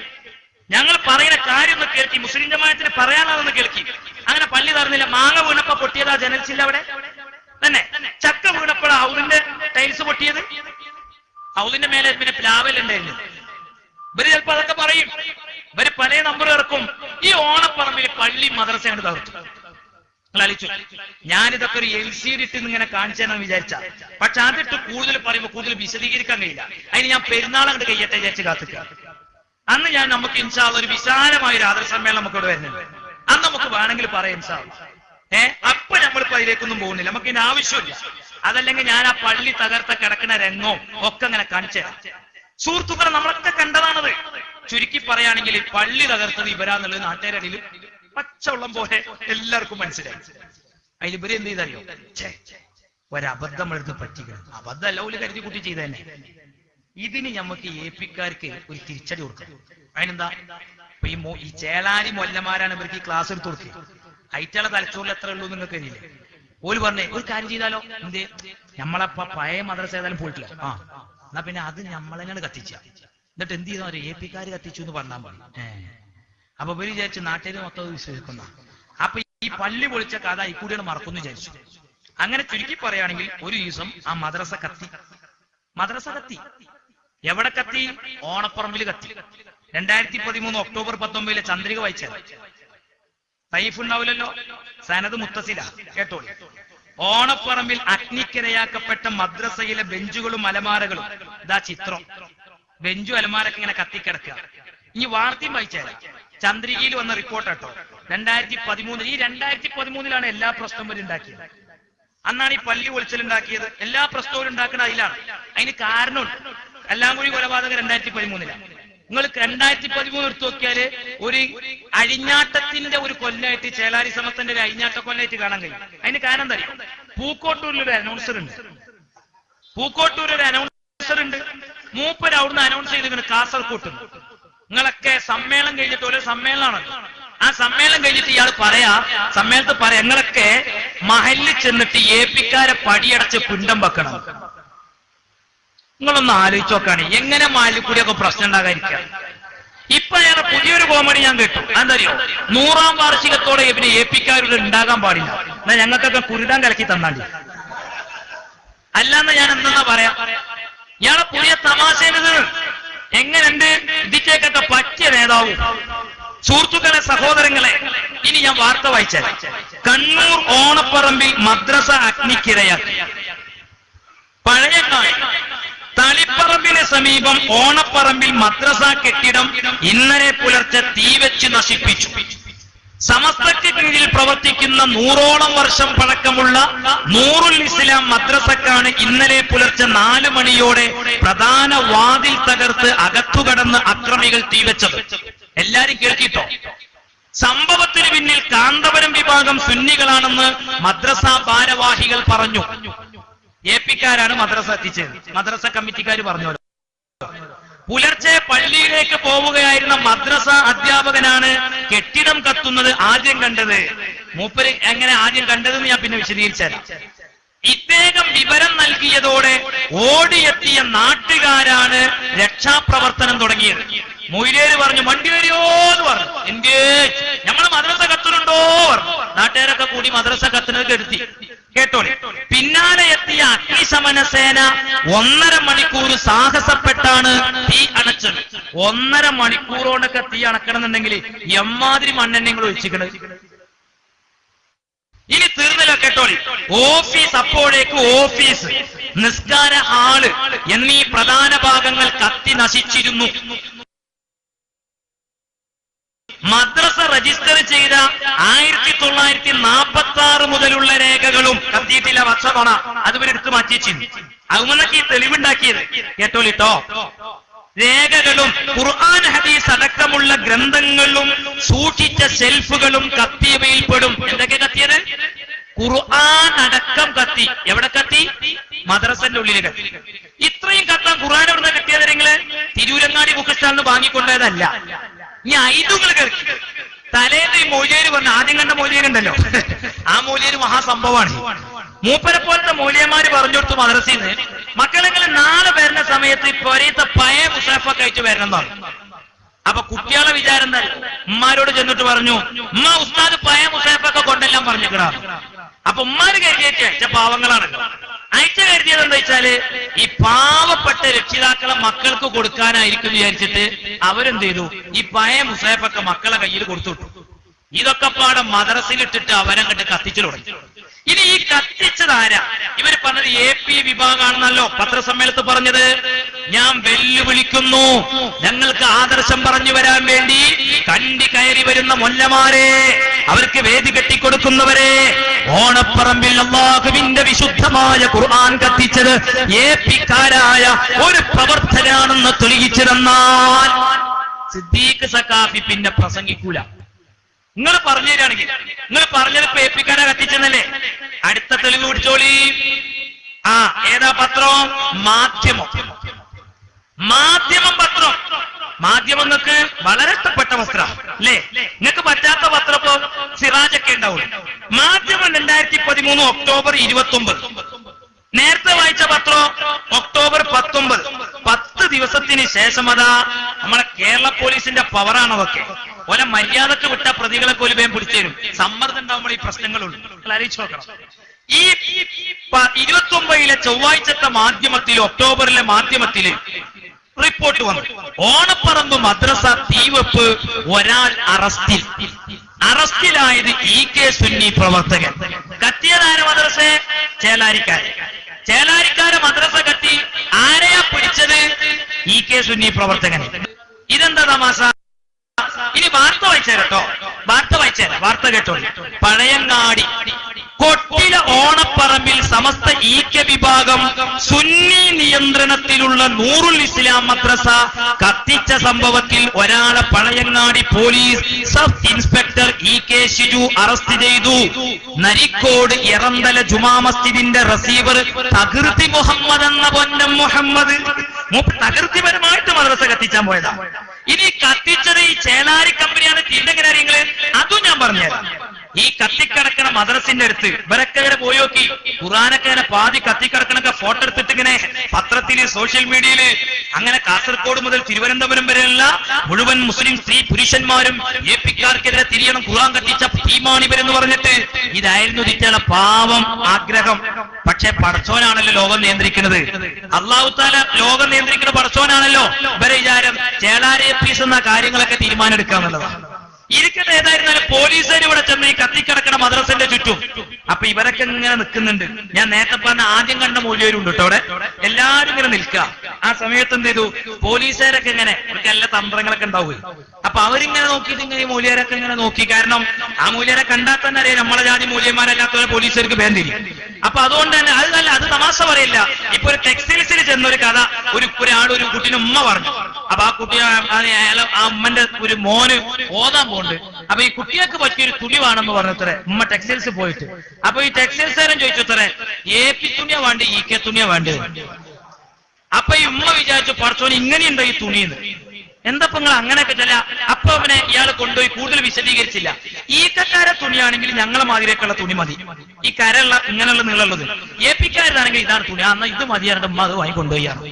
ഞങ്ങൾ പറയുന്ന കാര്യം ഒന്ന് കേൾക്കി. മുസ്ലിം ജമാഅത്തിന് പറയാനാണെന്ന് കേൾക്കി. അങ്ങനെ പള്ളി തകർന്നില്ല. മാങ്ങ വീണപ്പോ പൊട്ടിയതാ ജനൽസില്ല അവിടെ തന്നെ. ചക്ക വീണപ്പോഴാ ഹൗദിന്റെ ടൈൽസ് പൊട്ടിയത്. ഹൗദിന്റെ മേലെ പിന്നെ പ്ലാവലുണ്ടായിരുന്നു. ഇവര് ചിലപ്പോ അതൊക്കെ പറയും. ഇവര് പല നമ്പർ ഇറക്കും. ഈ ഓണപ്പറമ്പിൽ പള്ളി മദ്രസ കൊണ്ട് തകർത്തു. നിങ്ങൾ അലിച്ചു. ഞാനിതൊക്കെ ഒരു LCD ഇട്ട് ഇങ്ങനെ കാണിച്ചെന്ന് വിചാരിച്ച, പക്ഷെ അതിട്ട് കൂടുതൽ പറയുമ്പോൾ കൂടുതൽ വിശദീകരിക്കാൻ കഴിയില്ല. അതിന് ഞാൻ പെരുന്നാൾ അങ്ങോട്ട് കഴിയട്ടെ വിചാരിച്ച് കാത്തിക്കുക. അന്ന് ഞാൻ നമുക്ക് ഇൻഷാ അല്ലാഹ് ഒരു വിശാലമായ ഒരു ആദർശമേള നമുക്ക് ഇവിടെ വരുന്നുണ്ട്. അന്ന് നമുക്ക് വേണമെങ്കിൽ പറയാം ഇൻഷാ അല്ലാഹ്. അപ്പൊ നമ്മളിപ്പോ അതിലേക്കൊന്നും പോകുന്നില്ല. നമുക്ക് ഇതിന്റെ ആവശ്യമില്ല. അതല്ലെങ്കിൽ ഞാൻ ആ പള്ളി തകർത്ത കിടക്കുന്ന രംഗവും ഒക്കെ അങ്ങനെ കാണിച്ചു തരാം. സുഹൃത്തുക്കളെ, നമ്മളൊക്കെ കണ്ടതാണത്. ചുരുക്കി പറയുകയാണെങ്കിൽ പള്ളി തകർത്തത് ഇവരാന്നുള്ളത് നാട്ടുകാരിൽ പച്ചവെള്ളം പോലെ എല്ലാവർക്കും മനസ്സിലായി. അതിൽ ഇവര് എന്ത് ചെയ്തറിയോ? ഒരബദ്ധം എടുത്ത് പറ്റിക്കണം. അബദ്ധമല്ല, ഒരു കരുതി കുട്ടി ചെയ്ത തന്നെ. ഇതിന് നമുക്ക് എ.പി.ക്കാർക്ക് ഒരു തിരിച്ചടി കൊടുക്കണം. അതിനെന്താ? ഈ ചേലാരി മൊല്ലമാരാണ് ഇവർക്ക് ഈ ക്ലാസ് എടുത്ത് കൊടുക്കുക. ഐറ്റളെ തലച്ചോറിൽ എത്ര ഉള്ളൂ നിങ്ങൾക്ക് അറിയില്ലേ? ഓല് പറഞ്ഞേ ഒരു കാര്യം ചെയ്താലോ? എന്തേ? നമ്മളപ്പ പഴയ മദ്രസ ഏതായാലും പോയിട്ടില്ല. എന്നാ പിന്നെ അത് നമ്മളെങ്ങനെ കത്തിച്ച. എന്നിട്ട് എന്ത് ചെയ്താൽ എ.പി.ക്കാര് കത്തിച്ചു എന്ന് പറഞ്ഞാൽ മതി. അപ്പൊ ഇവര് വിചാരിച്ചു നാട്ടുകാർ മൊത്തം വിശ്വസിക്കുന്ന. അപ്പൊ ഈ പള്ളി പൊളിച്ച കഥ ഇക്കൂടിയാണ് മറക്കുന്നു വിചാരിച്ചു. അങ്ങനെ ചുരുക്കി പറയുകയാണെങ്കിൽ ഒരു ദിവസം ആ മദ്രസ കത്തി. എവിടെ കത്തി? ഓണപ്പറമ്പിൽ കത്തി. 2013 ഒക്ടോബർ 19 ചന്ദ്രിക വായിച്ചാൽ തൈഫ് ഉണ്ടാവില്ലല്ലോ. സനത് മുത്തസില കേട്ടോളി. ഓണപ്പറമ്പിൽ അഗ്നിക്കിരയാക്കപ്പെട്ട മദ്രസയിലെ ബെഞ്ചുകളും അലമാരകളും. ഇതാ ചിത്രം. ബെഞ്ചും അലമാരൊക്കെ ഇങ്ങനെ കത്തിക്കിടക്കുക. ഇനി വാർത്തയും വായിച്ചാൽ ചന്ദ്രികയിൽ വന്ന റിപ്പോർട്ട് കേട്ടോ, 2013. ഈ 2013 എല്ലാ പ്രശ്നവും ഉണ്ടാക്കിയത്. അന്നാണ് ഈ പള്ളി പൊളിച്ചലുണ്ടാക്കിയത്. എല്ലാ പ്രശ്നവും ഉണ്ടാക്കുന്ന അതിലാണ്. അതിന് കാരണമുണ്ട്. എല്ലാം കൂടി കൊലപാതകം 2013. നിങ്ങൾ 2013 എടുത്തു നോക്കിയാല് ഒരു അഴിഞ്ഞാട്ടത്തിന്റെ ഒരു കൊല്ലായിട്ട് ചേലാരി സമസ്തന്റെ ഒരു അഴിഞ്ഞാട്ട കൊല്ലായിട്ട് കാണാൻ കഴിയും. അതിന് കാരണം എന്താ? പൂക്കോട്ടൂരിലൊരു അനൗൺസർ ഉണ്ട്. പൂക്കോട്ടൂരൊരു അനൗൺസർ ഉണ്ട്. മൂപ്പര് അവിടുന്ന് അനൗൺസ് ചെയ്തിരിക്കുന്നത് കാസർകോട്ട്. നിങ്ങളൊക്കെ സമ്മേളനം കഴിഞ്ഞിട്ട് ഒരു സമ്മേളനമാണ്. ആ സമ്മേളനം കഴിഞ്ഞിട്ട് ഇയാൾ സമ്മേളനത്തിൽ പറയാ, നിങ്ങളൊക്കെ മഹലിൽ ചെന്നിട്ട് ഏപ്പിക്കാരെ പടിയടച്ച് പിണ്ടം വെക്കണം. നിങ്ങളൊന്ന് ആലോചിച്ച് നോക്കാണ് എങ്ങനെ മഹലിൽ കൂടിയൊക്കെ പ്രശ്നം ഉണ്ടാകാതിരിക്കുക. ഇപ്പൊ അയാളെ പുതിയൊരു കോമഡി ഞാൻ കേട്ടു. എന്താറിയോ, 100ാം വാർഷികത്തോടെ പിന്നെ ഏപ്പിക്കാരുടെ ഉണ്ടാകാൻ പാടില്ല, എന്നാ ഞങ്ങൾക്കൊക്കെ കുരുടാൻ കലക്കി തന്നാണ്ടി. അല്ലാന്ന് ഞാൻ എന്തെന്നാ പറയാ. ഇയാളെ പുതിയ തമാശയത് എങ്ങനെയുണ്ട്? ഇതിക്കേക്കൊക്കെ പറ്റിയ നേതാവും. സുഹൃത്തുക്കളെ, സഹോദരങ്ങളെ, ഇനി ഞാൻ വാർത്ത വായിച്ചാൽ, കണ്ണൂർ ഓണപ്പറമ്പിൽ മദ്രസ അഗ്നിക്കിരയാക്കി. പഴയങ്ങാടി തളിപ്പറമ്പിന് സമീപം ഓണപ്പറമ്പിൽ മദ്രസ കെട്ടിടം ഇന്നലെ പുലർച്ചെ തീവെച്ച് നശിപ്പിച്ചു. സമസ്തയ്ക്ക് കീഴിൽ പ്രവർത്തിക്കുന്ന 100ഓളം വർഷം പഴക്കമുള്ള നൂറുൽ ഇസ്ലാം മദ്രസക്കാണ് ഇന്നലെ പുലർച്ചെ 4 മണിയോടെ പ്രധാന വാതിൽ തകർത്ത് അകത്തുകടന്ന് അക്രമികൾ തീവെച്ചത്. എല്ലാരും കേൾക്കിട്ടോ? സംഭവത്തിന് പിന്നിൽ കാന്തപുരം വിഭാഗം സുന്നികളാണെന്ന് മദ്രസ ഭാരവാഹികൾ പറഞ്ഞു. ഏപ്പിക്കാരാണ് മദ്രസ എത്തിച്ചത്. മദ്രസ കമ്മിറ്റിക്കാർ പറഞ്ഞു. പുലർച്ചെ പള്ളിയിലേക്ക് പോവുകയായിരുന്ന മദ്രസ അധ്യാപകനാണ് കെട്ടിടം കത്തുന്നത് ആദ്യം കണ്ടത്. മൂപ്പര് എങ്ങനെ ആദ്യം കണ്ടതെന്ന് ഞാൻ പിന്നെ വിശദീകരിച്ചുതരാം. ഇദ്ദേഹം വിവരം നൽകിയതോടെ ഓടിയെത്തിയ നാട്ടുകാരാണ് രക്ഷാപ്രവർത്തനം തുടങ്ങിയത്. മൊയ്ലേര് പറഞ്ഞു, വണ്ടി വരുമോ എന്ന് പറഞ്ഞു. എന്തേ, നമ്മൾ മദ്രസ കത്തുന്നുണ്ടോ പറഞ്ഞു. നാട്ടുകാരൊക്കെ കൂടി മദ്രസ കത്തുന്നത് കെടുത്തി. കേട്ടോളി. പിന്നാലെ എത്തിയ അഗ്നിശമന സേന 1.5 മണിക്കൂർ സാഹസപ്പെട്ടാണ് തീ അണച്ചത്. 1.5 മണിക്കൂറോടൊക്കെ തീ അണക്കണമെന്നുണ്ടെങ്കിൽ എമ്മാതിരി മണ്ണെണ്ണങ്ങൾ ഒഴിച്ചിക്കണത്. ഇനി തീർന്നില്ല. കേട്ടോളി. ഓഫീസ്, അപ്പോഴേക്ക് ഓഫീസ്, നിസ്കാര ഹാള് എന്നീ പ്രധാന ഭാഗങ്ങൾ കത്തി നശിച്ചിരുന്നു. മദ്രസ രജിസ്റ്റർ ചെയ്ത 1946 മുതലുള്ള രേഖകളും കത്തിയിട്ടില്ല. വർഷതോണ അതുവരെ എടുത്തു മാറ്റിച്ചിരുന്നു. അതുമൊന്നൊക്കെ ഈ തെളിവുണ്ടാക്കിയത്. കേട്ടോളിട്ടോ. രേഖകളും ഖുർആൻ ഹദീസ് അടക്കമുള്ള ഗ്രന്ഥങ്ങളും സൂക്ഷിച്ച ഷെൽഫുകളും കത്തിയവയിൽ പെടും. എന്തൊക്കെ കത്തിയത്? ഖുർആൻ അടക്കം കത്തി. എവിടെ കത്തി? മദ്രസന്റെ ഉള്ളിൽ കത്തി. ഇത്രയും കത്താൻ ഖുർആൻ എവിടെ കത്തിയത്? നിങ്ങള് തിരൂരങ്ങാടി ബുക്ക് സ്റ്റാളിന് വാങ്ങിക്കൊണ്ടതല്ല. ഇനി ഐതുകൾ കേൾക്കി. തലേന്ന് ഈ മൗലിയര് പറഞ്ഞു. ആദ്യം കണ്ട മൗലിയരുണ്ടല്ലോ, ആ മൗലിയര് മഹാസംഭവമാണ്. മൂപ്പരെ പോലത്തെ മൗലിയന്മാര് പറഞ്ഞു കൊടുത്തു മദ്രസീന്ന്, മക്കളെങ്ങനെ നാളെ വരുന്ന സമയത്ത് പൊരയത്തെ പഴയ മുസാഫൊക്കെ അയച്ചു വരണം എന്നാണ്. അപ്പൊ കുട്ടികളെ വിചാരം എന്താ? ഉമ്മാരോട് ചെന്നിട്ട് പറഞ്ഞു, ഉമ്മ ഉസ്താദ് പഴയ മുസാഫൊക്കെ കൊണ്ടെല്ലാം പറഞ്ഞിക്കണ. അപ്പൊ ഉമ്മാര് കരുതിയേറ്റ പാവങ്ങളാണല്ലോ. അയച്ച കരുതിയത് എന്താ വെച്ചാല് ഈ പാവപ്പെട്ട രക്ഷിതാക്കളെ മക്കൾക്ക് കൊടുക്കാനായിരിക്കും വിചാരിച്ചിട്ട് അവരെന്ത് ചെയ്തു? ഈ പഴയ മുസാഫൊക്കെ മക്കളെ കയ്യിൽ കൊടുത്തു. ഇതൊക്കെ പാടെ മദ്രസയിലിട്ടിട്ട് അവരങ്ങട്ട് കത്തിച്ചു തുടങ്ങി. ഇനി ഈ കത്തിച്ചതാരാ? ഇവർ പറഞ്ഞത് AP വിഭാഗമാണെന്നല്ലോ പത്രസമ്മേളനത്തിൽ പറഞ്ഞത്. ഞാൻ വെല്ലുവിളിക്കുന്നു, ഞങ്ങൾക്ക് ആദർശം പറഞ്ഞു വരാൻ വേണ്ടി കണ്ടി കയറി വരുന്ന മൊല്ലമാരെ, അവർക്ക് വേദി കെട്ടിക്കൊടുക്കുന്നവരെ, ഓണപ്പറമ്പിൽ അല്ലാഹുവിന്റെ വിശുദ്ധമായ ഖുർആൻ കത്തിച്ചത് AP-ക്കാരായ ഒരു പ്രവർത്തകനാണെന്ന് തെളിയിച്ചു തന്നാൽ സിദ്ദീഖ് സഖാഫി പിന്നെ പ്രസംഗിക്കൂല. നിങ്ങൾ പറഞ്ഞു തരാണെങ്കിൽ, നിങ്ങൾ പറഞ്ഞത് ഇപ്പൊ AP-ക്കാരാ കത്തിച്ചെന്നല്ലേ? അടുത്ത തെളിവ് പിടിച്ചോളി. ഏതാ പത്രം? മാധ്യമം. പത്രം. മാധ്യമം നിങ്ങൾക്ക് വളരെ ഇഷ്ടപ്പെട്ട വസ്ത്രം അല്ലേ? നിങ്ങൾക്ക് പറ്റാത്ത പത്രം ഇപ്പോ സിറാജൊക്കെ ഉണ്ടാവും. മാധ്യമം 2013 ഒക്ടോബർ 29. നേരത്തെ വായിച്ച പത്രം ഒക്ടോബർ 19. 10 ദിവസത്തിന് ശേഷം അതാ നമ്മളെ കേരള പോലീസിന്റെ പവറാണ് അതൊക്കെ. ഓലെ മര്യാദക്ക് വിട്ട പ്രതികളെ പോലും വേഗം പിടിച്ചേരും. സമ്മർദ്ദം ഉണ്ടാവുമ്പോൾ ഈ പ്രശ്നങ്ങളുണ്ട്. അറിയിച്ചു നോക്കണം. ഈ 29 ചൊവ്വാഴ്ചത്തെ മാധ്യമത്തില്, ഒക്ടോബറിലെ മാധ്യമത്തില് റിപ്പോർട്ട് വന്നു. ഓണപ്പറമ്പ് മദ്രസ തീവെപ്പ്, ഒരാൾ അറസ്റ്റിൽ. അറസ്റ്റിലായത് EK സുന്നി പ്രവർത്തകൻ. കത്തിയതാര മദ്രസ? ചേലാരിക്കാരെ മദ്രസ കത്തി. ആരെയാ പിടിച്ചത്? EK സുന്നി പ്രവർത്തകൻ. ഇതെന്താ തമാശ? ഇനി വാർത്ത വായിച്ചേരട്ടോ, വാർത്ത കേട്ടോ. പഴയങ്ങാടി കൊട്ടില ഓണപ്പറമ്പിൽ സമസ്ത EK വിഭാഗം സുന്നി നിയന്ത്രണത്തിലുള്ള നൂറുൽ ഇസ്ലാം മദ്രസ കത്തിച്ച സംഭവത്തിൽ ഒരാളെ Pazhayangadi police sub inspector EK Shiju arrest ചെയ്തു. നരിക്കോട് എറന്തല ജുമാ മസ്ജിദിന്റെ റസീവർ തകൃതി മുഹമ്മദ് എന്ന പൊന്നം മുഹമ്മദ് തകൃതിപരമായിട്ട് മദ്രസ കത്തിച്ചാൻ പോയതാ. ഇനി കത്തിച്ചത് ഈ ചേലാരി കമ്പനിയാണ്. തിരിഞ്ഞെങ്ങനെ അറിയങ്ങള്? അതും ഞാൻ പറഞ്ഞുതരാം. ഈ കത്തിക്കിടക്കണ മദ്രസിന്റെ അടുത്ത് ഇവരൊക്കെ പോയി നോക്കി. ഖുർആനൊക്കെ പാതി കത്തിക്കിടക്കണൊക്കെ ഫോട്ടോ എടുത്തിട്ട് ഇങ്ങനെ പത്രത്തില് സോഷ്യൽ മീഡിയയില് അങ്ങനെ കാസർഗോഡ് മുതൽ തിരുവനന്തപുരം വരെയുള്ള മുഴുവൻ മുസ്ലിം സ്ത്രീ പുരുഷന്മാരും APക്കാർക്കെതിരെ തിരിയണം, ഖുർആൻ കത്തിച്ച ടീമാണിവരെന്ന് പറഞ്ഞിട്ട്. ഇതായിരുന്നു ഇതിന്റെ പാവം ആഗ്രഹം. പക്ഷെ പടച്ചോനാണല്ലോ ലോകം നിയന്ത്രിക്കുന്നത്. അല്ലാഹു തആല ലോകം നിയന്ത്രിക്കുന്ന പടച്ചോനാണല്ലോ. ഇവരെ വിചാരം ചേളാരി APs എന്ന കാര്യങ്ങളൊക്കെ തീരുമാനം എടുക്കാന്നുള്ളതാണ്. ഇരിക്കട്ടെ, ഏതായിരുന്നാലും പോലീസുകാർ ഇവിടെ ചെന്ന് ഈ കത്തിക്കിടക്കണ മദ്രസന്റെ ചുറ്റും. അപ്പൊ ഇവരൊക്കെ ഇങ്ങനെ നിൽക്കുന്നുണ്ട്. ഞാൻ നേരത്തെ പറഞ്ഞ ആദ്യം കണ്ട മൂല്യവരുണ്ട് കേട്ടോ അവിടെ. എല്ലാരും ഇങ്ങനെ നിൽക്കുക. ആ സമയത്ത് എന്ത് ചെയ്തു? പോലീസുകാരൊക്കെ ഇങ്ങനെ, അവർക്ക് എല്ലാ തന്ത്രങ്ങളൊക്കെ ഉണ്ടാവുകയും. അപ്പൊ അവരിങ്ങനെ നോക്കിയിട്ട് ഇങ്ങനെ ഈ മൂല്യരൊക്കെ ഇങ്ങനെ നോക്കി. കാരണം ആ മൂല്യരെ കണ്ടാൽ തന്നെ അറിയാം നമ്മളെ ജാതി മൂല്യന്മാരല്ലാത്തവരെ പോലീസുകാർക്ക് വേണ്ടിയില്ല. അപ്പൊ അതുകൊണ്ട് തന്നെ അത് തമാശ പറയില്ല. ഇപ്പൊ ഒരു ടെക്സ്റ്റൈൽസിൽ ചെന്നൊരു കഥ, ഒരു കുട്ടിന് ഉമ്മ പറഞ്ഞു. അപ്പൊ ആ കുട്ടി ആ ഉമ്മന്റെ ഒരു മോന് ഓതാൻ പോകുന്നുണ്ട്. അപ്പൊ ഈ കുട്ടിയൊക്കെ പറ്റിയൊരു തുണി വേണമെന്ന് പറഞ്ഞത്രേ ഉമ്മ ടെക്സ്റ്റൈൽസ് പോയിട്ട്. അപ്പൊ ഈ ടെക്സ്റ്റൈൽസുകാരൻ ചോദിച്ചത്രേ AP തുണിയാ വേണ്ടി EK തുണിയാ വേണ്ടത്. അപ്പൊ ഈ ഉമ്മ വിചാരിച്ചു, പറച്ചോന് ഇങ്ങനെയുണ്ടോ ഈ തുണിന്ന്? എന്താ നിങ്ങൾ അങ്ങനെയൊക്കെ ചില. അപ്പൊ അവനെ ഇയാൾ കൊണ്ടുപോയി കൂടുതൽ വിശദീകരിച്ചില്ല. EKക്കാരെ തുണിയാണെങ്കിൽ ഞങ്ങളെ മാതിരിയൊക്കെയുള്ള തുണി മതി, ഈ കരയുള്ള ഇങ്ങനെയുള്ള നീളുള്ളത്. APക്കാരനാണെങ്കിൽ ഇതാണ് തുണി, എന്നാ ഇത് മതിയാണ്. ഉമ്മ അത് വാങ്ങിക്കൊണ്ടുപോയാണ്.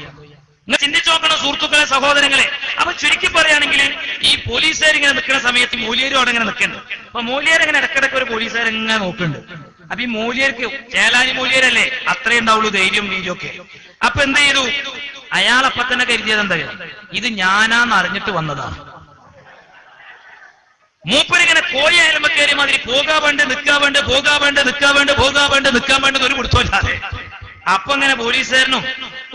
നിങ്ങൾ ചിന്തിച്ചു നോക്കണം സുഹൃത്തുക്കളെ, സഹോദരങ്ങളെ. അപ്പൊ ചുരുക്കി പറയുകയാണെങ്കിൽ ഈ പോലീസുകാർ ഇങ്ങനെ നിൽക്കുന്ന സമയത്ത് മൂല്യരോട് ഇങ്ങനെ നിൽക്കുന്നുണ്ട്. അപ്പൊ മൂല്യരെങ്ങനെ ഇടക്കിടക്ക് ഒരു പോലീസുകാർ ഇങ്ങനെ നോക്കുന്നുണ്ട്. അപ്പൊ ഈ മൂല്യർക്ക് ചേലാനി മൂല്യരല്ലേ അത്രേ ഉണ്ടാവുള്ളൂ ധൈര്യം വീര്യമൊക്കെ. അപ്പൊ എന്ത് ചെയ്തു? അയാളപ്പം തന്നെ കരുതിയത് എന്താ? ഇത് ഞാനാന്ന് അറിഞ്ഞിട്ട് വന്നതാണ്. മൂപ്പരിങ്ങനെ കോഴി അയലമ്പ കയറിയ മാതിരി പോകാൻ വേണ്ട നിൽക്കാൻ വേണ്ട, പോകാൻ വേണ്ട നിൽക്കാൻ വേണ്ട, പോകാൻ വേണ്ട നിൽക്കാൻ വേണ്ട ഒരു പിടുത്തമില്ലാതെ. അപ്പൊ ഇങ്ങനെ പോലീസുകാരനും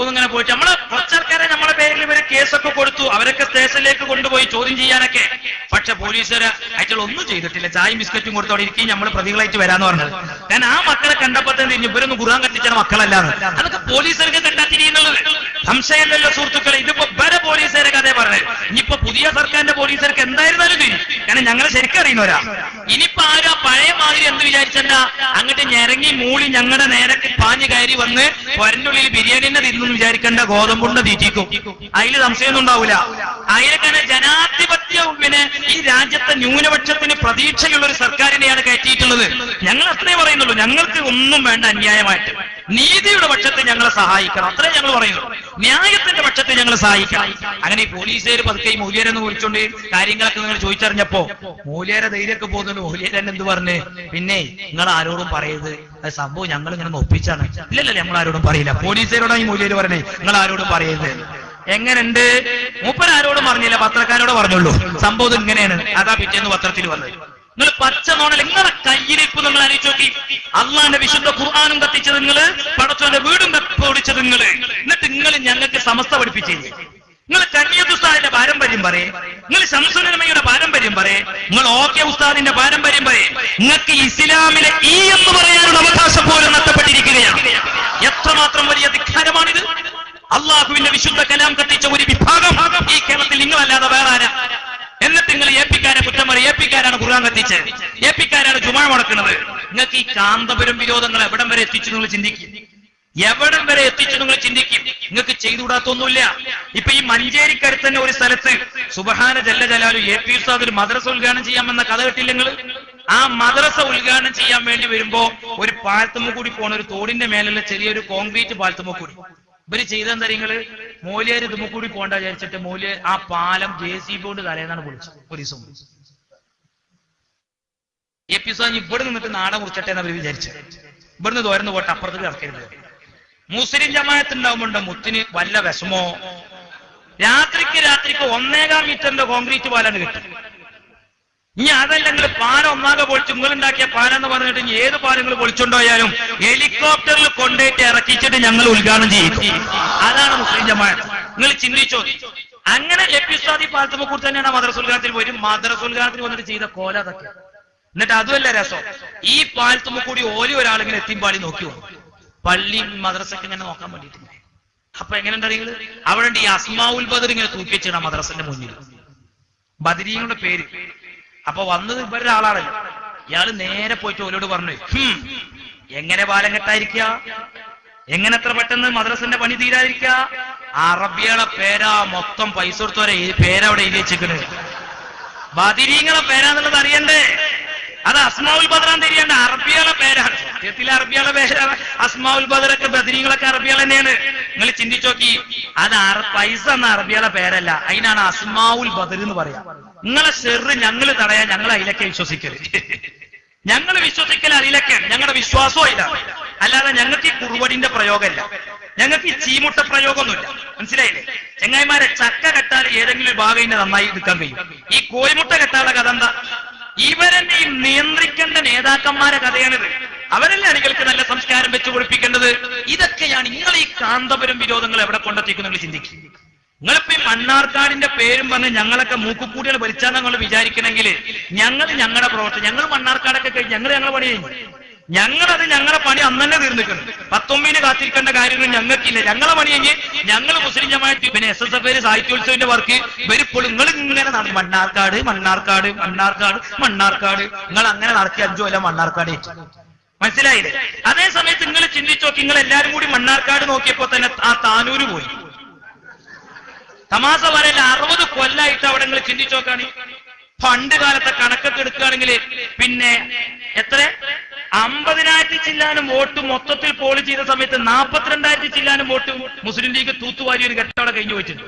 ഇങ്ങനെ പോയിട്ട് നമ്മളെ കുറച്ചാൾക്കാരെ നമ്മളെ പേരിൽ ഇവര് കേസൊക്കെ കൊടുത്തു. അവരൊക്കെ സ്റ്റേഷനിലേക്ക് കൊണ്ടുപോയി ചോദ്യം ചെയ്യാനൊക്കെ. പക്ഷെ പോലീസുകാരെ അയച്ചാൽ ഒന്നും ചെയ്തിട്ടില്ല. ചായയും ബിസ്ക്കറ്റും കൊടുത്ത് അവിടെ ഇരിക്കും, നമ്മള് പ്രതികളായിട്ട് വരാന്ന് പറഞ്ഞത്. കാരണം ആ മക്കളെ കണ്ടപ്പോ തന്നെ ഇവരൊന്നും ഖുർആൻ കത്തിച്ച മക്കളല്ലാന്ന്. അതൊക്കെ പോലീസുകാർക്ക് കണ്ടാത്തിരിക്കുന്നുള്ളത് സംശയമല്ലല്ലോ സുഹൃത്തുക്കളെ. ഇതിപ്പോ വേറെ പോലീസുകാരെ കഥയെ പറഞ്ഞത്. ഇനിയിപ്പോ പുതിയ സർക്കാരിന്റെ പോലീസുകാർക്ക് എന്തായിരുന്നാലും തിരിയും. കാരണം ഞങ്ങളെ ശരിക്കും അറിയുന്നവരാ. ഇനിയിപ്പോ ആരും പഴയ മാതിരി എന്ത് വിചാരിച്ചെന്താ അങ്ങോട്ട് ഞെരങ്ങി മൂളി ഞങ്ങളുടെ നേരെ പാഞ്ഞു കയറി വന്ന് പൊരനുള്ളിൽ ബിരിയാണിനെ തിന്നു വിചാരിക്കേണ്ട ഗോതമ്പുണ്ട തീറ്റിക്കും. അതിൽ സംശയമൊന്നും ഉണ്ടാവില്ല. അതിലൊക്കെ ജനാധിപത്യം ഈ രാജ്യത്തെ ന്യൂനപക്ഷത്തിന് പ്രതീക്ഷയുള്ള ഒരു സർക്കാരിനെയാണ് കയറ്റിയിട്ടുള്ളത്. ഞങ്ങൾ അത്രേ പറയുന്നുള്ളൂ. ഞങ്ങൾക്ക് ഒന്നും വേണ്ട അന്യായമായിട്ട്. നീതിയുടെ പക്ഷത്തെ ഞങ്ങളെ സഹായിക്കണം, അത്രേ ഞങ്ങൾ പറയുന്നു. ന്യായത്തിന്റെ പക്ഷത്തെ ഞങ്ങൾ സഹായിക്കണം. അങ്ങനെ ഈ പോലീസുകാർ പതുക്കെ ഈ മൂല്യരെന്ന് വിളിച്ചോണ്ട് കാര്യങ്ങളൊക്കെ നിങ്ങൾ ചോദിച്ചറിഞ്ഞപ്പോ മൂല്യരെ ധൈര്യമൊക്കെ പോകുന്നുണ്ട്. മൂല്യരൻ എന്ത് പറഞ്ഞ്, പിന്നെ നിങ്ങൾ ആരോടും പറയരുത്, അത് സംഭവം ഞങ്ങൾ ഇങ്ങനെ ഒപ്പിച്ചാണ്. ഇല്ലല്ലോ, നമ്മൾ ആരോടും പറയില്ല. പോലീസുകാരോടാണ് ഈ മൂല്യര് പറഞ്ഞേ നിങ്ങൾ ആരോടും പറയരുത്. എങ്ങനെയുണ്ട്? മൂപ്പരാരോടും പറഞ്ഞില്ല, പത്രക്കാരോട് പറഞ്ഞുള്ളൂ. സംഭവം ഇങ്ങനെയാണ്. അതാ പിറ്റേന്ന് പത്രത്തിൽ വന്നത്. നിങ്ങൾ പച്ച നോണൽ നിങ്ങളെ കയ്യിലിപ്പ് നിങ്ങൾ ആലോചിച്ച് നോക്കി. അള്ളാന്റെ വിശുദ്ധ ഖുർആനും കത്തിച്ചത് നിങ്ങള്, പടച്ചോന്റെ വീടും ഓടിച്ചത് നിങ്ങള്. എന്നിട്ട് നിങ്ങൾ ഞങ്ങൾക്ക് സമസ്ത പഠിപ്പിച്ചേ. നിങ്ങൾ കന്യത്ത് ഉസ്താദിന്റെ പാരമ്പര്യം പറയേ, നിങ്ങൾ ശംസുലമയുടെ പാരമ്പര്യം പറയേ, നിങ്ങൾ OK ഉസ്താദിന്റെ പാരമ്പര്യം പറയേ. നിങ്ങൾക്ക് ഇസ്ലാമിലെ ഈ എന്ന് പറയാനുള്ള അവകാശം പോലും നഷ്ടപ്പെട്ടിരിക്കുകയാണ്. എത്രമാത്രം വലിയ ധിക്കാരമാണിത്! അള്ളാഹുവിന്റെ വിശുദ്ധ കലാം കത്തിച്ച ഒരു വിഭാഗം ഈ കേരളത്തിൽ നിങ്ങളല്ലാതെ വേറെ ആരാ? എന്നിട്ട് നിങ്ങൾ APക്കാരെ കുറ്റം പറയും. APക്കാരാണ് ഖുർആൻ കത്തിച്ചത്, APക്കാരാണ് ജുമാ മുടക്കുന്നത്. നിങ്ങൾക്ക് ഈ കാന്തപുരം വിരോധങ്ങൾ എവിടം വരെ എത്തിച്ചു നിങ്ങൾ ചിന്തിക്കും. എവിടം വരെ എത്തിച്ചു നിങ്ങൾ ചിന്തിക്കും. നിങ്ങൾക്ക് ചെയ്തുകൂടാത്തൊന്നുമില്ല. ഇപ്പൊ ഈ മഞ്ചേരിക്കടുത്ത് തന്നെ ഒരു സ്ഥലത്ത് സുബ്ഹാന ജല്ല ജലാലു AP ഉസ്താദ് ഒരു മദ്രസ ഉദ്ഘാടനം ചെയ്യാമെന്ന കഥ കേട്ടില്ല നിങ്ങൾ? ആ മദ്രസ ഉദ്ഘാടനം ചെയ്യാൻ വേണ്ടി വരുമ്പോ ഒരു പാലത്തുമ്മ കൂടി പോണ ഒരു തോടിന്റെ മേലുള്ള ചെറിയൊരു കോൺക്രീറ്റ് പാലത്തുമ്മ കൂടി ഇവര് ചെയ്തെന്താ നിങ്ങള്? മൂല്യര് ഇതുമ്മ കൂടി പോണ്ട വിചാരിച്ചിട്ട് മൂല്യ ആ പാലം JCB കൊണ്ട് തലേന്നാണ് പൊളിച്ചത്. ഒരു ദിവസം AP ഉസ്താദ് ഇവിടെ നിന്നിട്ട് നാടൻ കുറിച്ചട്ടെ എന്ന് അവർ വിചാരിച്ചത്. ഇവിടുന്ന് തോരന്ന് പോട്ടെ, അപ്പുറത്തേക്ക് ഇറക്കരുത്. മുസ്ലിം ജമാഅത്ത് ഉണ്ടാവുമ്പോണ്ടോ മുത്തിന് വല്ല വിഷമോ? രാത്രിക്ക് 1.25 മീറ്ററിന്റെ കോൺക്രീറ്റ് പാലാണ് കിട്ടും. ഇനി അതല്ലെങ്കിൽ പാലം ഒന്നാകെ പൊളിച്ചു നിങ്ങളുണ്ടാക്കിയ പാലം എന്ന് പറഞ്ഞിട്ട് ഇനി ഏത് പാലങ്ങൾ പൊളിച്ചുകൊണ്ടുപോയാലും ഹെലികോപ്റ്ററിൽ കൊണ്ടുപോയിട്ട് ഇറക്കിച്ചിട്ട് ഞങ്ങൾ ഉദ്ഘാടനം ചെയ്യും. അതാണ് മുസ്ലിം ജമാഅത്ത്. നിങ്ങൾ ചിന്തിച്ചോ? അങ്ങനെ എപ്പിസ്താദി പാലത്തുമക്കൂർ തന്നെയാണ് മദ്രസുൽഗാനത്തിൽ പോയി. മദ്രസുൽഗാനത്തിൽ വന്നിട്ട് ചെയ്ത കോല അതൊക്കെ. എന്നിട്ട് അതുമല്ല രസം, ഈ പാലത്തുമക്കൂടി ഒരാളിങ്ങനെ എത്തിമ്പാടി നോക്കി വന്നു, പള്ളി മദ്രസക്ക് ഇങ്ങനെ നോക്കാൻ വേണ്ടിയിട്ട്. അപ്പൊ എങ്ങനെ ഉണ്ടെങ്കിൽ അവിടെ ഈ അസ്മാഉൽ ബദർ ഇങ്ങനെ തൂക്കി വെച്ചിട മദ്രസന്റെ മുന്നിൽ, ബദരീങ്ങളുടെ പേര്. അപ്പൊ വന്നത് ഇവരുടെ ആളാണല്ലോ. ഇയാള് നേരെ പോയിട്ട് ഓരോട് പറഞ്ഞു, എങ്ങനെ പാലം കെട്ടായിരിക്കുക, എങ്ങനെ എത്ര പെട്ടെന്ന് മദ്രസന്റെ പണി തീരാതിരിക്കുക, അറബികളെ പേരാ മൊത്തം പൈസ കൊടുത്തോരെ ഈ പേരവിടെ എഴുതി വെച്ചിരിക്കണ്. ബദരീങ്ങളെ പേരാന്നുള്ളത് അറിയണ്ടേ? അത് അസ്മാഉൽ ബദറാൻ തിരിയണ്ട, അറബികളെ പേരാണ്. സത്യത്തിൽ അറബികളെ പേരാണ്. അസ്മാഉൽ ബദറൊക്കെ ബദരീങ്ങളൊക്കെ അറബികൾ തന്നെയാണ്. നിങ്ങൾ ചിന്തിച്ചു നോക്കി, അത് പൈസ എന്ന അറബികളെ പേരല്ല, അതിനാണ് അസ്മാഉൽ ബദർ എന്ന് പറയാ. നിങ്ങളെ ഷെറ് ഞങ്ങൾ തടയാൻ ഞങ്ങൾ അതിലൊക്കെ വിശ്വസിക്കരുത്. ഞങ്ങൾ വിശ്വസിക്കൽ അതിലൊക്കെ, ഞങ്ങളുടെ വിശ്വാസവും അതിലാണ്. അല്ലാതെ ഞങ്ങൾക്ക് ഈ കുറുവടിന്റെ പ്രയോഗമല്ല, ഞങ്ങൾക്ക് ഈ ചീമുട്ട പ്രയോഗമൊന്നുമില്ല. മനസ്സിലായില്ലേ ചെങ്ങായിമാരെ? ചക്ക കെട്ടാൽ ഏതെങ്കിലും ഭാഗം നന്നായി എടുക്കാൻ കഴിയും. ഈ കോഴിമുട്ട കെട്ടാനുള്ള കഥ എന്താ? ഇവരെന്നെ ഈ നിയന്ത്രിക്കേണ്ട നേതാക്കന്മാരെ കഥയാണിത്. അവരല്ലേ അണികൾക്ക് നല്ല സംസ്കാരം വെച്ച് കൊടുപ്പിക്കേണ്ടത്. ഇതൊക്കെയാണ് നിങ്ങൾ ഈ കാന്തപുരം വിരോധങ്ങൾ എവിടെ കൊണ്ടെത്തിക്കും നിങ്ങൾ ചിന്തിക്കും. നിങ്ങളിപ്പോ ഈ മണ്ണാർക്കാടിന്റെ പേരും പറഞ്ഞ് ഞങ്ങളൊക്കെ മൂക്കുകൂടികൾ ഭരിച്ചാൽ നിങ്ങൾ വിചാരിക്കണമെങ്കിൽ ഞങ്ങളുടെ പ്രവർത്തനം, ഞങ്ങൾ മണ്ണാർക്കാടൊക്കെ കഴിഞ്ഞ് ഞങ്ങളുടെ പണി കഴിഞ്ഞു. ഞങ്ങളുടെ പണി അന്ന് തന്നെ തീർന്നിട്ടുണ്ട്. 19 കാത്തിരിക്കേണ്ട കാര്യങ്ങൾ ഞങ്ങൾക്കില്ല. ഞങ്ങളെ പണി കഴിഞ്ഞ് ഞങ്ങൾ മുസ്ലിം ജമാഅത്ത് പിന്നെ SSF സാഹിത്യോത്സവത്തിന്റെ വർക്ക് വരിപ്പോൾ നിങ്ങൾ ഇങ്ങനെ മണ്ണാർക്കാട് മണ്ണാർക്കാട് മണ്ണാർക്കാട് മണ്ണാർക്കാട് നിങ്ങൾ അങ്ങനെ നടത്തി 5 കൊല്ലം മണ്ണാർക്കാട് ഏറ്റു. മനസ്സിലായില്ലേ? അതേ സമയത്ത് നിങ്ങൾ ചിന്തിച്ചു നോക്കി, നിങ്ങൾ എല്ലാരും കൂടി മണ്ണാർക്കാട് നോക്കിയപ്പോ തന്നെ ആ താനൂര് പോയി. തമാസ വരല്ല 60 കൊല്ലായിട്ട് അവിടെ നിങ്ങൾ ചിന്തിച്ചു നോക്കാണ്. പണ്ട് കാലത്തെ കണക്കൊക്കെ എടുക്കുകയാണെങ്കിൽ പിന്നെ എത്ര 50,000 ചില്ലാനും വോട്ട് മൊത്തത്തിൽ പോൾ ചെയ്ത സമയത്ത് 42,000 ചില്ലാനും വോട്ട് മുസ്ലിം ലീഗ് തൂത്തുവാരി ഒരു ഘട്ടം അവിടെ കഴിഞ്ഞു പോയിട്ടുണ്ട്.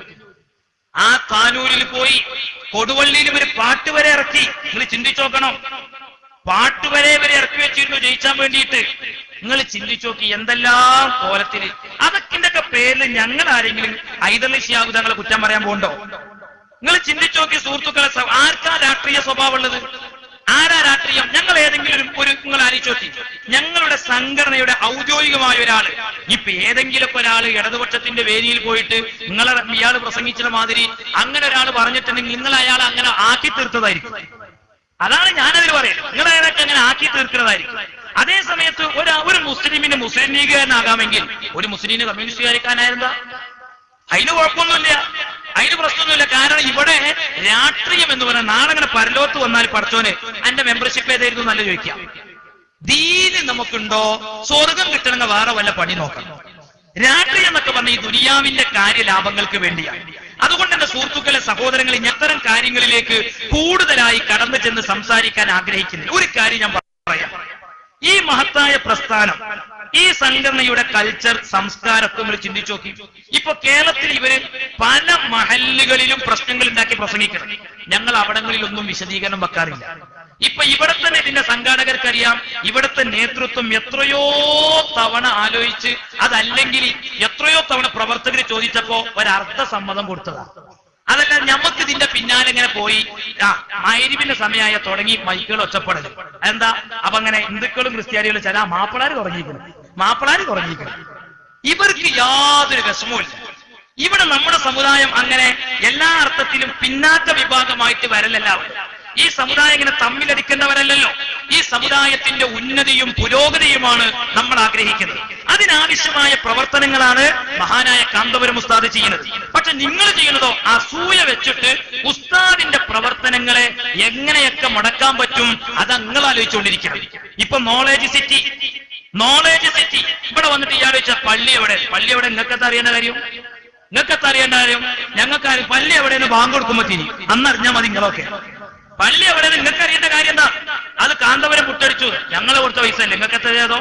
ആ താനൂരിൽ പോയി കൊടുവള്ളിയിൽ ഒരു പാട്ട് വരെ ഇറക്കി. നിങ്ങൾ ചിന്തിച്ചു നോക്കണം, പാട്ട് വരെ ഇറക്കി വെച്ചിരുന്നു ജയിച്ചാൻ വേണ്ടിയിട്ട്. നിങ്ങൾ ചിന്തിച്ചു നോക്കി എന്തെല്ലാം കോലത്തില്. അതൊക്കെ പേരിൽ ഞങ്ങൾ ആരെങ്കിലും ഐദർലിശിയാകു തങ്ങളെ കുറ്റം പറയാൻ പോകണ്ടോ? നിങ്ങൾ ചിന്തിച്ചു നോക്കി സുഹൃത്തുക്കളെ, ആർക്കാ രാഷ്ട്രീയ സ്വഭാവം ഉള്ളത്? ആരാ രാഷ്ട്രീയം? ഞങ്ങൾ ഏതെങ്കിലും ഒരു നിങ്ങൾ ആലോചിച്ച് നോക്കി, ഞങ്ങളുടെ സംഘടനയുടെ ഔദ്യോഗികമായ ഒരാള്, ഇപ്പൊ ഏതെങ്കിലുമൊക്കെ ഒരാള് ഇടതുപക്ഷത്തിന്റെ വേദിയിൽ പോയിട്ട് ഇയാൾ പ്രസംഗിച്ച മാതിരി അങ്ങനെ ഒരാൾ പറഞ്ഞിട്ടുണ്ടെങ്കിൽ നിങ്ങൾ അയാളെ അങ്ങനെ ആക്കി തീർത്തതായിരിക്കും. അതാണ് ഞാനതിൽ പറയുന്നത്. നിങ്ങൾ അയാളൊക്കെ അങ്ങനെ ആക്കി തീർക്കുന്നതായിരിക്കും. അതേ സമയത്ത് ഒരു മുസ്ലിമിന് മുസ്ലിം ലീഗുകാരനാകാമെങ്കിൽ ഒരു മുസ്ലിമിന് കമ്മ്യൂണിസ്റ്റുകാരിക്കാനായിരുന്നാ അതിന് കുഴപ്പമൊന്നുമില്ല, അതിന് പ്രശ്നമൊന്നുമില്ല. കാരണം ഇവിടെ രാഷ്ട്രീയം എന്ന് പറഞ്ഞാൽ നാളെ അങ്ങനെ പരലോകത്ത് വന്നാൽ പഠിച്ചോനെ എന്റെ മെമ്പർഷിപ്പ് ഏതായിരുന്നു നല്ല ചോദിക്കാം. ദീന് നമുക്കുണ്ടോ? സ്വർഗം കിട്ടണമെങ്കിൽ വേറെ വല്ല പണി നോക്കണം. രാഷ്ട്രീയം എന്നൊക്കെ പറഞ്ഞ ഈ ദുനിയാവിന്റെ കാര്യലാഭങ്ങൾക്ക് വേണ്ടിയാണ്. അതുകൊണ്ട് എന്റെ സുഹൃത്തുക്കളെ, സഹോദരങ്ങളെ, ഇത്തരം കാര്യങ്ങളിലേക്ക് കൂടുതലായി കടന്നു ചെന്ന് സംസാരിക്കാൻ ആഗ്രഹിക്കുന്നില്ല. ഒരു കാര്യം ഞാൻ പറയാം. ഈ മഹത്തായ പ്രസ്ഥാനം, ഈ സംഘടനയുടെ കൾച്ചർ, സംസ്കാരമൊക്കെ നമ്മൾ ചിന്തിച്ചു നോക്കി. ഇപ്പൊ കേരളത്തിൽ ഇവര് പല മഹല്ലുകളിലും പ്രശ്നങ്ങൾ ഉണ്ടാക്കി പ്രസംഗിക്കണം. ഞങ്ങൾ അവിടങ്ങളിലൊന്നും വിശദീകരണം വെക്കാറില്ല. ഇപ്പൊ ഇവിടെ തന്നെ ഇതിന്റെ സംഘാടകർക്കറിയാം, ഇവിടുത്തെ നേതൃത്വം എത്രയോ തവണ ആലോചിച്ച്, അതല്ലെങ്കിൽ എത്രയോ തവണ പ്രവർത്തകർ ചോദിച്ചപ്പോ ഒരർത്ഥ സമ്മതം കൊടുത്തതാണ്. അതല്ല നമുക്ക് ഇതിന്റെ പിന്നാലെ ഇങ്ങനെ പോയി മഗ്‌രിബിന്റെ സമയമായ തുടങ്ങി മൈക്കുകൾ ഒച്ചപ്പെടൽ. എന്താ? അപ്പൊ അങ്ങനെ ഹിന്ദുക്കളും ക്രിസ്ത്യാനികളും ചില മാപ്പിളാര് കുറഞ്ഞിരിക്കണം. ഇവർക്ക് യാതൊരു വിഷമവും. ഇവിടെ നമ്മുടെ സമുദായം അങ്ങനെ എല്ലാ അർത്ഥത്തിലും പിന്നാക്ക വിഭാഗമായിട്ട് വരലല്ല. ഈ സമുദായം ഇങ്ങനെ തമ്മിലടിക്കേണ്ടവരല്ലല്ലോ. ഈ സമുദായത്തിന്റെ ഉന്നതിയും പുരോഗതിയുമാണ് നമ്മൾ ആഗ്രഹിക്കുന്നത്. അതിനാവശ്യമായ പ്രവർത്തനങ്ങളാണ് മഹാനായ കാന്തപുരം ഉസ്താദ് ചെയ്യുന്നത്. പക്ഷെ നിങ്ങൾ ചെയ്യുന്നതോ അസൂയ വെച്ചിട്ട് ഉസ്താദിന്റെ പ്രവർത്തനങ്ങളെ എങ്ങനെയൊക്കെ മുടക്കാൻ പറ്റും അത് നിങ്ങൾ ആലോചിച്ചുകൊണ്ടിരിക്കണം. ഇപ്പൊ നോളേജ് സിറ്റി ഇവിടെ വന്നിട്ട് ഇയാൾ വെച്ച പള്ളി എവിടെ നിങ്ങൾക്കത്തെ അറിയേണ്ട കാര്യം? ഞങ്ങൾക്കാരും പള്ളി എവിടെയെന്ന് ബാങ്ക് കൊടുക്കുമ്പോ തിരി അന്നറിഞ്ഞാൽ മതി. നിങ്ങളൊക്കെ പള്ളി എവിടെ നിങ്ങൾക്ക് അറിയേണ്ട കാര്യം എന്താ? അത് കാന്തപുരം പുട്ടടിച്ചു, ഞങ്ങളെ കൊടുത്ത പൈസ അല്ലേ നിങ്ങൾക്ക് എത്രയോ?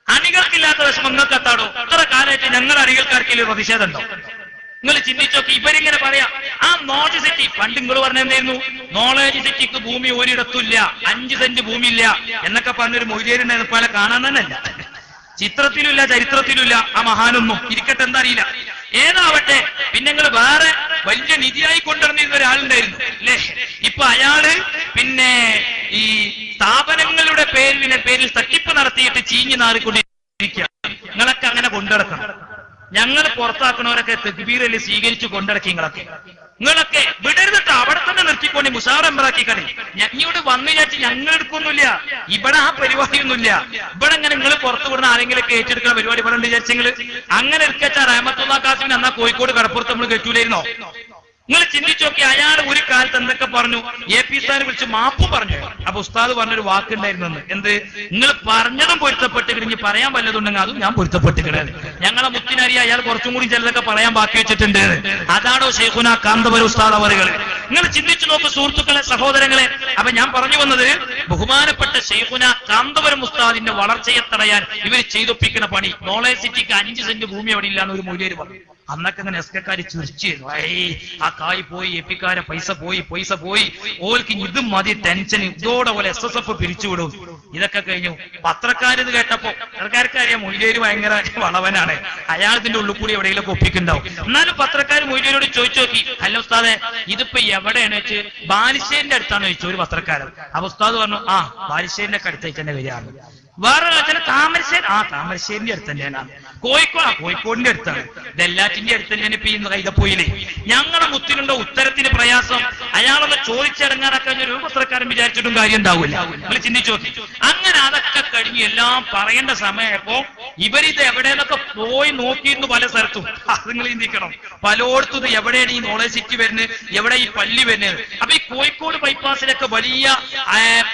അണികൾക്കില്ലാത്ത വിഷമം നിങ്ങൾക്ക് എത്താടോ? ഇത്ര കാലമായിട്ട് ഞങ്ങൾ അണികൾക്കാർക്കെങ്കിലും പ്രതിഷേധം ഉണ്ടോ? നിങ്ങൾ ചിന്തിച്ചോക്കെ. ഇവരിങ്ങനെ പറയാം, ആ നോളജ് സിറ്റി പണ്ട് നിങ്ങൾ പറഞ്ഞ എന്തായിരുന്നു? നോളജ് സിറ്റിക്ക് ഭൂമി ഒരിടത്തുമില്ല, 5 സെന്റ് ഭൂമിയില്ല എന്നൊക്കെ പറഞ്ഞൊരു മൊയ്തേരുണ്ടായിരുന്നു. പോലെ കാണാൻ തന്നെ അല്ല, ചിത്രത്തിലുമില്ല, ചരിത്രത്തിലുമില്ല. ആ മഹാനൊന്നും ഇരിക്കട്ടെ, എന്താ അറിയില്ല. ഏതാവട്ടെ, പിന്നെ നിങ്ങൾ വേറെ വലിയ നിധിയായി കൊണ്ടുവന്നിരുന്ന ഒരാളുണ്ടായിരുന്നു അല്ലേ? ഇപ്പൊ അയാള് പിന്നെ ഈ സ്ഥാപനങ്ങളുടെ പേരിൽ തട്ടിപ്പ് നടത്തിയിട്ട് ചീഞ്ഞു നാറിക്കൊണ്ടിരിക്കുക. നിങ്ങളൊക്കെ അങ്ങനെ കൊണ്ടുനടക്കണം. ഞങ്ങൾ പുറത്താക്കണവരൊക്കെ തക്ബീറല്ലേ സ്വീകരിച്ചു കൊണ്ടിടക്കി നിങ്ങളൊക്കെ വിടരുന്നിട്ട് അവിടെ തന്നെ നിർത്തിക്കൊണ്ട് മുഷാവറ എമ്പറാക്കി കളി. ഞങ്ങളോട് വന്നു വിചാരിച്ച് ഞങ്ങൾ എടുക്കൊന്നുമില്ല. ഇവിടെ ആ പരിപാടിയൊന്നുമില്ല. ഇവിടെ അങ്ങനെ നിങ്ങൾ പുറത്തു വിടുന്ന ആരെങ്കിലും ഏറ്റെടുക്കുന്ന പരിപാടി ഇവിടെ ഉണ്ട് വിചാരിച്ചെങ്കിൽ അങ്ങനെ എടുക്കാച്ചാ റഹ്മത്തുള്ളാഹി ഖാസിമിന് എന്നാ കോഴിക്കോട് കടപ്പുറത്ത് നമ്മൾ കേട്ടൂലായിരുന്നോ? നിങ്ങൾ ചിന്തിച്ചു നോക്കി. അയാൾ ഒരു കാലത്ത് എന്തൊക്കെ പറഞ്ഞു? AP സാറിനെ വിളിച്ച് മാപ്പ് പറഞ്ഞു. അപ്പൊ ഉസ്താദ് പറഞ്ഞൊരു വാക്കുണ്ടായിരുന്നു, എന്ത്? നിങ്ങൾ പറഞ്ഞതും പൊരുത്തപ്പെട്ടിട്ട് ഇനി പറയാൻ വല്ലതുണ്ടെങ്കിൽ അതും ഞാൻ പൊരുത്തപ്പെട്ടിട്ട്. ഞങ്ങളെ മുത്തിനറിയ അയാൾ കുറച്ചും കൂടി ചിലതൊക്കെ പറയാൻ ബാക്കി വെച്ചിട്ടുണ്ട്. അതാണോ ശൈഖുനാ കാന്തപുരം ഉസ്താദ് അവറുകൾ? നിങ്ങൾ ചിന്തിച്ചു നോക്കൂ സുഹൃത്തുക്കളെ, സഹോദരങ്ങളെ. അപ്പൊ ഞാൻ പറഞ്ഞു വന്നത്, ബഹുമാനപ്പെട്ട ശൈഖുനാ കാന്തപുരം ഉസ്താദിന്റെ വളർച്ചയെ തടയാൻ ഇവർ ചെയ്തൊപ്പിക്കുന്ന പണി. നോളേജ് സിറ്റിക്ക് 5 സെന്റ് ഭൂമി അവിടെ ഇല്ലാന്ന് ഒരു മൂല്യര് പറഞ്ഞു. അന്നൊക്കെ അങ്ങനെ എസ്കക്കാര് ചിരിച്ചിരുന്നു. ആ കായ് പോയി, എപ്പിക്കാരെ പൈസ പോയി, ഓൽക്ക് ഇത് മതി ടെൻഷൻ, ഇതോടെ പോലെ SSF പിരിച്ചുവിടും. ഇതൊക്കെ കഴിഞ്ഞു. പത്രക്കാരിത് കേട്ടപ്പോ പത്രക്കാർക്ക് അറിയാം മൊയ്തേര് ഭയങ്കര വളവനാണ്, അയാൾ ഇതിന്റെ ഉള്ളിൽ കൂടി എവിടെയെങ്കിലും ഒപ്പിക്കുണ്ടാവും. എന്നാലും പത്രക്കാർ മൊയ്തേരോട് ചോദിച്ചു നോക്കി, അല്ല ഉസ്താദെ ഇതിപ്പോ എവിടെയാണ് വെച്ച്? ബാലുശ്ശേരിന്റെ അടുത്താണ് ചോദിച്ചു ഒരു പത്രക്കാരൻ. അപ്പൊ ഉസ്താദ് പറഞ്ഞു, ആ ബാലുശ്ശേരിന്റെ ഒക്കെ അടുത്തേക്ക് തന്നെ വരികയാണ്. വേറെ താമരശ്ശേരി, താമരശ്ശേരിന്റെ അടുത്ത് തന്നെയാണ്. കോഴിക്കോടിന്റെ അടുത്താണ്. ഇതെല്ലാറ്റിന്റെ അടുത്ത് തന്നെയാണ് ഇപ്പൊ ഈ കൈതപ്പൊയില്. ഞങ്ങളുടെ മുത്തിനുണ്ടോ ഉത്തരത്തിന് പ്രയാസം? അയാളൊന്ന് ചോദിച്ചടങ്ങാനൊക്കെ ഒരു പത്രക്കാരൻ വിചാരിച്ചിട്ടും കാര്യം ഉണ്ടാവില്ല. നിങ്ങൾ ചിന്തിച്ചു നോക്കി. അങ്ങനെ അതൊക്കെ കഴിഞ്ഞ് എല്ലാം പറയേണ്ട സമയപ്പോ ഇവരിത് എവിടെയെന്നൊക്കെ പോയി നോക്കിയിരുന്നു പല സ്ഥലത്തും. അത് നിങ്ങൾ ചിന്തിക്കണം. പലയിടത്തും ഇത് എവിടെയാണ് ഈ നോളേജ് സിറ്റി വരുന്നത്, എവിടെ ഈ പള്ളി വരുന്നത്. അപ്പൊ ഈ കോഴിക്കോട് ബൈപ്പാസിലൊക്കെ വലിയ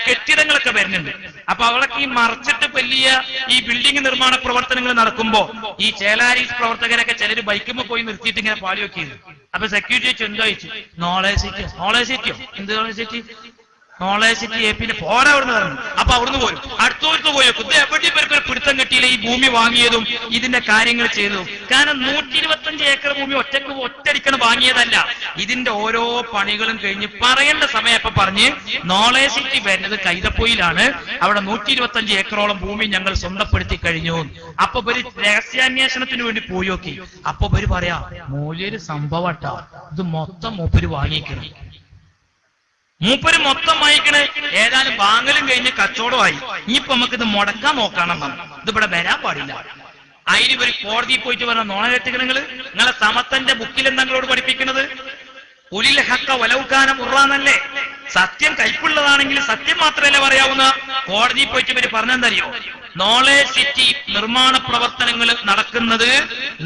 കെട്ടിടങ്ങളൊക്കെ വരുന്നുണ്ട്. അപ്പൊ അവിടൊക്കെ ഈ മറച്ചിട്ട് വലിയ ഈ ബിൽഡിംഗ് നിർമ്മാണ പ്രവർത്തനങ്ങൾ നടക്കുമ്പോ ഈ ചേലാരീസ് പ്രവർത്തകരൊക്കെ ചിലര് ബൈക്കുമ്പോ പോയി നിർത്തിയിട്ട് ഇങ്ങനെ പാടി വെക്കിയത്. അപ്പൊ സെക്യൂരിറ്റി വെച്ചു, എന്താ വെച്ചു? നോളേജ് സിറ്റിയോ എന്ത് knowledge city? Knowledge city AP പോരാ അവിടുന്ന് പറഞ്ഞു. അപ്പൊ അവിടുന്ന് പോരും. അടുത്തോട്ട് പോയി വെക്കും. ഇത് എവിടെ പേർക്കൊരു പിടുത്തം കിട്ടിയില്ല ഈ ഭൂമി വാങ്ങിയതും ഇതിന്റെ കാര്യങ്ങൾ ചെയ്തതും. കാരണം 125 ഏക്കർ ഭൂമി ഒറ്റടിക്കണ് വാങ്ങിയതല്ല. ഇതിന്റെ ഓരോ പണികളും കഴിഞ്ഞ് പറയേണ്ട സമയം അപ്പൊ പറഞ്ഞ് നോളേജ് സിറ്റി വരുന്നത് കൈതപ്പൊയിലാണ്, അവിടെ 125 ഏക്കറോളം ഭൂമി ഞങ്ങൾ സ്വന്തപ്പെടുത്തി കഴിഞ്ഞു. അപ്പൊ ഒരു രഹസ്യാന്വേഷണത്തിന് വേണ്ടി പോയി നോക്കി. അപ്പൊ ഇവര് പറയാ, മൂല്യൊരു സംഭവട്ടാ, ഇത് മൊത്തം മൂപ്പര് വാങ്ങിക്കണം. മൂപ്പര് മൊത്തം വാങ്ങിക്കണേ. ഏതായാലും വാങ്ങലും കഴിഞ്ഞ് കച്ചവടമായി. ഇനിയിപ്പോ നമുക്ക് ഇത് മുടക്കാൻ നോക്കണം. ഇതിവിടെ വരാൻ പാടില്ല. അതിന് ഇവര് കോടതിയിൽ പോയിട്ട് പറഞ്ഞ നോണകെട്ടുകൾ നിങ്ങളെ സമത്തന്റെ ബുക്കിൽ എന്താ നിങ്ങളോട് പഠിപ്പിക്കുന്നത്? ഉലിൽ ഹക്ക വലൗകാന മുറാന്നല്ലേ? സത്യം കൈപ്പുള്ളതാണെങ്കിൽ സത്യം മാത്രമല്ല പറയാവുന്ന. കോടതിയിൽ പോയിട്ട് ഇവര് പറഞ്ഞെന്തറിയോ? നോളേജ് സിറ്റി നിർമ്മാണ പ്രവർത്തനങ്ങൾ നടക്കുന്നത്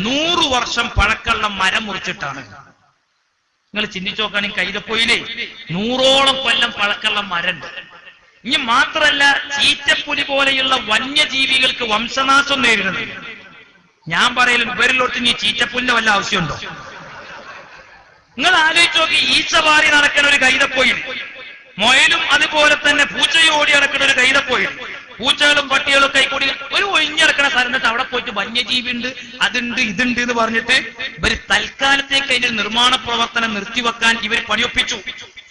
100 വർഷം പഴക്കമുള്ള മരം മുറിച്ചിട്ടാണ്. നിങ്ങൾ ചിന്തിച്ചു നോക്കുകയാണെങ്കിൽ കൈതപ്പൊയിലേ 100ഓളം കൊല്ലം പഴക്കമുള്ള മരണ്ട്. ഇനി മാത്രല്ല ചീറ്റപ്പുലി പോലെയുള്ള വന്യജീവികൾക്ക് വംശനാശം നേരിടുന്നത്. ഞാൻ പറയലും ഇവരിലോട്ട് ഇനി ചീറ്റപ്പുലിന്റെ വല്ല ആവശ്യമുണ്ടോ? നിങ്ങൾ ആലോചിച്ച് നോക്കി. ഈച്ചവാരി നടക്കുന്ന ഒരു കൈതപ്പൊയിൽ, മൊയലും അതുപോലെ തന്നെ പൂച്ചയോടി നടക്കുന്ന ഒരു കൈതപ്പൊയിൽ, പൂച്ചകളും പട്ടികളും ഒക്കെ കൂടി ഒരു ഒഴിഞ്ഞിടക്കണ സ്ഥലത്ത് അവിടെ പോയിട്ട് വന്യജീവി ഉണ്ട്, അതുണ്ട്, ഇതുണ്ട് എന്ന് പറഞ്ഞിട്ട് ഇവർ തൽക്കാലത്തേക്ക് അതിന്റെ നിർമ്മാണ പ്രവർത്തനം നിർത്തിവെക്കാൻ ഇവർ പണിയൊപ്പിച്ചു.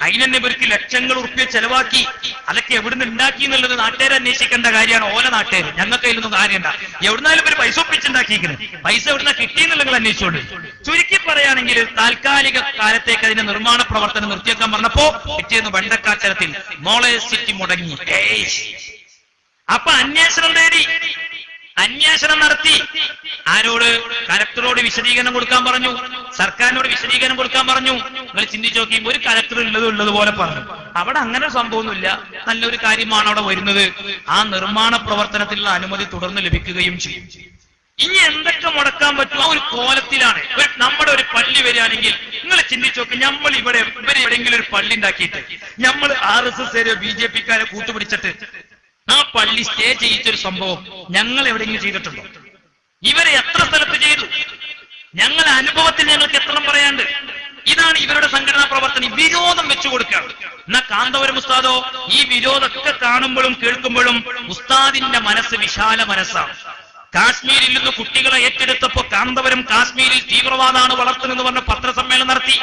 അതിനെന്നെ ഇവർക്ക് ലക്ഷങ്ങൾ ഉറുപ്പിക ചെലവാക്കി. അതൊക്കെ എവിടുന്ന് ഉണ്ടാക്കി എന്നുള്ളത് നാട്ടുകാരെ അന്വേഷിക്കേണ്ട കാര്യമാണ്. ഓല നാട്ടുകാർ, ഞങ്ങൾക്ക് അതിലൊന്നും കാര്യമുണ്ട. എവിടുന്നാലും ഇവർ പൈസ ഒപ്പിച്ചുണ്ടാക്കിയിരിക്കുന്നത്. പൈസ എവിടുന്ന കിട്ടിയെന്നുള്ള നിങ്ങൾ അന്വേഷിച്ചോണ്ട്. ചുരുക്കി പറയുകയാണെങ്കിൽ താൽക്കാലിക കാലത്തേക്ക് അതിന്റെ നിർമ്മാണ പ്രവർത്തനം നിർത്തിവെക്കാൻ പറഞ്ഞപ്പോ പിറ്റേന്ന് വെണ്ടക്കാച്ചരത്തിൽ നോളേജ് സിറ്റി മുടങ്ങി. അപ്പൊ അന്വേഷണം നേടി, അന്വേഷണം നടത്തി. ആരോട്? കലക്ടറോട് വിശദീകരണം കൊടുക്കാൻ പറഞ്ഞു, സർക്കാരിനോട് വിശദീകരണം കൊടുക്കാൻ പറഞ്ഞു. നിങ്ങൾ ചിന്തിച്ചു നോക്കി. ഒരു കലക്ടർ ഉള്ളതുപോലെ പറഞ്ഞു. അവിടെ അങ്ങനെ സംഭവമൊന്നുമില്ല, നല്ലൊരു കാര്യമാണ് അവിടെ വരുന്നത്. ആ നിർമ്മാണ പ്രവർത്തനത്തിലുള്ള അനുമതി തുടർന്ന് ലഭിക്കുകയും ചെയ്യും. ഇനി എന്തൊക്കെ മുടക്കാൻ പറ്റും? ആ ഒരു കോലത്തിലാണ്. നമ്മുടെ ഒരു പള്ളി വരികയാണെങ്കിൽ നിങ്ങൾ ചിന്തിച്ചു നോക്കി. നമ്മൾ ഇവരെ എവിടെയെങ്കിലും ഒരു പള്ളി ഉണ്ടാക്കിയിട്ട് നമ്മൾ RSS BJP-ക്കാരെ കൂട്ടുപിടിച്ചിട്ട് ആ പള്ളി സ്റ്റേ ചെയ്യിച്ചൊരു സംഭവം ഞങ്ങൾ എവിടെയെങ്കിലും ചെയ്തിട്ടുണ്ടോ? ഇവരെ എത്ര സ്ഥലത്ത് ചെയ്തു? ഞങ്ങളുടെ അനുഭവത്തിൽ ഞങ്ങൾക്ക് എത്ര പറയാണ്ട്. ഇതാണ് ഇവരുടെ സംഘടനാ പ്രവർത്തനം. വിരോധം വെച്ചു കൊടുക്കുകയാണ്. എന്നാ കാന്തപുരം ഉസ്താദോ ഈ വിരോധമൊക്കെ കാണുമ്പോഴും കേൾക്കുമ്പോഴും ഉസ്താദിന്റെ മനസ്സ് വിശാല മനസ്സാണ്. കാശ്മീരിൽ നിന്ന് കുട്ടികളെ ഏറ്റെടുത്തപ്പോ കാന്തപുരം കാശ്മീരിൽ തീവ്രവാദമാണ് വളർത്തുന്നതെന്ന് പറഞ്ഞ പത്രസമ്മേളനം നടത്തി.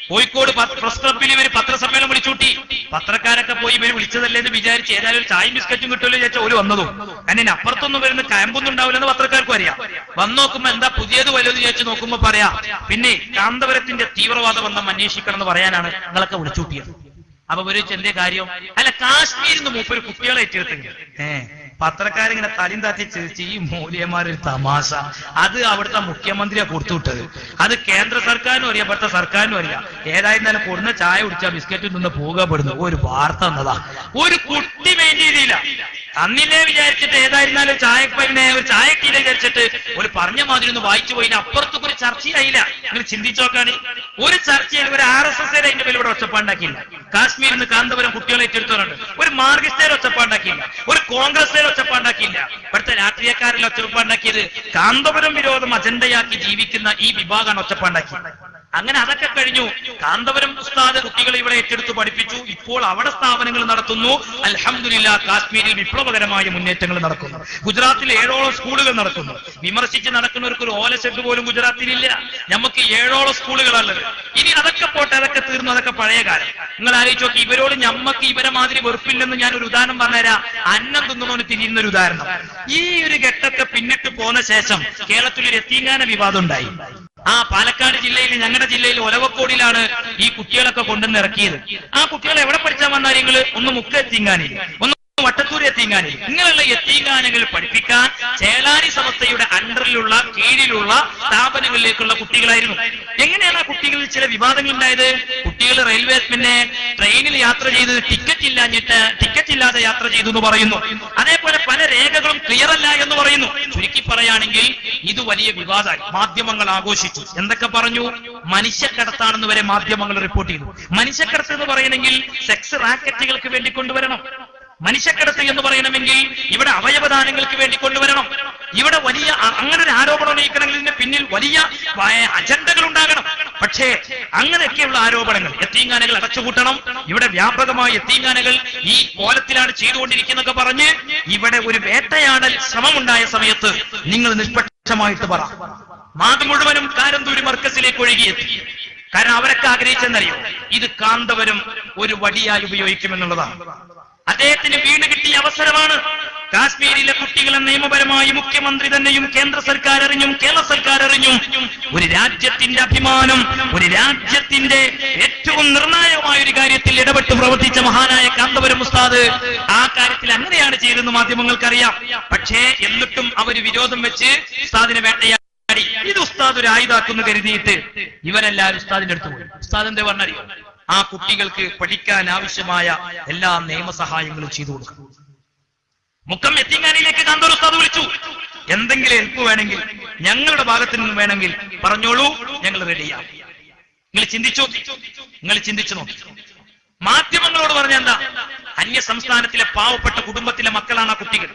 കോഴിക്കോട് പ്രസ് ക്ലബിൽ ഇവര് പത്രസമ്മേളനം വിളിച്ചൂട്ടി. പത്രക്കാരൊക്കെ പോയി ഇവര് വിളിച്ചതല്ലേ എന്ന് വിചാരിച്ച് ഏതായാലും ഒരു ചായയും ബിസ്ക്കറ്റും കിട്ടുമല്ലോ വിചാരിച്ച ഓല് വന്നതും. കാരണം അപ്പുറത്തൊന്നും വരുന്ന ക്യാമ്പൊന്നും ഉണ്ടാവില്ലെന്ന് പത്രക്കാർക്കും അറിയാം. വന്നു നോക്കുമ്പോ എന്താ പുതിയത് വലുത് വിചാരിച്ച് നോക്കുമ്പോ പറയാ, പിന്നെ കാന്തപുരത്തിന്റെ തീവ്രവാദ ബന്ധം അന്വേഷിക്കണം എന്ന് പറയാനാണ് നിങ്ങളൊക്കെ വിളിച്ചൂട്ടിയത്. അപ്പൊ ഒരു ചെറിയ കാര്യം അല്ല, കാശ്മീരിൽ നിന്ന് മൂപ്പര് കുട്ടികളെ ഏറ്റെടുത്തെങ്കിൽ പത്രക്കാരിങ്ങനെ തലയും താത്തി ചിരിച്ച് ഈ മൂല്യന്മാരൊരു തമാശ. അത് അവിടുത്തെ മുഖ്യമന്ത്രിയെ കൊടുത്തുവിട്ടത്. അത് കേന്ദ്ര സർക്കാരിനും അറിയാം, ഇവിടുത്തെ സർക്കാരിനും അറിയാം. ഏതായിരുന്നാലും കൊടുന്ന ചായ കുടിച്ചാൽ ബിസ്ക്കറ്റിൽ നിന്ന് പോകപ്പെടുന്നു. ഒരു വാർത്ത എന്നതാ. ഒരു കുട്ടി വേണ്ടിയില്ല അന്നില്ലേ വിചാരിച്ചിട്ട് ഏതായിരുന്നാലും ഒരു ചായക്കീല വിചാരിച്ചിട്ട് ഒരു പറഞ്ഞ മാതിരി ഒന്ന് വായിച്ചു പോയില്ല. അപ്പുറത്തൊക്കെ ഒരു ചർച്ചയായില്ല. നിങ്ങൾ ചിന്തിച്ചു നോക്കാണ്. ഒരു ചർച്ചയിൽ ഒരു RSS അതിന്റെ പേര് ഇവിടെ ഒച്ചപ്പാണ്ടാക്കിയില്ല. കാശ്മീരിൽ നിന്ന് കാന്തപുരം കുട്ടികളെ ഏറ്റെടുത്തവരുണ്ട്. ഒരു മാർക്സിസ്റ്റുകാർ ഒച്ചപ്പാണ്ടാക്കിയില്ല. ഒരു കോൺഗ്രസ്സുകാർ ഒച്ചപ്പാണ്ടാക്കിയില്ല. ഇവിടുത്തെ രാഷ്ട്രീയക്കാരിൽ ഒച്ചപ്പാണ്ടാക്കിയത് കാന്തപുരം വിരോധം അജണ്ടയാക്കി ജീവിക്കുന്ന ഈ വിഭാഗമാണ് ഒച്ചപ്പാണ്ടാക്കി. അങ്ങനെ അതൊക്കെ കഴിഞ്ഞു. കാന്തപുരം ഉസ്താദ് കുട്ടികളെ ഇവിടെ ഏറ്റെടുത്ത് പഠിപ്പിച്ചു. ഇപ്പോൾ അവിടെ സ്ഥാപനങ്ങൾ നടത്തുന്നു. അൽഹംദുലില്ലാഹ് കാശ്മീരിൽ വിപ്ലവകരമായ മുന്നേറ്റങ്ങൾ നടക്കുന്നു. ഗുജറാത്തിൽ 7ഓളം സ്കൂളുകൾ നടക്കുന്നു. വിമർശിച്ച് നടക്കുന്നവർക്ക് ഒരു ഓല ഷെഡ് പോലും ഗുജറാത്തിലില്ല. നമുക്ക് 7ഓളം സ്കൂളുകളാണുള്ളത്. ഇനി അതൊക്കെ പോട്ടെ, അതൊക്കെ തീർന്നു, അതൊക്കെ പഴയ കാലം. നിങ്ങൾ ആലോചിച്ച് നോക്കി, ഇവരോട് ഞമ്മക്ക് ഇവരെ മാതിരി വെറുപ്പില്ലെന്ന് ഞാൻ ഒരു ഉദാഹരണം പറഞ്ഞുതരാം. അന്നം തിന്നുന്നവന് തിരിയുന്ന ഒരു ഉദാഹരണം. ഈ ഒരു ഘട്ടത്തെ പിന്നിട്ട് പോന്ന ശേഷം കേരളത്തിലൊരു യതീംഖാന വിവാദം ഉണ്ടായി. പാലക്കാട് ജില്ലയിൽ, ഞങ്ങളുടെ ജില്ലയിൽ ഒലവക്കോടിലാണ് ഈ കുട്ടികളൊക്കെ കൊണ്ടുവന്ന് ഇറക്കിയത്. ആ കുട്ടികളെ എവിടെ പഠിച്ചാൽ വന്നാൽ നിങ്ങൾ ഒന്ന് മുക്ക യതീംഖാനയിൽ, ഒന്ന് വട്ടത്തൂർ യതീംഖാനയിൽ, ഇങ്ങനെയുള്ള യതീംഖാനകൾ പഠിപ്പിക്കാൻ ചേളാരി സമസ്തയുടെ അണ്ടറിലുള്ള കീഴിലുള്ള സ്ഥാപനങ്ങളിലേക്കുള്ള കുട്ടികളായിരുന്നു. എങ്ങനെയാണ് ആ കുട്ടികളിൽ ചില വിവാദങ്ങൾ ഉണ്ടായത്? കുട്ടികൾ റെയിൽവേ ട്രെയിനിൽ യാത്ര ചെയ്ത് ടിക്കറ്റ് ഇല്ലാതെ യാത്ര ചെയ്തു എന്ന് പറയുന്നു. അതേപോലെ പല രേഖകളും ക്ലിയർ അല്ല എന്ന് പറയുന്നു. ചുരുക്കി പറയുകയാണെങ്കിൽ ഇത് വലിയ വിവാദമായി. മാധ്യമങ്ങൾ ആഘോഷിച്ചു. എന്തൊക്കെ പറഞ്ഞു? മനുഷ്യക്കടത്താണെന്ന് വരെ മാധ്യമങ്ങൾ റിപ്പോർട്ട് ചെയ്തു. മനുഷ്യക്കടത്ത് എന്ന് പറയണമെങ്കിൽ സെക്സ് റാക്കറ്റുകൾക്ക് വേണ്ടി കൊണ്ടുവരണം. മനുഷ്യക്കടത്ത് എന്ന് പറയണമെങ്കിൽ ഇവിടെ അവയവദാനങ്ങൾക്ക് വേണ്ടി കൊണ്ടുവരണം. ഇവിടെ വലിയ അങ്ങനെ ഒരു ആരോപണം ഉന്നയിക്കണമെങ്കിൽ ഇതിന്റെ പിന്നിൽ വലിയ അജണ്ടകൾ ഉണ്ടാകണം. പക്ഷേ അങ്ങനെയൊക്കെയുള്ള ആരോപണങ്ങൾ, യതീംഖാനകൾ അടച്ചുപൂട്ടണം, ഇവിടെ വ്യാപകമായ യതീംഖാനകൾ ഈ കോലത്തിലാണ് ചെയ്തുകൊണ്ടിരിക്കുന്നതൊക്കെ പറഞ്ഞ് ഇവിടെ ഒരു വേട്ടയാടൽ ശ്രമമുണ്ടായ സമയത്ത് നിങ്ങൾ നിഷ്പക്ഷമായിട്ട് പറ. നാട് മുഴുവനും കാരന്തൂരി മർക്കസിലേക്ക് ഒഴുകിയെത്തി. കാരണം അവരൊക്കെ ആഗ്രഹിച്ചെന്നറിയോ, ഇത് കാന്തപുരം ഒരു വടിയായി ഉപയോഗിക്കുമെന്നുള്ളതാണ്. അദ്ദേഹത്തിന് വീണ് കിട്ടിയ അവസരമാണ്. കാശ്മീരിലെ കുട്ടികളെ നിയമപരമായി മുഖ്യമന്ത്രി തന്നെയും കേന്ദ്ര സർക്കാർ അറിഞ്ഞും കേരള സർക്കാർ അറിഞ്ഞും ഒരു രാജ്യത്തിന്റെ അഭിമാനം, ഒരു രാജ്യത്തിന്റെ ഏറ്റവും നിർണായകമായ ഒരു കാര്യത്തിൽ ഇടപെട്ട് പ്രവർത്തിച്ച മഹാനായ കാന്തപുരം ഉസ്താദ് ആ കാര്യത്തിൽ അങ്ങനെയാണ് ചെയ്തതെന്ന് മാധ്യമങ്ങൾക്കറിയാം. പക്ഷേ എന്നിട്ടും അവർ വിരോധം വെച്ച് ഉസ്താദിനെ വേട്ടയാടി. ഇത് ഉസ്താദ് ഒരു ആയുധാക്കുന്നു കരുതിയിട്ട് ഇവരെല്ലാവരും ഉസ്താദിന്റെ അടുത്ത് പോയി. ഉസ്താദ് എന്താ പറഞ്ഞറിയോ? ആ കുട്ടികൾക്ക് പഠിക്കാൻ ആവശ്യമായ എല്ലാ നിയമസഹായങ്ങളും ചെയ്തു കൊടുക്കും. മുക്കം യതീംഖാനയിലേക്ക് കാന്തപുരം ഉസ്താദ് വിളിച്ചു. എന്തെങ്കിലും ഹെൽപ്പ് വേണമെങ്കിൽ, ഞങ്ങളുടെ ഭാഗത്തു നിന്ന് വേണമെങ്കിൽ പറഞ്ഞോളൂ, ഞങ്ങൾ റെഡിയാണ്. നിങ്ങൾ ചിന്തിച്ചു നോക്കി. മാധ്യമങ്ങളോട് പറഞ്ഞ എന്താ? അന്യ സംസ്ഥാനത്തിലെ പാവപ്പെട്ട കുടുംബത്തിലെ മക്കളാണ് ആ കുട്ടികൾ.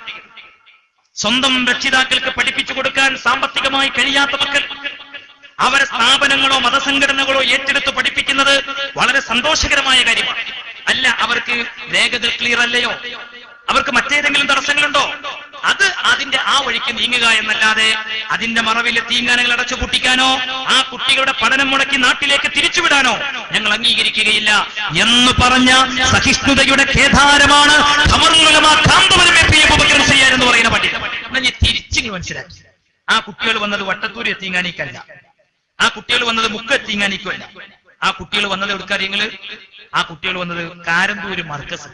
സ്വന്തം രക്ഷിതാക്കൾക്ക് പഠിപ്പിച്ചു കൊടുക്കാൻ സാമ്പത്തികമായി കഴിയാത്ത മക്കൾ. അവരെ സ്ഥാപനങ്ങളോ മതസംഘടനകളോ ഏറ്റെടുത്ത് പഠിപ്പിക്കുന്നത് വളരെ സന്തോഷകരമായ കാര്യമാണ്. അല്ല, അവർക്ക് രേഖകൾ ക്ലിയർ അല്ലയോ? അവർക്ക് മറ്റേതെങ്കിലും തടസ്സങ്ങളുണ്ടോ? അത് അതിന്റെ ആ വഴിക്ക് നീങ്ങുക എന്നല്ലാതെ അതിന്റെ മറവിൽ യതീംഖാനകൾ അടച്ചുപൂട്ടിക്കാനോ ആ കുട്ടികളുടെ പഠനം മുടക്കി നാട്ടിലേക്ക് തിരിച്ചുവിടാനോ ഞങ്ങൾ അംഗീകരിക്കുകയില്ല എന്ന് പറഞ്ഞ സഹിഷ്ണുതയുടെ കേദാരമാണ് എന്ന് പറയുന്ന പണ്ഡിതൻ. തിരിച്ചു മനസ്സിലാക്കി. ആ കുട്ടികൾ വന്നത് വട്ടത്തൂർ യതീംഖാനയ്ക്കല്ല, ആ കുട്ടികൾ വന്നത് മുക്ക യതീംഖാനയ്ക്കുമല്ല. ആ കുട്ടികൾ വന്നത് എവിടുക്കാര്യങ്ങള്? ആ കുട്ടികൾ വന്നത് കാരന്തൂര് മർക്കസ്,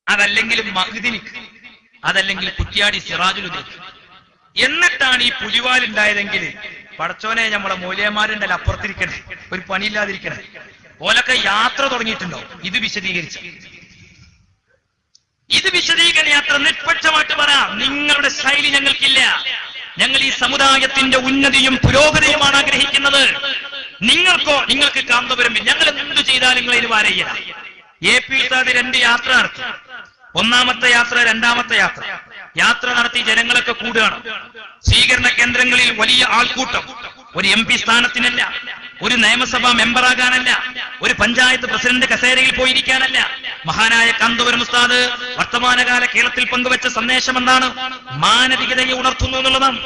അതല്ലെങ്കിൽ മഹ്ദിനിക്ക്, അതല്ലെങ്കിൽ കുറ്റ്യാടി സിറാജുലുദ്ദീൻ. എന്നിട്ടാണ് ഈ പുലിവാലുണ്ടായതെങ്കിൽ പടച്ചോനെ നമ്മളെ മൂല്യന്മാരുണ്ടല്ലോ അപ്പുറത്തിരിക്കണേ, ഒരു പണിയില്ലാതിരിക്കണേ, ഓലൊക്കെ യാത്ര തുടങ്ങിയിട്ടുണ്ടോ? ഇത് വിശദീകരണ യാത്ര നിഷ്പക്ഷമായിട്ട് പറയാം. നിങ്ങളുടെ ശൈലി ഞങ്ങൾക്കില്ല. ഞങ്ങൾ ഈ സമുദായത്തിന്റെ ഉന്നതിയും പുരോഗതിയുമാണ് ആഗ്രഹിക്കുന്നത്. നിങ്ങൾക്ക് കാന്തപുരം ഞങ്ങൾ എന്ത് ചെയ്താലും നിങ്ങൾ ഇതിന് വാരയ്യ. AP ഉസ്താദ് 2 യാത്ര നടത്തി. ഒന്നാമത്തെ യാത്ര, രണ്ടാമത്തെ യാത്ര നടത്തി ജനങ്ങളൊക്കെ കൂടുകയാണ്. സ്വീകരണ കേന്ദ്രങ്ങളിൽ വലിയ ആൾക്കൂട്ടം. ഒരു MP സ്ഥാനത്തിനല്ല, ഒരു നിയമസഭാ മെമ്പറാകാനല്ല, ഒരു പഞ്ചായത്ത് പ്രസിഡന്റ് കസേരയിൽ പോയിരിക്കാനല്ല. മഹാനായ കാന്തപുരം ഉസ്താദ് വർത്തമാനകാല കേരളത്തിൽ പങ്കുവെച്ച സന്ദേശം എന്താണ്? മാനവികതയെ ഉണർത്തുന്നു എന്നുള്ളതാണ്.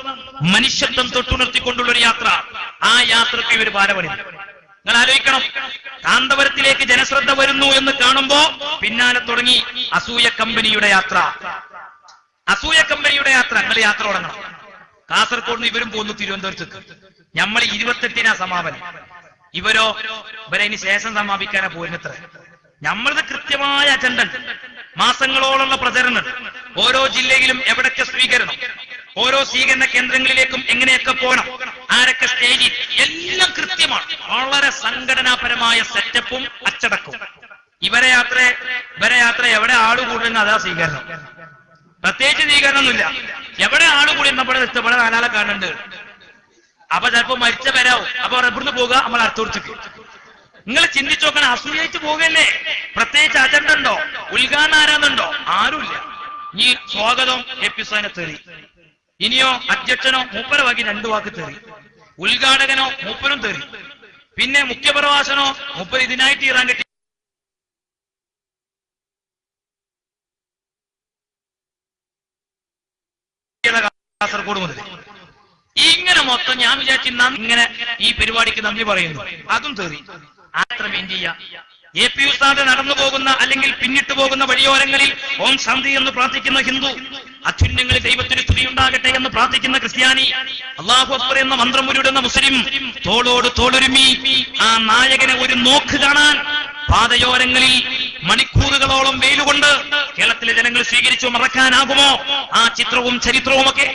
മനുഷ്യത്വം തൊട്ടുണർത്തിക്കൊണ്ടുള്ള ഒരു യാത്ര. ആ യാത്രയ്ക്ക് ഇവർ ഭാരപണി. നിങ്ങൾ ആലോചിക്കണം, കാന്തപുരത്തിലേക്ക് ജനശ്രദ്ധ വരുന്നു എന്ന് കാണുമ്പോ പിന്നാലെ തുടങ്ങി അസൂയ കമ്പനിയുടെ യാത്ര. നിങ്ങൾ യാത്ര തുടങ്ങണം. കാസർഗോഡ് നിന്ന് ഇവരും പോകുന്നു തിരുവനന്തപുരത്തേക്ക്. നമ്മൾ 28-നാ സമാപനം. ഇവരെ ഇനി ശേഷം സമാപിക്കാനാ പോരുന്നത്ര. നമ്മളിത് കൃത്യമായ അജണ്ട, മാസങ്ങളോളമുള്ള പ്രചരണം. ഓരോ ജില്ലയിലും എവിടൊക്കെ സ്വീകരണം, ഓരോ സ്വീകരണ കേന്ദ്രങ്ങളിലേക്കും എങ്ങനെയൊക്കെ പോകണം, ആരൊക്കെ സ്റ്റേജിൽ, എല്ലാം കൃത്യമാണ്. വളരെ സംഘടനാപരമായ സെറ്റപ്പും അച്ചടക്കവും. ഇവരെ യാത്ര എവിടെ ആള് കൂടുന്ന അതാ സ്വീകരണം. പ്രത്യേകിച്ച് സ്വീകരണമൊന്നുമില്ല. എവിടെ ആള് കൂടി ഇവിടെ നാലാളെ കാണുന്നുണ്ട്. അപ്പൊ ചിലപ്പോ മരിച്ച വരാവും. അപ്പൊ ഇവിടുന്ന് പോകുക, നമ്മൾ അടുത്തോടിച്ചേക്ക്. നിങ്ങൾ ചിന്തിച്ചു നോക്കണം, അസൂയായിട്ട് പോകല്ലേ? പ്രത്യേകിച്ച് അജണ്ട ഉണ്ടോ? ഉദ്ഘാടനം ആരാന്നുണ്ടോ? ആരുമില്ല. ഈ സ്വാഗതം എപ്പിസോഡിനെ തെറി, ഇനിയോ അധ്യക്ഷനോ മൂപ്പര വാക്കി 2 വാക്ക് തെറി, ഉദ്ഘാടകനോ മൂപ്പരും തെറി, പിന്നെ മുഖ്യപ്രഭാഷണോ മൂപ്പർ ഇതിനായിട്ട് ഇറാൻ കെട്ടി കാസർഗോഡ് മുതൽ ഇങ്ങനെ മൊത്തം. ഞാൻ വിചാരിച്ചു ഇങ്ങനെ ഈ പരിപാടിക്ക് നന്ദി പറയുന്നു, അതും തെറി. അത്ര മെയിൻ ചെയ്യാം. AP ഉസ്താദ് നടന്നു പോകുന്ന അല്ലെങ്കിൽ പിന്നിട്ട് പോകുന്ന വഴിയോരങ്ങളിൽ ഓം ശാന്തി എന്ന് പ്രാർത്ഥിക്കുന്ന ഹിന്ദു, അത്യുന്നങ്ങളിൽ ദൈവത്തിന് സ്തുതിയുണ്ടാകട്ടെ എന്ന് പ്രാർത്ഥിക്കുന്ന ക്രിസ്ത്യാനി, അല്ലാഹു അക്ബർ എന്ന മന്ത്രം ഉരുടുന്ന മുസ്ലിം, തോളോട് തോളൊരുമി ആ നായകനെ ഒരു നോക്ക് കാണാൻ പാതയോരങ്ങളിൽ മണിക്കൂറുകളോളം വെയിലുകൊണ്ട് കേരളത്തിലെ ജനങ്ങൾ സ്വീകരിച്ചു മറക്കാനാകുമോ ആ ചിത്രവും ചരിത്രവും ഒക്കെ?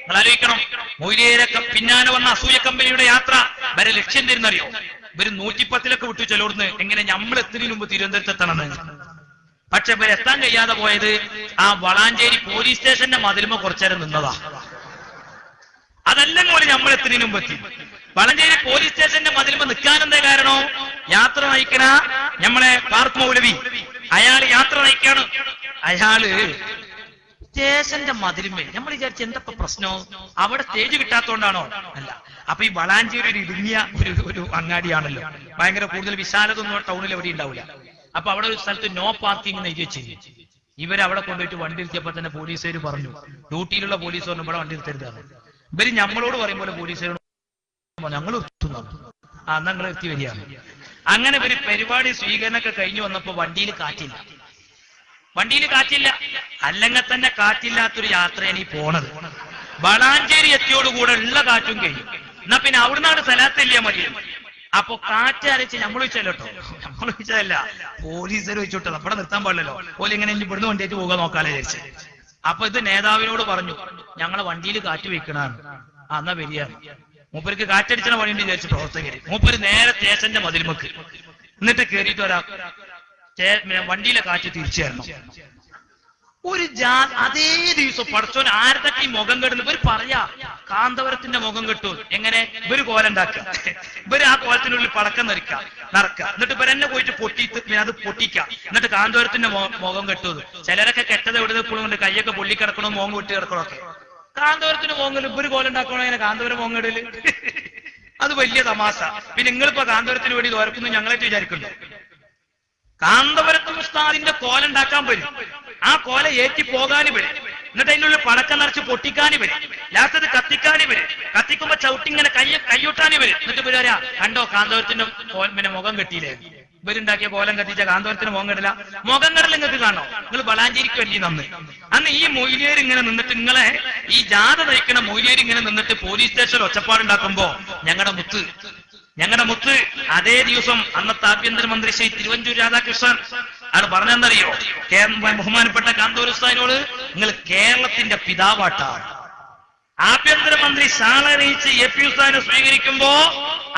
നിങ്ങൾ ആലോചിക്കണം. മൊയ്ലിയേരൊക്കെ പിന്നാലെ വന്ന അസൂയ കമ്പനിയുടെ യാത്ര വരെ ലക്ഷ്യം തരുന്നറിയോ? ഇവര് 110 വിട്ടു ചെലോടുന്ന് എങ്ങനെ നമ്മൾ എത്തുന്നതിന് മുമ്പ് തിരുവനന്തപുരത്ത് എത്തണമെന്ന്. പക്ഷെ ഇവർ എത്താൻ കഴിയാതെ പോയത് ആ വളാഞ്ചേരി പോലീസ് സ്റ്റേഷന്റെ മതിലുമ കുറച്ചേരം നിന്നതാ. അതെല്ലാം പോലെ നമ്മൾ എത്തുന്നതിന് മുമ്പ് എത്തി. വളാഞ്ചേരി പോലീസ് സ്റ്റേഷന്റെ മതിലുമ നിൽക്കാനെന്തേ കാരണോ? യാത്ര നയിക്കണ നമ്മളെ പാർക്ക് മൗലവി, അയാള് യാത്ര നയിക്കാണ്. അയാള് സ്റ്റേഷന്റെ മതിലുമേ നമ്മൾ വിചാരിച്ച എന്തപ്പോ പ്രശ്നോ? അവിടെ സ്റ്റേജ് കിട്ടാത്തോണ്ടാണോ? അല്ല. അപ്പൊ ഈ വളാഞ്ചേരി ഒരു ഇടുങ്ങിയ ഒരു അങ്ങാടിയാണല്ലോ, ഭയങ്കര കൂടുതൽ വിശാലതൊന്നും ടൗണിൽ എവിടെ ഉണ്ടാവില്ല. അപ്പൊ അവിടെ ഒരു സ്ഥലത്ത് നോ പാർക്കിംഗ് എന്ന് എഴുതി വെച്ചു. ഇവരവിടെ കൊണ്ടുപോയിട്ട് വണ്ടി നിർത്തിയപ്പോ തന്നെ പോലീസുകാർ പറഞ്ഞു, ഡ്യൂട്ടിയിലുള്ള പോലീസ് പറഞ്ഞു ഇവിടെ വണ്ടി നിർത്തരുതാണ്. ഇവര് നമ്മളോട് പറയും പോലെ പോലീസുകാരോട് ഞങ്ങൾ നിർത്തുന്നതാണ്. അന്ന് ഞങ്ങൾ നിർത്തി വരികയാണ്. അങ്ങനെ ഒരു പരിപാടി സ്വീകരണമൊക്കെ കഴിഞ്ഞു വന്നപ്പോ വണ്ടിയിൽ കാറ്റില്ല. അല്ലെങ്കിൽ തന്നെ കാറ്റില്ലാത്തൊരു യാത്രയാണ് ഈ പോണത്. വളാഞ്ചേരി എത്തിയോടുകൂടെ ഉള്ള കാറ്റും കഴിഞ്ഞു. എന്നാ പിന്നെ അവിടുന്നാണ് സ്ഥലത്തില്ല മതി. അപ്പൊ കാറ്റ് അരച്ച് നമ്മൾ വെച്ചല്ലോ കേട്ടോ, നമ്മൾ വെച്ചതല്ല, പോലീസുകാർ വെച്ചോട്ടോ. അവിടെ നിർത്താൻ പാടില്ലല്ലോ. ഓല് ഇങ്ങനെ ഇവിടുന്ന് വണ്ടിയായിട്ട് പോകാൻ നോക്കാലേ വിചാരിച്ച്. അപ്പൊ ഇത് നേതാവിനോട് പറഞ്ഞു, ഞങ്ങളെ വണ്ടിയിൽ കാറ്റ് വെക്കണാണ്. എന്നാ വരികയാണ്. മൂപ്പർക്ക് കാറ്റടിച്ചണ പണിയുണ്ട് വിചാരിച്ചു പ്രവർത്തകര്. മൂപ്പര് നേരെ സ്റ്റേഷന്റെ മതിൽമക്ക് എന്നിട്ട് കയറിയിട്ട് വണ്ടിയിലെ കാറ്റ് തിരിച്ചു തരണം. ഒരു അതേ ദിവസം പടച്ചോൻ ആരതൊക്കെ ഈ മുഖം കെടുന്നു. ഇവർ പറയാ കാന്തപുരത്തിന്റെ മുഖം കെട്ടു. എങ്ങനെ? ഇവര് കോലുണ്ടാക്കുക, ഇവര് ആ കോലത്തിനുള്ളിൽ പടക്കം നടക്കുക, എന്നിട്ട് ഇവരെന്നെ പോയിട്ട് അത് പൊട്ടിക്കുക, എന്നിട്ട് കാന്തപുരത്തിന്റെ മുഖം കെട്ടുന്നത്. ചിലരൊക്കെ കെട്ടത് എവിടെ നിൽക്കുന്നുണ്ട്, കൈയൊക്കെ പൊള്ളിക്കിടക്കണോ, മോങ്ങ് വിട്ട് കിടക്കണമൊക്കെ. കാന്തപുരത്തിന് മോങ്ങല് ഇവര് കോലുണ്ടാക്കണോ? എങ്ങനെ കാന്തപുരം മോങ്ങിടല്? അത് വലിയ തമാശ. പിന്നെ നിങ്ങളിപ്പോ കാന്തപുരത്തിന് വേണ്ടി തോരക്കുന്നു ഞങ്ങളായിട്ട് വിചാരിക്കുന്നു. കാന്തപുരത്ത് ഉസ്താദിന്റെ കോലുണ്ടാക്കാൻ വരും. ആ കോല ഏറ്റി പോകാനും വരും. എന്നിട്ട് അതിനുള്ളിൽ പടക്കം നിറച്ച് പൊട്ടിക്കാനും വരും. ലാസ്റ്റത് കത്തിക്കാനും വരും. കത്തിക്കുമ്പോ ചവിട്ടിങ്ങനെ കയ്യൂട്ടാനും വരും. എന്നിട്ട് വരാ കണ്ടോ കാന്തപുരത്തിന്റെ പിന്നെ മുഖം കെട്ടിയില്ലേ? ഇവരുണ്ടാക്കിയ കോലം കത്തിച്ച കാന്തപുരത്തിന് മുഖം കെട്ടില്ല. മുഖം കെടൽ നിങ്ങൾക്ക് കാണോ? നിങ്ങൾ വളാഞ്ചേരിക്ക് വേണ്ടി നന്ന്. അന്ന് ഈ മൊയ്ലിയേർ ഇങ്ങനെ നിന്നിട്ട്, നിങ്ങളെ ഈ ജാഥ നയിക്കുന്ന മൊയ്ലിയേർ ഇങ്ങനെ നിന്നിട്ട് പോലീസ് സ്റ്റേഷനിൽ ഒച്ചപ്പാടുണ്ടാക്കുമ്പോ ഞങ്ങളുടെ മുത്ത് അതേ ദിവസം അന്നത്തെ ആഭ്യന്തരമന്ത്രി ശ്രീ തിരുവഞ്ചൂർ രാധാകൃഷ്ണൻ ആണ് പറഞ്ഞെന്നറിയോ? ബഹുമാനപ്പെട്ട കാന്തപുര ഉസ്താദിനോട്, നിങ്ങൾ കേരളത്തിന്റെ പിതാവാട്ടാണ്. ആഭ്യന്തരമന്ത്രി ശാളറിയിച്ച് AP ഉസ്താദിനെ സ്വീകരിക്കുമ്പോ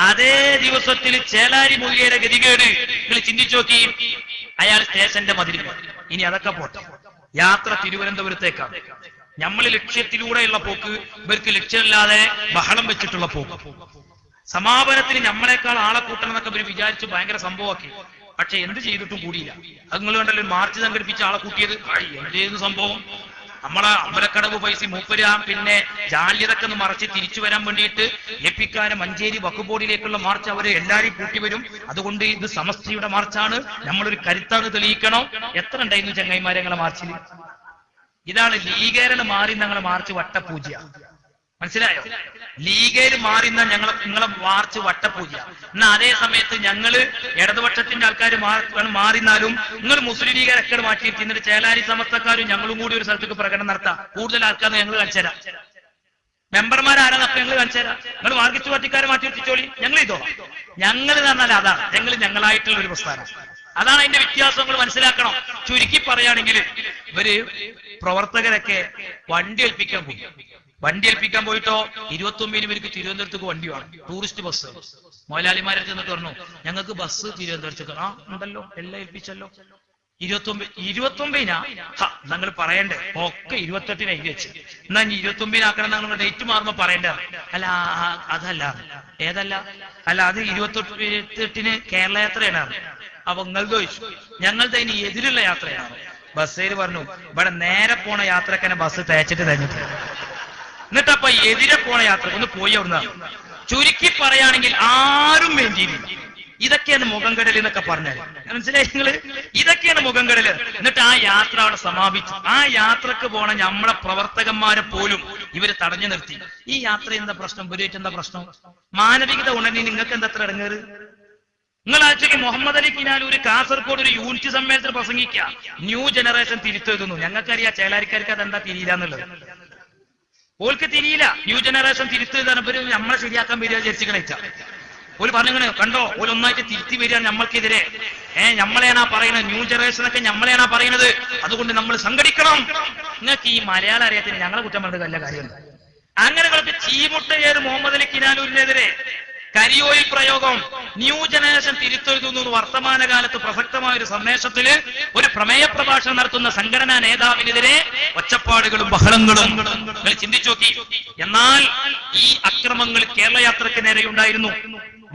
അതേ ദിവസത്തിൽ ചേലാരി മൊയ്ലിയേരെ ഗതികേട് നിങ്ങൾ ചിന്തിച്ചു നോക്കി. അയാൾ സ്റ്റേഷന്റെ മതിൽ. ഇനി അതൊക്കെ പോട്ടെ, യാത്ര തിരുവനന്തപുരത്തേക്കാണ്. നമ്മൾ ലക്ഷ്യത്തിലൂടെയുള്ള പോക്ക്, ഇവർക്ക് ലക്ഷ്യമില്ലാതെ ബഹളം വെച്ചിട്ടുള്ള പോക്ക്. സമാപനത്തിന് നമ്മളെക്കാൾ ആളെ കൂട്ടണം എന്നൊക്കെ ഇവർ വിചാരിച്ച് ഭയങ്കര സംഭവമാക്കി. പക്ഷെ എന്ത് ചെയ്തിട്ടും കൂടിയില്ല. അത് നിങ്ങൾ കണ്ടല്ലോ, മാർച്ച് സംഘടിപ്പിച്ച ആളെ കൂട്ടിയത്. എന്തേന്ന് സംഭവം? നമ്മളെ അമ്പലക്കടവ് പൈസ മൂപ്പര പിന്നെ ജാല്യതൊക്കെ ഒന്ന് മറച്ച് തിരിച്ചു വരാൻ വേണ്ടിയിട്ട് എപ്പിക്കാരെ മഞ്ചേരി വഖഫ് ബോർഡിലേക്കുള്ള മാർച്ച് അവര് എല്ലാവരും കൂട്ടി വരും. അതുകൊണ്ട് ഇത് സമസ്തയുടെ മാർച്ചാണ്, നമ്മളൊരു കരുത്താണ് തെളിയിക്കണം. എത്ര ഉണ്ടായിരുന്നു ചങ്ങായിമാരെ ഞങ്ങളെ മാർച്ചിൽ? ഇതാണ് ലീഗേരന് മാറി ഞങ്ങളെ മാർച്ച് വട്ടപൂജ. മനസ്സിലായോ? ലീഗേര് മാറിന്ന നിങ്ങളെ മാർച്ച് വട്ടപൂജ. എന്നാ അതേ സമയത്ത് ഞങ്ങള് ഇടതുപക്ഷത്തിന്റെ ആൾക്കാർ മാറിന്നാലും നിങ്ങൾ മുസ്ലിം ലീഗരൊക്കെ മാറ്റിയിട്ട് എന്നിട്ട് ചേലാരി സമസ്തക്കാരും ഞങ്ങളും കൂടി ഒരു സ്ഥലത്തേക്ക് പ്രകടനം നടത്താം. കൂടുതൽ ആൾക്കാർ ഞങ്ങൾ കാണിച്ചുതരാം. മെമ്പർമാരാരാന്നൊക്കെ ഞങ്ങൾ കാണിച്ചുതരാം. നിങ്ങൾ മാർക്സിസ്റ്റ് പാർട്ടിക്കാരെ മാറ്റി വെച്ചോളി, ഞങ്ങൾ ഇതോ. ഞങ്ങൾ എന്ന് പറഞ്ഞാൽ അതാണ്, ഞങ്ങളായിട്ടുള്ള ഒരു പ്രസ്ഥാനം. അതാണ് അതിന്റെ വ്യത്യാസങ്ങൾ മനസ്സിലാക്കണം. ചുരുക്കി പറയുകയാണെങ്കിൽ ഇവര് പ്രവർത്തകരൊക്കെ വണ്ടി ഏൽപ്പിക്കാൻ പോയിട്ടോ 29 ഇവർക്ക് തിരുവനന്തപുരത്തേക്ക് വണ്ടി വേണം, ടൂറിസ്റ്റ് ബസ്. മുതലാളിമാരെ ചെന്നിട്ട് പറഞ്ഞു ഞങ്ങൾക്ക് ബസ് തിരുവനന്തപുരത്തേക്ക്. ഉണ്ടല്ലോ, എല്ലാം ഏൽപ്പിച്ചല്ലോ. 29 നിങ്ങൾ പറയണ്ടേ? ഒക്കെ 28 എഴുതി വെച്ച്. എന്നാ 29 ആക്കണം. നിങ്ങൾ ഡേറ്റ് മാറുമ്പോ പറയണ്ട. അല്ല അതല്ല. ഏതല്ല? അല്ല അത് 28 കേരള യാത്രയാണ്. അപ്പൊ നിങ്ങൾ ചോദിച്ചു ഞങ്ങളുടെ ഇനി എതിരുള്ള യാത്രയാണ്. ബസ്സേര് പറഞ്ഞു ഇവിടെ നേരെ പോണ യാത്രക്കന്നെ ബസ് തേച്ചിട്ട് തന്നിട്ട്. എന്നിട്ടപ്പൊ എതിരെ പോണ യാത്ര ഒന്ന് പോയി അവിടുന്ന്. ചുരുക്കി പറയുകയാണെങ്കിൽ ആരും വേണ്ടിയില്ല. ഇതൊക്കെയാണ് മുഖംകടൽ എന്നൊക്കെ പറഞ്ഞാൽ മനസ്സിലായി നിങ്ങള്? ഇതൊക്കെയാണ് മുഖംകടല്. എന്നിട്ട് ആ യാത്ര അവിടെ സമാപിച്ചു. ആ യാത്രക്ക് പോണ നമ്മളെ പ്രവർത്തകന്മാരെ പോലും ഇവര് തടഞ്ഞു നിർത്തി. ഈ യാത്ര എന്താ പ്രശ്നം? ഇവരായിട്ട് എന്താ പ്രശ്നം? മാനവികത ഉണർന്നി നിങ്ങൾക്ക് എന്താ അത്ര ഇടങ്ങേറ്? നിങ്ങൾ ആഴ്ചക്ക് മുഹമ്മദ് അലി കിനാലൂര് കാസർഗോഡ് ഒരു യൂണിറ്റ് സമ്മേളനത്തിൽ പ്രസംഗിക്കുക, ന്യൂ ജനറേഷൻ തിരുത്തെഴുതുന്നു. ഞങ്ങൾക്കറിയാം ചേലാരിക്കാർക്ക് അതെന്താ തിരിയില്ല എന്നുള്ളത്. ഓൾക്ക് തിരിയില്ല. ന്യൂ ജനറേഷൻ തിരുത്തെഴുതാൻ ഇവര് നമ്മളെ ശരിയാക്കാൻ വരിക വിചാരിച്ചിക്കണ. ഓല് പറഞ്ഞിങ്ങനെ കണ്ടോ, ഓല് ഒന്നായിട്ട് തിരുത്തി വരിക നമ്മൾക്കെതിരെ. നമ്മളെയാണാ പറയുന്നത്, ന്യൂ ജനറേഷനൊക്കെ നമ്മളെയാണാ പറയുന്നത്. അതുകൊണ്ട് നമ്മൾ സംഘടിക്കണം. നിങ്ങൾക്ക് ഈ മലയാളം അറിയാത്തിന് ഞങ്ങളെ കുറ്റം പറഞ്ഞത് വല്ല കാര്യമുണ്ട്? അങ്ങനെ ചീമുട്ടയേറ് മുഹമ്മദ് അലി കിനാലൂരിനെതിരെ കരിയോയിൽ പ്രയോഗം, ന്യൂ ജനറേഷൻ തിരുത്തെഴുതുന്നു വർത്തമാനകാലത്ത് പ്രസക്തമായ ഒരു സന്ദേശത്തില് ഒരു പ്രമേയ പ്രഭാഷണം നടത്തുന്ന സംഘടനാ നേതാവിനെതിരെ ഒച്ചപ്പാടുകളും ബഹളങ്ങളും നിങ്ങൾ ചിന്തിച്ചു നോക്കി. എന്നാൽ ഈ അക്രമങ്ങൾ കേരള യാത്രക്ക് നേരെയുണ്ടായിരുന്നു.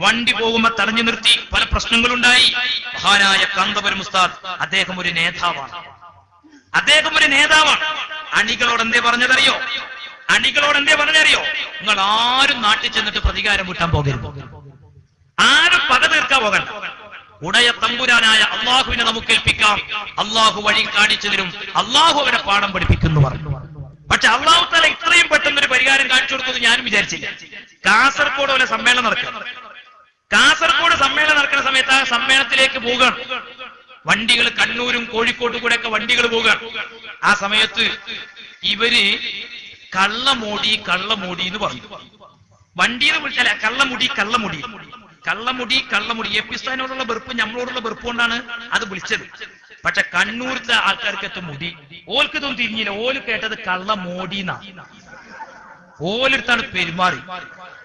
വണ്ടി പോകുമ്പോ തടഞ്ഞു നിർത്തി, പല പ്രശ്നങ്ങളുണ്ടായി. മഹാനായ കാന്തപുരം ഉസ്താദ് അദ്ദേഹം ഒരു നേതാവാണ്. അണികളോട് എന്തേ പറഞ്ഞതറിയോ? നിങ്ങൾ ആരും നാട്ടിൽ ചെന്നിട്ട് പ്രതികാരം വീട്ടാൻ പോകരുത്, ആരും പക തീർക്കാൻ പോകണ്ട. ഉടയ തമ്പുരാനായ അള്ളാഹുവിനെ നമുക്ക് ഏൽപ്പിക്കാം. അള്ളാഹു വഴി കാണിച്ചു തരും. അള്ളാഹു അവരെ പാഠം പഠിപ്പിക്കുന്നു പറഞ്ഞു. പക്ഷെ അള്ളാഹു തആല ഇത്രയും പെട്ടെന്നൊരു പരിഹാരം കാണിച്ചു കൊടുത്തത് ഞാനും വിചാരിച്ചില്ല. കാസർഗോഡ് പോലെ സമ്മേളനം നടക്കുക. കാസർഗോഡ് സമ്മേളനം നടക്കുന്ന സമയത്ത് ആ സമ്മേളനത്തിലേക്ക് പോവുകയാണ് വണ്ടികൾ. കണ്ണൂരും കോഴിക്കോട്ടും കൂടെ ഒക്കെ വണ്ടികൾ പോവുകയാണ്. ആ സമയത്ത് ഇവര് കള്ളമോടി എന്ന് പറഞ്ഞു. വണ്ടിയിൽ വിളിച്ചാൽ കള്ളമുടി എപ്പിസ്ഥാനോടുള്ള വെറുപ്പ് നമ്മളോടുള്ള വെറുപ്പ് കൊണ്ടാണ് അത് വിളിച്ചത്. പക്ഷെ കണ്ണൂരിലെ ആൾക്കാർക്ക് മുടി ഓൽക്കിതൊന്നും തിരിഞ്ഞില്ല. ഓല് കേട്ടത് കള്ളമോടിന്നാണ്. ഓലെടുത്താണ് പെരുമാറി.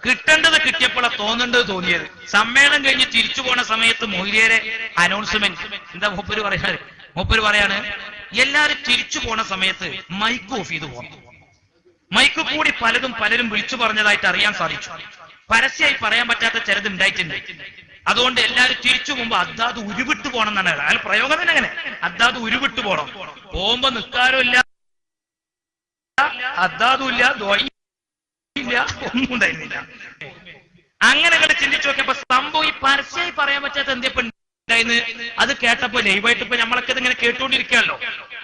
കിട്ടേണ്ടത് കിട്ടിയപ്പോഴാണ് തോന്നിയത്. സമ്മേളനം കഴിഞ്ഞ് തിരിച്ചു പോണ സമയത്ത് മൊയ്ലിയരെ അനൗൺസ്മെന്റ് എന്താ മൂപ്പര് പറയാണ് എല്ലാരും തിരിച്ചു പോണ സമയത്ത് മൈക്ക് ഓഫ് ചെയ്ത് പോകണം. മൈക്ക് കൂടി പലരും വിളിച്ചു പറഞ്ഞതായിട്ട് അറിയാൻ സാധിച്ചു. പരസ്യമായി പറയാൻ പറ്റാത്ത ചിലത് ഉണ്ടായിട്ടുണ്ട്. അതുകൊണ്ട് എല്ലാവരും തിരിച്ചു പോകുമ്പോ അദ്ദാദ് ഉരുവിട്ടു പോകണം എന്നാണ് അയാൾ പ്രയോഗം തന്നെ. അങ്ങനെ അദ്ദാദ് ഉരുവിട്ടു പോകണം. പോകുമ്പോ നിസ്കാരവും ഇല്ല, അദ്ദാദും ഇല്ല, ഇല്ല, ഒന്നും ഉണ്ടായിരുന്നില്ല. അങ്ങനെ അങ്ങോട്ട് ചിന്തിച്ചു നോക്കിയപ്പോ സംഭവം ഈ പരസ്യമായി പറയാൻ പറ്റാത്ത എന്തിപ്പോ ഉണ്ടായിരുന്നു. അത് കേട്ടപ്പോ ലൈവായിട്ട് ഇപ്പൊ നമ്മളൊക്കെ ഇങ്ങനെ കേട്ടുകൊണ്ടിരിക്കുകയല്ലോ.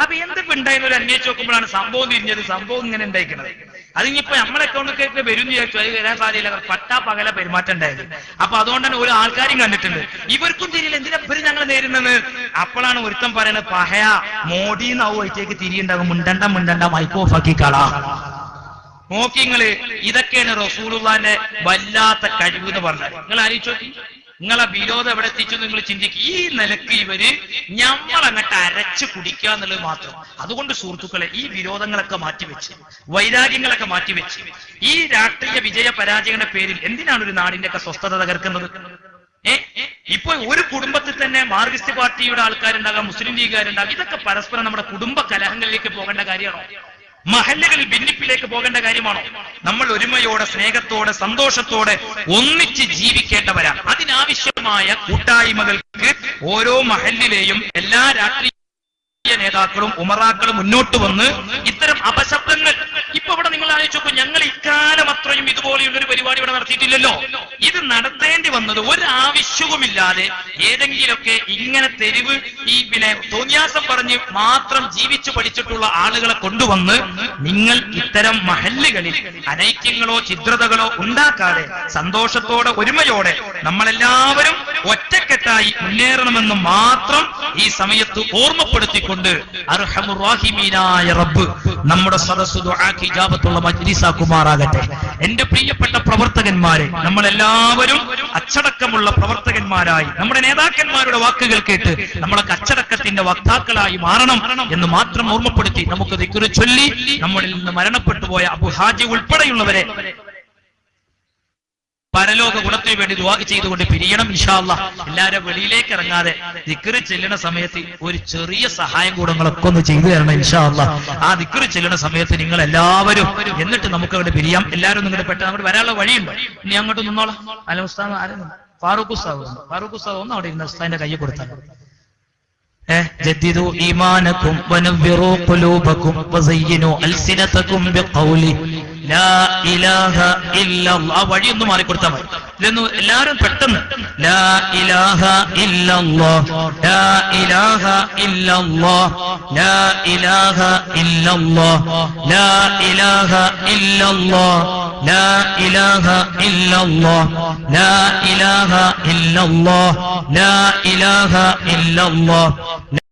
അപ്പൊ എന്തിപ്പോ ഉണ്ടായിരുന്നു ഒരു അന്വേഷിച്ച് നോക്കുമ്പോഴാണ് സംഭവം തിരിഞ്ഞത്. സംഭവം ഇങ്ങനെ ഉണ്ടായിരിക്കുന്നത്. അതിനിപ്പോ നമ്മളെ അക്കൗണ്ടൊക്കെ വരും വിചാരിച്ചു. അത് വരാൻ സാധ്യതയില്ല. പട്ടാ പകല പെരുമാറ്റം ഉണ്ടായത്. അപ്പൊ അതുകൊണ്ട് തന്നെ ഒരു ആൾക്കാരും കണ്ടിട്ടുണ്ട്. ഇവർക്കും തിരിയില്ല എന്തിനാ ഇവര് ഞങ്ങൾ നേരുന്നത്. അപ്പോഴാണ് ഒരുത്തം പറയുന്നത് പഹയ മോഡി നാവുമായിട്ടേക്ക് തിരിയുണ്ടാകും. മുണ്ടണ്ട മൈക്ക് ഓഫ് ആക്കി കളാ. നോക്കിങ്ങള് ഇതൊക്കെയാണ് റസൂലുള്ളാന്റെ വല്ലാത്ത കഴിവ് എന്ന് പറഞ്ഞത്. നിങ്ങൾ ആലോചിച്ച് നോക്കി. നിങ്ങളെ വിരോധം എവിടെ എത്തിച്ചു നിങ്ങൾ ചിന്തിക്കുക. ഈ നിലക്ക് ഇവര് ഞമ്മളങ്ങട്ട് അരച്ചു കുടിക്കുക എന്നുള്ളത് മാത്രം. അതുകൊണ്ട് സുഹൃത്തുക്കളെ ഈ വിരോധങ്ങളൊക്കെ മാറ്റിവെച്ച്, വൈരാഗ്യങ്ങളൊക്കെ മാറ്റിവെച്ച്, ഈ രാഷ്ട്രീയ വിജയ പരാജയങ്ങളുടെ പേരിൽ എന്തിനാണ് ഒരു നാടിന്റെ ഒക്കെ സ്വസ്ഥത തകർക്കുന്നത്? ഇപ്പൊ ഒരു കുടുംബത്തിൽ തന്നെ മാർക്സിസ്റ്റ് പാർട്ടിയുടെ ആൾക്കാരുണ്ടാകാം, മുസ്ലിം ലീഗുകാരുണ്ടാകാം. ഇതൊക്കെ പരസ്പരം നമ്മുടെ കുടുംബ കലഹങ്ങളിലേക്ക് പോകേണ്ട കാര്യമാണോ? മഹല്ലുകളിൽ ഭിന്നിപ്പിലേക്ക് പോകേണ്ട കാര്യമാണോ? നമ്മൾ ഒരുമയോടെ, സ്നേഹത്തോടെ, സന്തോഷത്തോടെ ഒന്നിച്ച് ജീവിക്കേണ്ടവരാണ്. അതിനാവശ്യമായ കൂട്ടായ്മകൾക്ക് ഓരോ മഹല്ലിലെയും എല്ലാ രാഷ്ട്രീയ നേതാക്കളും ഉമറാക്കളും മുന്നോട്ട് വന്ന് ഇത്തരം അപശബ്ദങ്ങൾ ഇപ്പൊ ഇവിടെ നിങ്ങൾ ആലോചിച്ച് നോക്കൂ. ഞങ്ങൾ ഇക്കാലം അത്രയും ഇതുപോലെയുള്ളൊരു പരിപാടി ഇവിടെ നടത്തിയിട്ടില്ലല്ലോ. ഇത് നടത്തേണ്ടി വന്നത് ഒരാവശ്യവുമില്ലാതെ ഏതെങ്കിലുമൊക്കെ ഇങ്ങനെ തെരുവ് ഈ തോന്നിയാസം പറഞ്ഞ് മാത്രം ജീവിച്ചു പഠിച്ചിട്ടുള്ള ആളുകളെ കൊണ്ടുവന്ന് നിങ്ങൾ ഇത്തരം മഹല്ലുകളിൽ അനൈക്യങ്ങളോ ഛിദ്രതകളോ ഉണ്ടാക്കാതെ സന്തോഷത്തോടെ ഒരുമയോടെ നമ്മളെല്ലാവരും ഒറ്റക്കെട്ടായി മുന്നേറണമെന്ന് മാത്രം ഈ സമയത്ത് ഓർമ്മപ്പെടുത്തിക്കൊണ്ട് അർഹമുർ റഹീമീനായ റബ്ബ് നമ്മുടെ സദസ്സ് ദുആക്ക് ഇജാബത്തുള്ള മജ്ലിസാക്കുമാറാകട്ടെ. എന്റെ പ്രിയപ്പെട്ട പ്രവർത്തകന്മാരെ, നമ്മളെല്ലാവരും അച്ചടക്കമുള്ള പ്രവർത്തകന്മാരായി നമ്മുടെ നേതാക്കന്മാരുടെ വാക്കുകൾ കേട്ട് നമ്മളൊക്കെ അച്ചടക്കത്തിന്റെ വക്താക്കളായി മാറണം എന്ന് മാത്രം ഓർമ്മപ്പെടുത്തി നമുക്ക് ദിക്ർ ചൊല്ലി നമ്മളിൽ നിന്ന് മരണപ്പെട്ടു പോയ അബു ഹാജി ഉൾപ്പെടെയുള്ളവരെ പരലോക ഗുണത്തിന് വേണ്ടി ദുആ ചെയ്തുകൊണ്ട് പിരിയണം ഇൻഷാ അല്ലാഹ്. എല്ലാവരും വെളിയിലേക്ക് ഇറങ്ങാതെ ദിക്ർ ചെല്ലുന്ന സമയത്ത് ഒരു ചെറിയ സഹായം കൂടെ നിങ്ങളൊക്കെ ഒന്ന് ചെയ്തു തരണം ഇൻഷാ അല്ലാഹ്. ആ ദിക്ർ ചെല്ലുന്ന സമയത്ത് നിങ്ങൾ എല്ലാവരും എന്നിട്ട് നമുക്ക് അവിടെ പിരിയാം. എല്ലാവരും നിങ്ങളുടെ പെട്ടെന്ന് അങ്ങോട്ട് വരാനുള്ള വഴിയുണ്ട്. ഇനി അങ്ങോട്ട് നിന്നോളാം. അല്ല ഉസ്താദ് ആരും ഫാറൂഖ് ഉസ്താദ് ഒന്ന് അവിടെ ഇരുന്ന ഉസ്താദിന്റെ കയ്യിൽ കൊടുത്താൽ ജദ്ദിദു ഈമാനകും വനവ്വിറു ഖുലൂബകും വസയ്യിനു അൽസിനതകും ബിഖൗലി ലാ ഇലാഹ ഇല്ലല്ലാഹ്. വഴിയൊന്നും മാറി കൊടുത്താൽ മതി. ഇതൊന്നും എല്ലാവരും പെട്ടെന്ന് ലാ ഇലാഹ ഇല്ലല്ലാഹ് ലാ ഇലാഹ ഇല്ലല്ലാഹ് ലാ ഇലാഹ ഇല്ലല്ലാഹ് ലാ ഇലാഹ ഇല്ലല്ലാഹ് ലാ ഇലാഹ ഇല്ലല്ലാഹ് ലാ ഇലാഹ ഇല്ലല്ലാഹ് ലാ ഇലാഹ ഇല്ലല്ലാഹ്